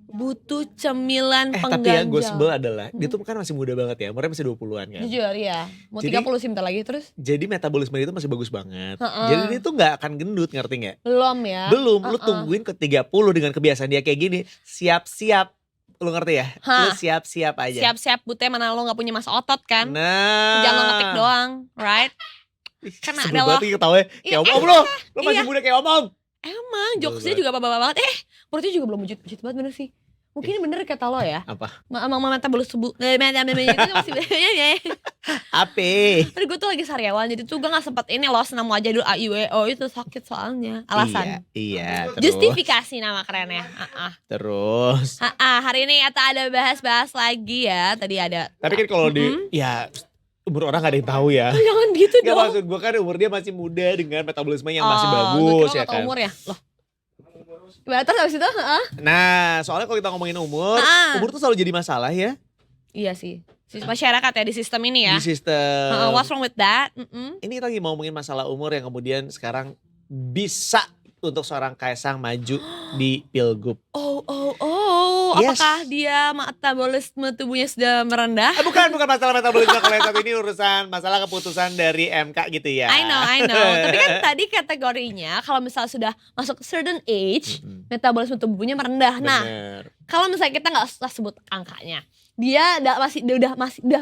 Butuh cemilan Tapi pengganjal. yang gue sebel adalah dia tuh kan masih muda banget ya, umurnya masih 20-an kan. Jujur ya. Mau Jadi- 30 sih bentar lagi terus. Jadi metabolisme dia tuh masih bagus banget. Heeh. Jadi dia tuh gak akan gendut, ngerti gak? Belum ya. Belum, lu tungguin ke 30 dengan kebiasaan dia kayak gini. Siap-siap, lu ngerti ya? Lu Hah. siap-siap aja. Siap-siap Bute, mana lo gak punya masa otot kan. Nah. Jangan lo ngetik doang, right? Karena Sebel ada lo. banget nih ketawa kayak Iya, omong lo. Lu masih iya. muda kayak omong. Emang Sebel jokesnya banget. juga bapak banget. Perutnya juga belum bujut banget bener sih. Mungkin bener kata lo ya. Apa? Emang metabolis tubuh itu masih Ape. Tadi gue tuh lagi sariawan, jadi tuh gue gak sempet ini loh senam wajah dulu AIWO itu sakit soalnya. Alasan. Iya, terus. Justifikasi nama kerennya. Terus. Hari ini ada bahas-bahas lagi ya. Tadi ada. Tapi kan kalau ya umur orang gak ada yang tahu ya. Jangan gitu Gak, dong. maksud gue kan umur dia masih muda dengan metabolisme yang masih Gue bagus kira ya gak tau kan. umur ya. Loh. Gimana terus abis itu? Nah, soalnya kalau kita ngomongin umur tuh selalu jadi masalah ya. Iya sih. Masyarakat ya di sistem ini ya. Di sistem. What's wrong with that? Ini kita lagi mau ngomongin masalah umur yang kemudian sekarang bisa untuk seorang Kaesang maju di Pilgub. Yes. Apakah dia metabolisme tubuhnya sudah merendah? Bukan masalah metabolisme kalau yang ini urusan masalah keputusan dari MK gitu ya. I know. Tapi kan tadi kategorinya kalau misalnya sudah masuk certain age, metabolisme tubuhnya merendah. Nah, kalau misalnya kita nggak usah sebut angkanya, dia udah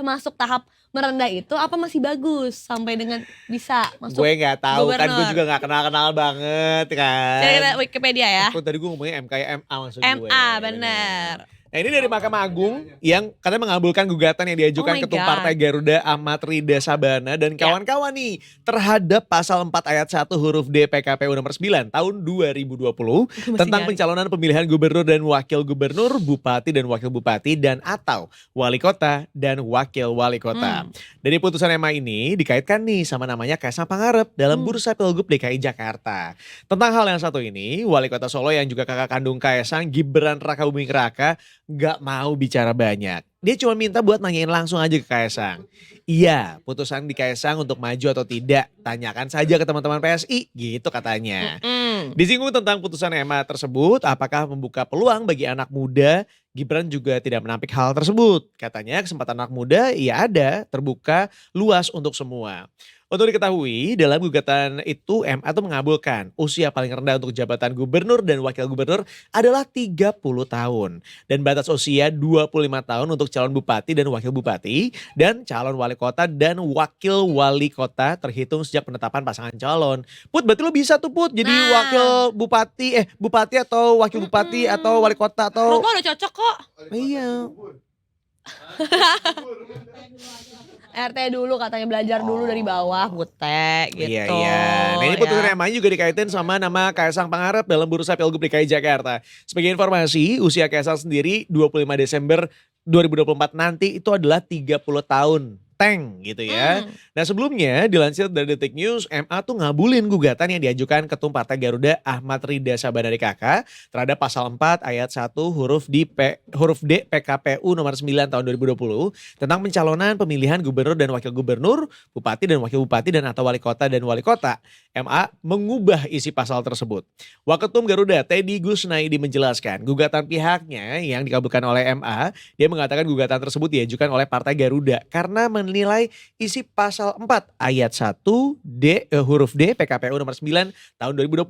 masuk tahap merendah itu apa masih bagus sampai dengan bisa masuk? Gue nggak tahu gubernur. kan, gue juga nggak kenal banget kan. Cari Wikipedia ya. Tadi gue ngomongnya MK ya MA maksud gue. MA bener. Nah ini dari Mahkamah Agung yang katanya mengabulkan gugatan yang diajukan Ketum Partai Garuda Ahmad Rida Sabana dan kawan-kawan nih terhadap pasal 4 ayat 1 huruf D PKPU nomor 9 tahun 2020 tentang pencalonan pemilihan gubernur dan wakil gubernur, bupati dan wakil bupati dan atau wali kota dan wakil wali kota. Dari putusan MA ini dikaitkan nih sama namanya Kaesang Pangarep dalam bursa Pilgub DKI Jakarta. Tentang hal yang satu ini, wali kota Solo yang juga kakak kandung Kaesang, Gibran Rakabuming Raka, gak mau bicara banyak. Dia cuma minta buat nanyain langsung aja ke Kaesang. Iya, putusan di Kaesang untuk maju atau tidak, tanyakan saja ke teman-teman PSI, gitu katanya. Disinggung tentang putusan MA tersebut, apakah membuka peluang bagi anak muda, Gibran juga tidak menampik hal tersebut. Katanya kesempatan anak muda ya ada, terbuka, luas untuk semua. Untuk diketahui, dalam gugatan itu MA tuh mengabulkan usia paling rendah untuk jabatan gubernur dan wakil gubernur adalah 30 tahun. Dan batas usia 25 tahun untuk calon bupati dan wakil bupati dan calon wali kota dan wakil wali kota terhitung sejak penetapan pasangan calon. Put, berarti lo bisa tuh Put jadi wakil bupati, bupati atau wakil bupati atau wali kota atau... Lo udah cocok kok. Iya. RT dulu katanya belajar dulu dari bawah Bute gitu. Iya. Nah ini putusan MA juga dikaitin sama nama Kaesang Pangarep dalam bursa Pilgub DKI Jakarta. Sebagai informasi, usia Kaesang sendiri 25 Desember 2024 nanti itu adalah 30 tahun. Tank gitu ya. Nah sebelumnya dilansir dari Detik News, MA tuh ngabulin gugatan yang diajukan Ketum Partai Garuda Ahmad Rida Sabana DKK terhadap pasal 4 ayat 1 huruf D PKPU nomor 9 tahun 2020 tentang pencalonan pemilihan gubernur dan wakil gubernur, bupati dan wakil bupati dan atau wali kota dan wali kota. MA mengubah isi pasal tersebut. Waketum Garuda Teddy Gusnaidi menjelaskan gugatan pihaknya yang dikabulkan oleh MA, dia mengatakan gugatan tersebut diajukan oleh Partai Garuda karena menilai isi pasal 4 ayat 1 huruf D PKPU nomor 9 tahun 2020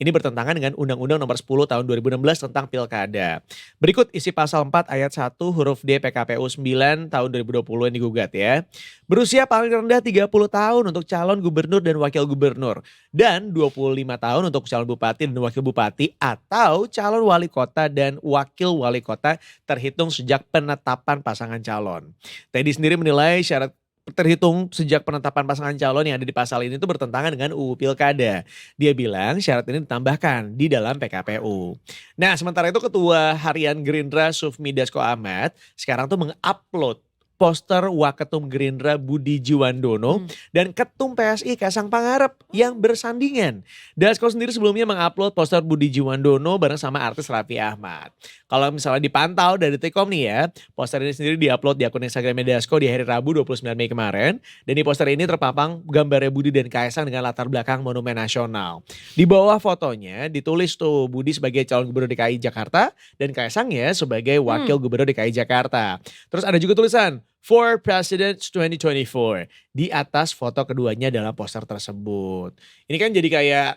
ini bertentangan dengan Undang-Undang nomor 10 tahun 2016 tentang Pilkada. Berikut isi pasal 4 ayat 1 huruf D PKPU 9 tahun 2020 yang digugat ya. Berusia paling rendah 30 tahun untuk calon gubernur dan wakil gubernur dan 25 tahun untuk calon bupati dan wakil bupati atau calon wali kota dan wakil wali kota terhitung sejak penetapan pasangan calon. Teddy sendiri menilai syarat terhitung sejak penetapan pasangan calon yang ada di pasal ini itu bertentangan dengan UU Pilkada. Dia bilang syarat ini ditambahkan di dalam PKPU. Nah sementara itu Ketua Harian Gerindra Sufmi Dasko Ahmad sekarang tuh mengupload poster Waketum Gerindra Budi Jiwandono dan Ketum PSI Kaesang Pangarep yang bersandingan. Dasko sendiri sebelumnya mengupload poster Budi Jiwandono bareng sama artis Raffi Ahmad. Kalau misalnya dipantau dari Detikcom nih ya, poster ini sendiri diupload di akun Instagram Dasko di hari Rabu 29 Mei kemarin. Dan di poster ini terpampang gambarnya Budi dan Kaesang dengan latar belakang Monumen Nasional. Di bawah fotonya ditulis tuh Budi sebagai calon gubernur DKI Jakarta dan Kaesang ya sebagai wakil gubernur DKI Jakarta. Terus ada juga tulisan For Presidents 2024 di atas foto keduanya dalam poster tersebut. Ini kan jadi kayak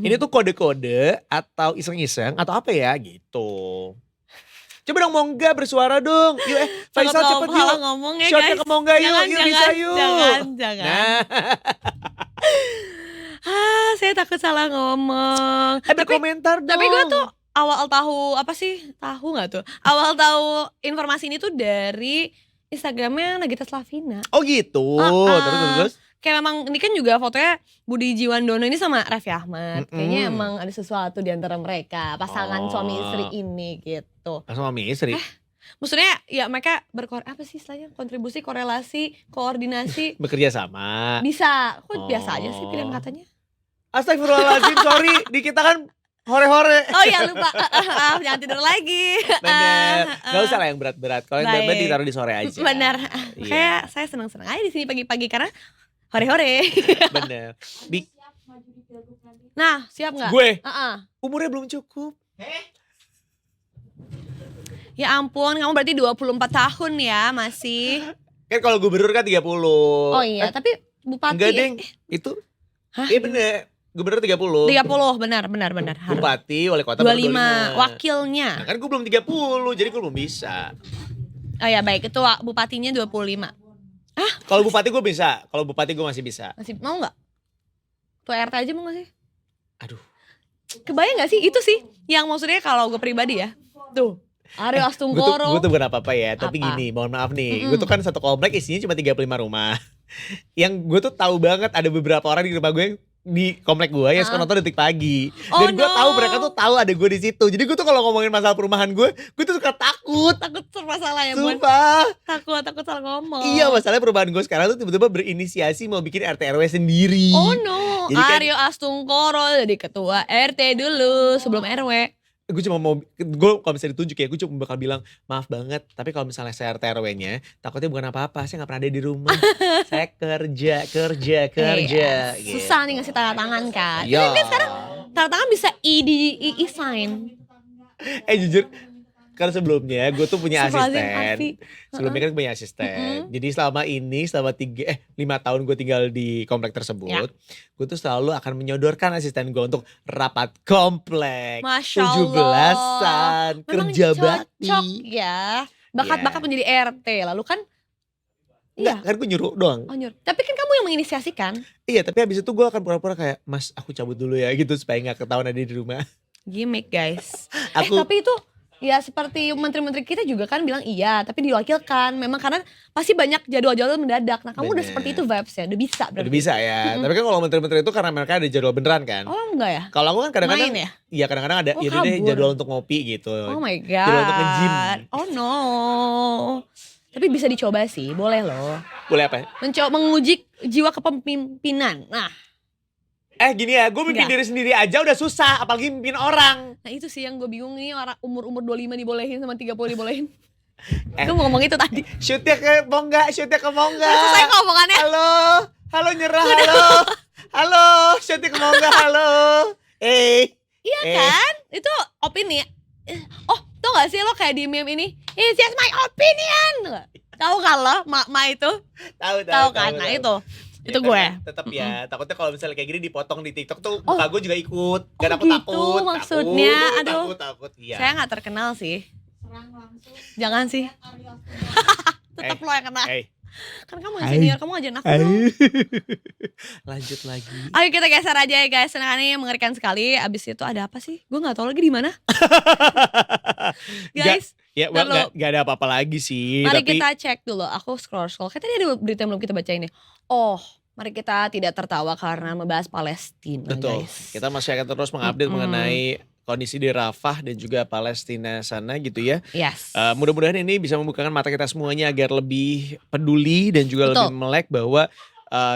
ini tuh kode-kode atau iseng-iseng atau apa ya gitu. Coba dong Mongga bersuara dong. Yuk Faisal cepet yuk. Ngomongnya Shotnya guys. ke Mongga yuk, yuk bisa yuk. Jangan. Nah. Saya takut salah ngomong. Berkomentar dong. Tapi gue tuh awal tahu apa sih? Tahu nggak tuh? Awal tahu informasi ini tuh dari Instagramnya Nagita Slavina. Oh gitu. Terus. Kayak memang ini kan juga fotonya Budi Jiwandono ini sama Raffi Ahmad. Kayaknya emang ada sesuatu di antara mereka, pasangan suami istri ini gitu. Suami istri. Maksudnya ya mereka apa sih istilahnya? Kontribusi, korelasi, koordinasi. Bekerja sama. Bisa. Kok biasa aja sih pilihan katanya? Astagfirullahaladzim, sorry. Di kita kan hore-hore. Oh ya lupa. Jangan tidur lagi. Bener. Gak usah lah yang berat-berat. Kalau yang berat-berat ditaruh di sore aja. Benar. Kayak saya senang-senang aja di sini pagi-pagi karena hore-hore. Bener. Nah, siap nggak? Gue? Umurnya belum cukup. Ya ampun, kamu berarti 24 tahun ya masih. Kan kalau gubernur kan 30. Oh iya, tapi bupati. Enggak, Deng. Itu. Iya bener. Gubernur 30. 30, benar. Bupati, wali kota 25. Wakilnya. Nah, kan gue belum 30, jadi gue belum bisa. Oh ya baik, itu bupatinya 25. Kalau bupati gue bisa, kalau bupati gue masih bisa. Masih mau nggak? Tuh RT aja mau nggak sih? Aduh. Kebayang nggak sih? Itu sih yang maksudnya kalau gue pribadi ya. Tuh. Aryo Astunggoro. Gue tuh bukan apa-apa ya, tapi gini, mohon maaf nih. Gue tuh kan satu komplek isinya cuma 35 rumah. Yang gue tuh tahu banget ada beberapa orang di rumah gue yang di komplek gue yang suka nonton Detik Pagi. Dan gue tahu mereka tuh tahu ada gue di situ. Jadi gue tuh kalau ngomongin masalah perumahan gue tuh suka takut. Takut masalah ya, Sumpah. Takut salah ngomong. Iya, masalahnya perumahan gue sekarang tuh tiba-tiba berinisiasi mau bikin RT RW sendiri. Oh no, Aryo Astunggoro jadi ketua RT dulu sebelum RW. Gue cuma mau, gue kalau misalnya ditunjuk ya, gue cuma bakal bilang maaf banget, tapi kalau misalnya saya RT RW-nya takutnya bukan apa-apa, saya gak pernah ada di rumah. Saya kerja gitu. Susah nih ngasih tanda tangan kan. Iya. Tapi kan sekarang tanda tangan bisa e-sign. Jujur, karena sebelumnya gue tuh punya asisten. Sebelumnya kan punya asisten. Jadi selama 5 tahun gue tinggal di komplek tersebut, gue tuh selalu akan menyodorkan asisten gue untuk rapat komplek. Masya 17-an, kerja bakti. Cocok ya. Bakat-bakat menjadi RT. Lalu kan Enggak, kan gue nyuruh doang. Oh nyuruh. Tapi kan kamu yang menginisiasikan. Iya, tapi habis itu gue akan pura-pura kayak, Mas aku cabut dulu ya gitu supaya gak ketahuan ada di rumah. Gimik guys. Aku- Tapi itu ya seperti menteri-menteri kita juga kan bilang iya, tapi diwakilkan. Memang karena pasti banyak jadwal-jadwal mendadak. Nah kamu udah Bener. seperti itu vibes-nya, udah bisa berarti. Udah bisa ya, tapi kan kalau menteri-menteri itu karena mereka ada jadwal beneran kan. Oh enggak ya? Kalau aku kan kadang-kadang, Main ya? iya kadang-kadang ada, Oh, yaudah deh kabur. jadwal untuk ngopi gitu. Oh my Jadwal untuk nge-gym. god. Oh no. Tapi bisa dicoba sih, boleh loh. Boleh apa? Menguji jiwa kepemimpinan. Nah. Gini ya, gue mimpin Enggak. diri sendiri aja udah susah, apalagi mimpin orang. Nah itu sih yang gue bingung nih, orang umur 25 dibolehin sama 30 dibolehin. Gue mau ngomong itu tadi. Shootnya ke Mongga, shootnya ke Mongga. Selesai kok omongannya. Halo nyerah, halo, shootnya ke Mongga, halo. Iya kan? Itu opini. Oh, tau gak sih lo kayak di meme ini? It's just my opinion. Tahu kan lo, mak itu? Tahu kan? Nah itu gue. Tetap ya, takutnya kalau misalnya kayak gini dipotong di TikTok tuh muka gue juga ikut. Gak gitu takut. maksudnya. Aduh. Takut. Iya. Saya gak terkenal sih. Jangan sih. Tetap lo yang kena. Kan kamu yang senior, kamu ngajarin aku dong. Lanjut lagi. Ayo kita geser aja ya guys. Nah ini mengerikan sekali. Abis itu ada apa sih? Gue gak tahu lagi di mana. Guys. Gak ada apa-apa lagi sih. Mari tapi... kita cek dulu. Aku scroll. Kayak tadi ada berita yang belum kita baca ini. Oh, mari kita tidak tertawa karena membahas Palestina. Betul. Guys. Kita masih akan terus mengupdate mengenai kondisi di Rafah dan juga Palestina sana gitu ya. Yes. Mudah-mudahan ini bisa membukakan mata kita semuanya agar lebih peduli dan juga lebih melek bahwa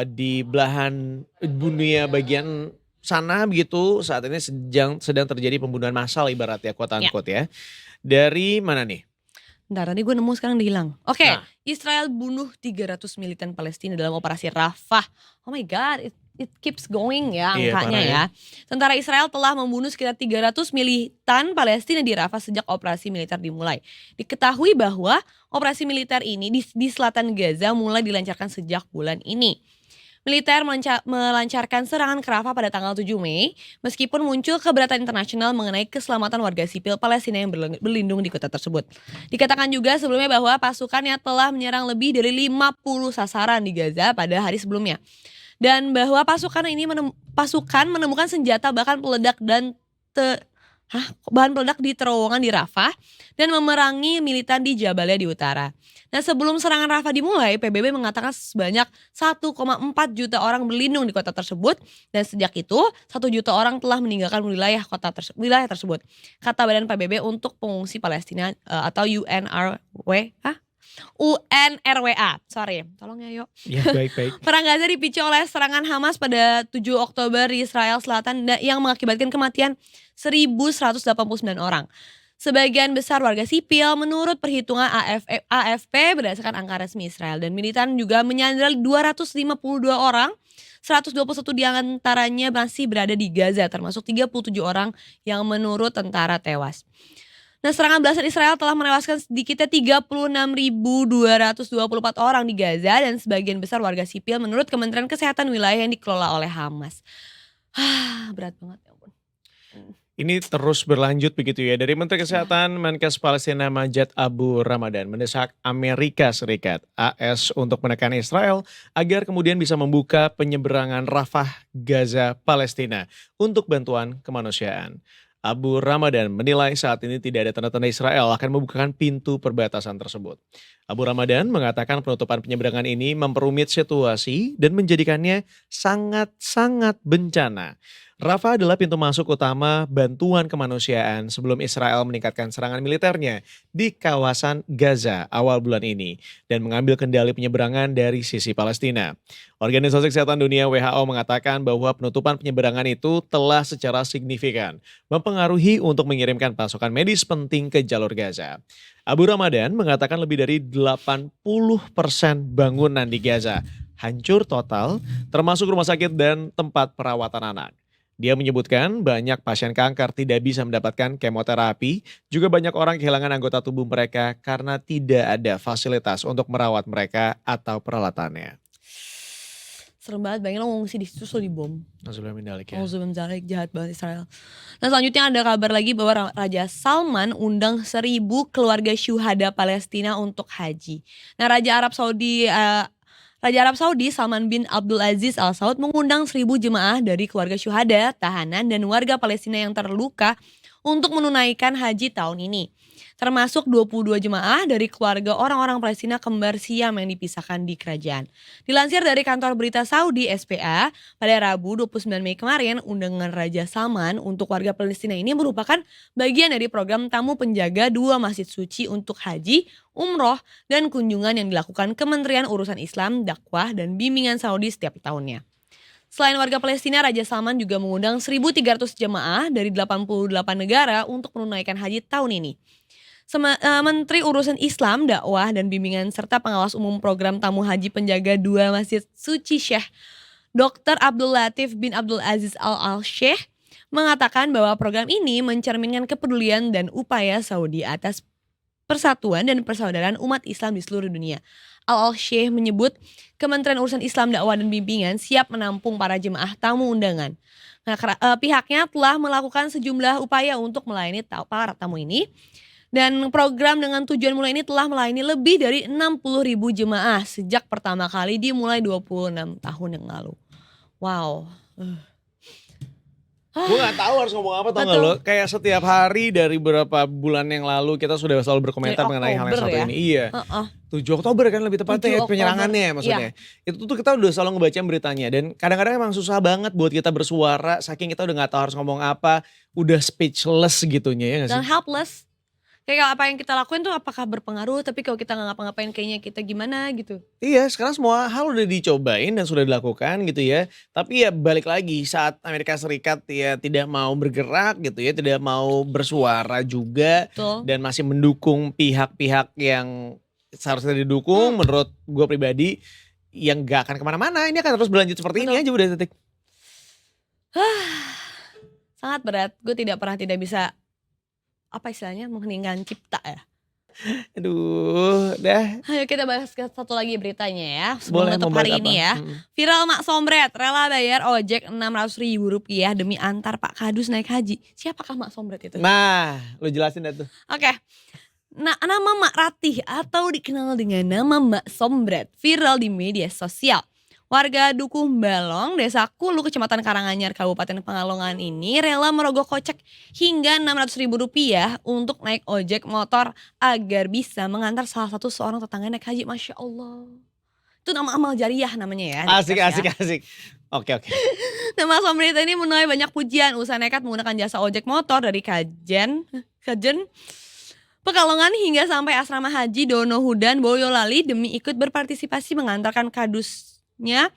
di belahan dunia bagian sana begitu saat ini sedang terjadi pembunuhan massal ibaratnya quote unquote ya. Dari mana nih? Bentar, tadi gue nemu sekarang udah hilang. Oke, Israel bunuh 300 militan Palestina dalam operasi Rafah. Oh my god, it keeps going ya angkanya ya. Tentara Israel telah membunuh sekitar 300 militan Palestina di Rafah sejak operasi militer dimulai. Diketahui bahwa operasi militer ini di selatan Gaza mulai dilancarkan sejak bulan ini. Militer melancarkan serangan ke Rafah pada tanggal 7 Mei, meskipun muncul keberatan internasional mengenai keselamatan warga sipil Palestina yang berlindung di kota tersebut. Dikatakan juga sebelumnya bahwa pasukannya telah menyerang lebih dari 50 sasaran di Gaza pada hari sebelumnya. Dan bahwa pasukan menemukan senjata bahkan peledak dan bahan peledak di terowongan di Rafah dan memerangi militan di Jabalia di utara. Nah, sebelum serangan Rafah dimulai, PBB mengatakan sebanyak 1,4 juta orang berlindung di kota tersebut dan sejak itu 1 juta orang telah meninggalkan wilayah tersebut. Kata Badan PBB untuk Pengungsi Palestina atau UNRWA. Sorry, tolong ya yuk. Ya, baik-baik. Perang Gaza dipicu oleh serangan Hamas pada 7 Oktober di Israel Selatan yang mengakibatkan kematian 1.189 orang. Sebagian besar warga sipil menurut perhitungan AFP berdasarkan angka resmi Israel. Dan militan juga menyandera 252 orang, 121 diantaranya masih berada di Gaza, termasuk 37 orang yang menurut tentara tewas. Nah, serangan belasan Israel telah menewaskan sedikitnya 36.224 orang di Gaza dan sebagian besar warga sipil menurut Kementerian Kesehatan wilayah yang dikelola oleh Hamas. Berat banget ya ampun. Ini terus berlanjut begitu ya. Dari Menteri Kesehatan Menkes Palestina Majed Abu Ramadan mendesak Amerika Serikat AS untuk menekan Israel agar kemudian bisa membuka penyeberangan Rafah Gaza Palestina untuk bantuan kemanusiaan. Abu Ramadan menilai saat ini tidak ada tanda-tanda Israel akan membukakan pintu perbatasan tersebut. Abu Ramadan mengatakan penutupan penyeberangan ini memperumit situasi dan menjadikannya sangat-sangat bencana. Rafah adalah pintu masuk utama bantuan kemanusiaan sebelum Israel meningkatkan serangan militernya di kawasan Gaza awal bulan ini dan mengambil kendali penyeberangan dari sisi Palestina. Organisasi Kesehatan Dunia WHO mengatakan bahwa penutupan penyeberangan itu telah secara signifikan mempengaruhi untuk mengirimkan pasokan medis penting ke jalur Gaza. Abu Ramadan mengatakan lebih dari 80% bangunan di Gaza hancur total, termasuk rumah sakit dan tempat perawatan anak. Dia menyebutkan banyak pasien kanker tidak bisa mendapatkan kemoterapi, juga banyak orang kehilangan anggota tubuh mereka karena tidak ada fasilitas untuk merawat mereka atau peralatannya. Serem banget, bayangin lo ngungsi di situ lo dibom. Nauzubillah ya. Nauzubillah, jahat banget Israel. Nah, selanjutnya ada kabar lagi bahwa Raja Salman undang 1.000 keluarga syuhada Palestina untuk haji. Nah, Raja Arab Saudi Salman bin Abdul Aziz Al Saud mengundang 1.000 jemaah dari keluarga syuhada, tahanan, dan warga Palestina yang terluka untuk menunaikan haji tahun ini. Termasuk 22 jemaah dari keluarga orang-orang Palestina kembar Siam yang dipisahkan di kerajaan. Dilansir dari kantor berita Saudi SPA, pada Rabu 29 Mei kemarin, undangan Raja Salman untuk warga Palestina ini merupakan bagian dari program tamu penjaga 2 masjid suci untuk haji, umroh, dan kunjungan yang dilakukan Kementerian Urusan Islam, Dakwah, dan Bimbingan Saudi setiap tahunnya. Selain warga Palestina, Raja Salman juga mengundang 1.300 jemaah dari 88 negara untuk menunaikan haji tahun ini. Menteri Urusan Islam, Dakwah, dan Bimbingan serta pengawas umum program tamu haji penjaga 2 masjid suci Syekh Dr. Abdul Latif bin Abdul Aziz Al-Sheikh mengatakan bahwa program ini mencerminkan kepedulian dan upaya Saudi atas persatuan dan persaudaraan umat Islam di seluruh dunia. Al-Sheikh menyebut Kementerian Urusan Islam, Dakwah, dan Bimbingan siap menampung para jemaah tamu undangan. Nah, pihaknya telah melakukan sejumlah upaya untuk melayani para tamu ini. Dan program dengan tujuan mulai ini telah melayani lebih dari 60.000 jemaah sejak pertama kali dimulai 26 tahun yang lalu. Wow. Gue gak tahu harus ngomong apa, tau gak lo? Kayak setiap hari dari beberapa bulan yang lalu kita sudah selalu berkomentar mengenai hal yang satu ini. Iya. 7 Oktober kan lebih tepatnya penyerangannya maksudnya. Ya. Itu tuh kita udah selalu ngebaca beritanya. Dan kadang-kadang emang susah banget buat kita bersuara. Saking kita udah gak tahu harus ngomong apa. Udah speechless gitunya ya gak sih? Dan helpless. Kayak apa yang kita lakuin tuh apakah berpengaruh, tapi kalau kita gak ngapa-ngapain kayaknya kita gimana gitu. Iya, sekarang semua hal udah dicobain dan sudah dilakukan gitu ya. Tapi ya balik lagi saat Amerika Serikat ya tidak mau bergerak gitu ya, tidak mau bersuara juga. Betul. Dan masih mendukung pihak-pihak yang seharusnya didukung, menurut gue pribadi yang gak akan kemana-mana. Ini akan terus berlanjut seperti ini aja udah titik. Sangat berat, gue tidak bisa apa istilahnya mengheningkan cipta ya. Aduh, dah. Ayo kita bahas satu lagi beritanya ya. Sebelum tutup hari ini ya. Hmm. Viral Mak Sombret rela bayar ojek Rp600.000 demi antar Pak Kadus naik haji. Siapakah Mak Sombret itu? Nah, lu jelasin dah tuh. Oke. Nah, nama Mak Ratih atau dikenal dengan nama Mak Sombret viral di media sosial. Warga Dukuh Balong, Desa Kulu, Kecamatan Karanganyar, Kabupaten Pekalongan ini rela merogoh kocek hingga Rp600.000 untuk naik ojek motor agar bisa mengantar salah satu seorang tetangga naik haji. Masya Allah. Itu nama amal jariah namanya ya. Asik. Oke. Nama Sombrita ini menuai banyak pujian. Usaha nekat menggunakan jasa ojek motor dari Kajen, Pekalongan hingga sampai asrama haji Dono Hudan Boyolali demi ikut berpartisipasi mengantarkan kadusnya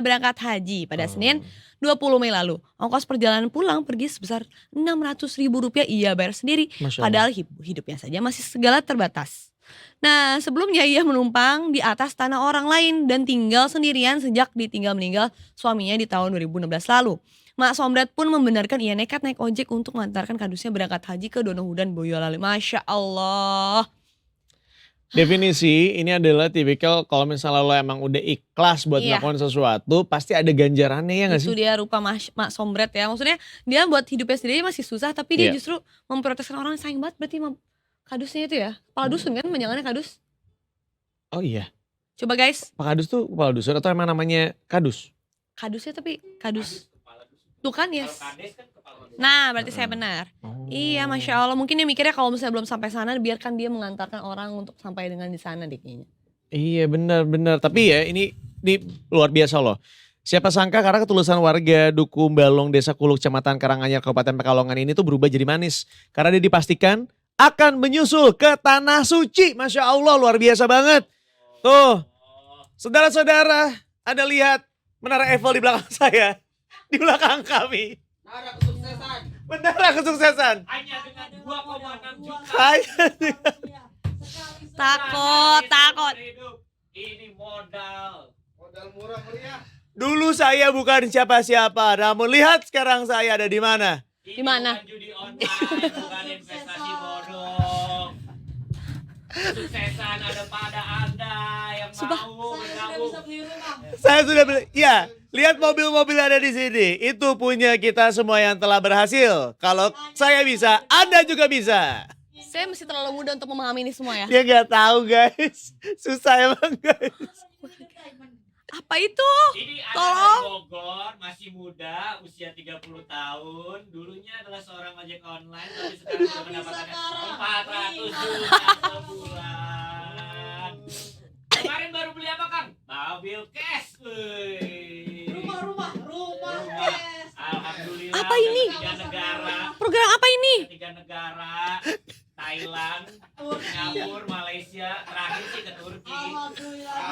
berangkat haji pada Senin 20 Mei lalu. Ongkos perjalanan pulang pergi sebesar Rp600.000 ia bayar sendiri. Padahal hidupnya saja masih segala terbatas. Nah, sebelumnya ia menumpang di atas tanah orang lain dan tinggal sendirian sejak ditinggal meninggal suaminya di tahun 2016 lalu. Mak Sombret pun membenarkan ia nekat naik ojek untuk mengantarkan kadusnya berangkat haji ke Dono Hudan Boyolali. Masya Allah. Definisi ini adalah tipikal kalau misalnya lo emang udah ikhlas buat melakukan sesuatu, pasti ada ganjarannya ya gak sih? Itu dia rupa Mak Sombret ya. Maksudnya dia buat hidupnya sendiri masih susah, tapi dia justru memprotekskan orang. Sayang banget berarti kadusnya itu ya. Kepala dusun kan panjangannya kadus. Oh iya. Coba guys. Pak Kadus tuh kepala dusun atau emang namanya kadus? Kadusnya tapi kadus. Tuh kan ya. Nah berarti saya benar. Iya Masya Allah. Mungkin dia mikirnya kalau misalnya belum sampai sana, biarkan dia mengantarkan orang untuk sampai dengan di sana deh kayaknya. Iya benar. Tapi ya ini luar biasa loh. Siapa sangka karena ketulusan warga Dukuh Balong, Desa Kulu, Kecamatan Karanganyar, Kabupaten Pekalongan ini tuh berubah jadi manis. Karena dia dipastikan akan menyusul ke Tanah Suci. Masya Allah luar biasa banget. Tuh saudara-saudara, Anda lihat Menara Eiffel di belakang saya. Di belakang kami. Menara kesuksesan. Hanya dengan 2,6 juta. Takut. Ini modal murah meriah. Dulu saya bukan siapa-siapa, namun lihat sekarang saya ada di mana? Di mana? Judi online, bukan investasi bodong. Kesuksesan ada pada Anda yang mau bergabung. Saya sudah beli, ya. Lihat mobil-mobil ada di sini. Itu punya kita semua yang telah berhasil. Kalau saya bisa, Anda juga bisa. Saya masih terlalu muda untuk memahami ini semua ya. Dia nggak tahu guys. Susah emang guys. Apa itu? Ini Tolong. Bogor, masih muda, usia 30 tahun. Dulunya adalah seorang ojek online, tapi sekarang sudah mendapatannya 400 juta sebulan. Kemarin baru beli apa Kang? Mobil cash. Rumah cash. Alhamdulillah. Apa ini? 3 negara. Program apa ini? 3 negara. Thailand, Singapura, Malaysia, terakhir sih ke Turki. Alhamdulillah.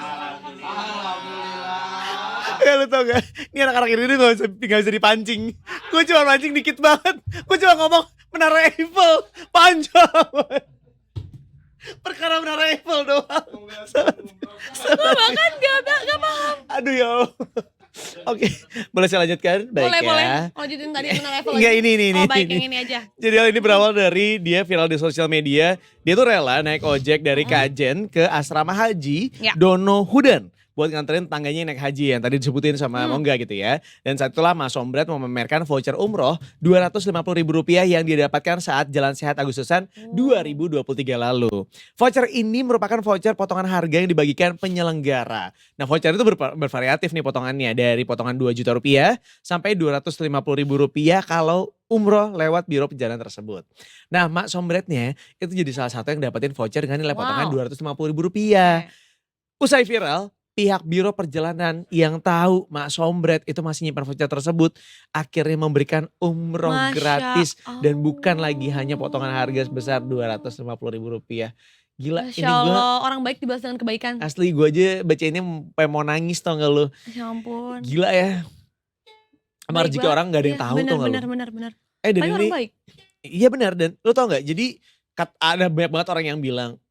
Ya lu tau gak? Ini anak-anak ini gak bisa dipancing. Gue cuma mancing dikit banget. Gue cuma ngomong Menara Eiffel. Panjang. Perkara Menara Eiffel doang. Gue bahkan gak paham. Aduh ya Allah. Oke, boleh saya lanjutkan? Baik boleh. ya. Lanjutin tadi Menara Eiffel. Enggak ini. Oh baik yang ini aja. Jadi hal ini berawal dari dia viral di sosial media. Dia tuh rela naik ojek dari Kajen ke asrama haji Dono Hudan. Buat nganterin tangganya naik haji yang tadi disebutin sama Mongga gitu ya. Dan saat itulah Mas Sombret memamerkan voucher umroh Rp250.000 yang dia dapatkan saat Jalan Sehat Agustusan 2023 lalu. Voucher ini merupakan voucher potongan harga yang dibagikan penyelenggara. Nah voucher itu bervariatif nih potongannya. Dari potongan Rp2 juta sampai Rp250.000 kalau umroh lewat biro perjalanan tersebut. Nah Mak Sombretnya itu jadi salah satu yang dapetin voucher dengan nilai potongan Rp250.000. Usai viral, pihak biro perjalanan yang tahu Mak Sombret itu masih nyimpan voucher tersebut akhirnya memberikan umroh gratis dan bukan lagi hanya potongan harga sebesar Rp250.000. Gila. Masya ini Allah, orang baik dibalas dengan kebaikan. Asli gue aja baca ini mau nangis tau gak lu. Ya ampun. Gila ya. Sama rezeki orang gak ada yang tahu tau gak lu. Benar. Dan ini ini baik. Iya benar, dan lu tau gak, jadi ada banyak banget orang yang bilang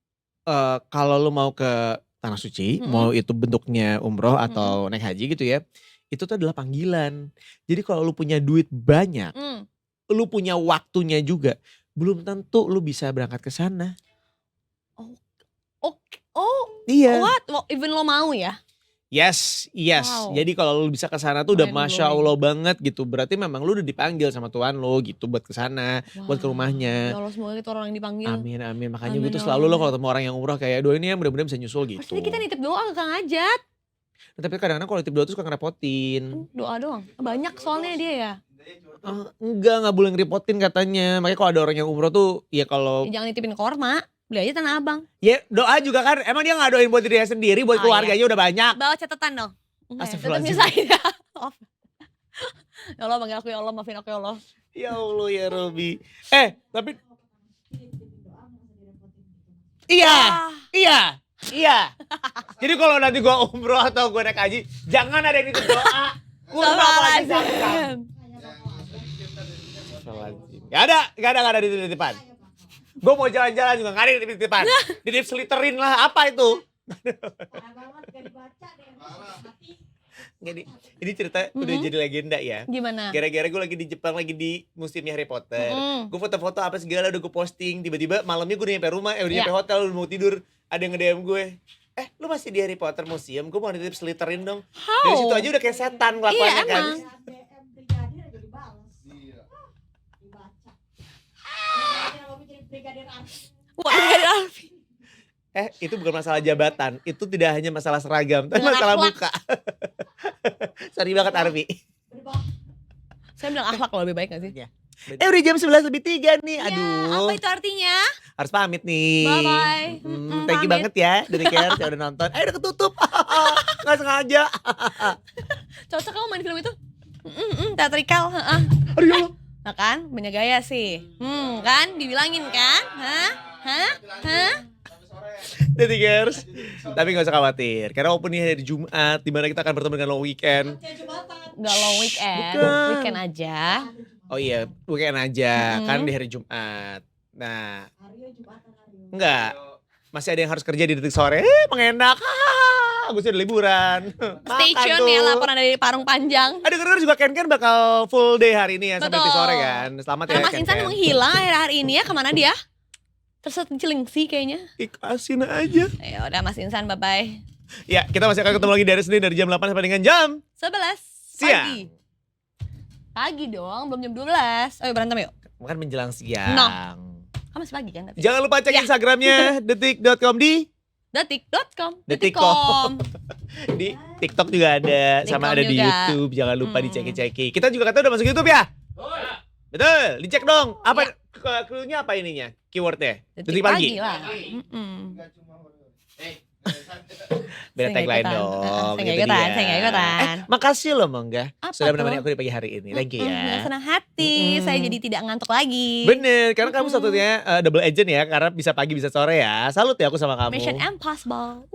kalau lu mau ke Tanah Suci, mau itu bentuknya umroh atau naik haji gitu ya, itu tuh adalah panggilan. Jadi kalau lu punya duit banyak, lu punya waktunya juga, belum tentu lu bisa berangkat ke sana. Oh, Iya. What? Even lo mau ya? Yes. Wow. Jadi kalau lu bisa ke sana tuh udah Mind Masya Allah banget gitu. Berarti memang lu udah dipanggil sama Tuhan lo gitu buat ke sana, buat ke Ya rumahnya. Allah semoga kita orang yang dipanggil. Amin. Makanya Amin, gue tuh ya selalu lo Allah. kalau ketemu orang yang umroh kayak doain ya mudah-mudahan bisa nyusul gitu. Pasti kita nitip doa ke Kang Ajat. Tapi kadang-kadang kalau nitip doa tuh suka ngerepotin. Doa doang. Banyak soalnya dia ya. Enggak boleh ngerepotin katanya. Makanya kalau ada orang yang umroh tuh ya kalau Ya, jangan nitipin korma. Beli aja Tanah Abang. ya doa juga kan. Emang dia gak doain buat dirinya sendiri, buat Oh, keluarganya iya. udah banyak. Bawa catatan dong. Tetap Astagfirullahaladzim. nyusahin ya. Maaf. Ya Allah panggil aku ya Allah, maafin aku ya Allah. Ya Allah ya Robi. Tapi Iya. Jadi kalau nanti gua umroh atau gua naik haji, jangan ada yang nitip doa. Kurma apalagi zakat. Gak ada titip-titipan. Gue mau jalan-jalan juga gak ada titip-titipan. Titip seliterin lah, apa itu? Ini cerita udah jadi legenda ya. Gimana? Gara-gara gue lagi di Jepang, lagi di musimnya Harry Potter. Gue foto-foto apa segala udah gue posting. Tiba-tiba malamnya gue udah nyampe rumah, udah nyampe hotel, udah mau tidur. Ada yang nge-DM gue, lu masih di Harry Potter Museum? Gue mau nitip seliterin dong. Dari situ aja udah kayak setan kelakuannya kan. Itu bukan masalah jabatan, itu tidak hanya masalah seragam, tapi Dengan masalah akhlak. muka. Sorry banget Arfi. Saya bilang akhlak lo lebih baik gak sih? Udah jam 11:03 nih, aduh. Apa itu artinya? Harus pamit nih. Bye-bye. Thank you Pamit. banget ya, dari Care, saya udah nonton. Udah ketutup, gak sengaja. Cocok kamu main film itu? Teatrikal, heeh. Aduh ya Allah. Nah kan, banyak gaya sih. Kan, dibilangin kan? Hah? Jadi Cares, tapi gak usah khawatir. Karena walaupun ini hari Jumat, dimana kita akan bertemu dengan long weekend. Gak long weekend, Bukan. weekend aja. Oh iya, weekend aja, kan di hari Jumat. Nah, enggak. Masih ada yang harus kerja di detik sore. Mengenak. Aku sih udah liburan. Stay Makan tune tuh. ya, laporan dari Parung Panjang. Ada denger juga Ken bakal full day hari ini ya, sampai Betul. detik sore kan. Selamat Karena ya Mas Insan Ken. menghilang akhir-akhir ini ya, kemana dia? Tersesat Cilengsi kayaknya. Ikhlasin aja. Ya udah Mas Insan, bye-bye. Ya, kita masih akan ketemu lagi dari Senin dari jam 8 sampai dengan jam 11 siang. pagi. Pagi dong, belum jam 12. Ayo berantem yuk. Bukan menjelang siang. No. Kan masih pagi kan? Tapi. Jangan lupa cek Instagramnya detik.com di Detik.com. Detik.com. Di TikTok juga ada, sama TikTok ada di juga. YouTube. Jangan lupa diceki-ceki. Kita juga katanya udah masuk YouTube ya? Betul, dicek dong. Apa clue-nya apa ininya? Keywordnya? Detik pagi. lah. Beda Saya nggak tagline ikutan. dong. Saya nggak gitu ikutan, dia. saya nggak ikutan. Makasih loh Mangga. Apa Sudah tuh? menemani aku di pagi hari ini. Thank you Dengan ya. senang hati, saya jadi tidak ngantuk lagi. Bener, karena kamu satunya double agent ya. Karena bisa pagi bisa sore ya. Salut ya aku sama kamu. Mission Impossible.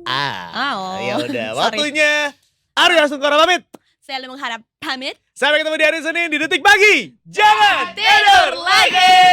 Ya udah, Sorry. waktunya Arya Sungkara pamit. Saya mengharap pamit. Sampai ketemu di hari Senin di Detik Pagi. Jangan Tidur lagi.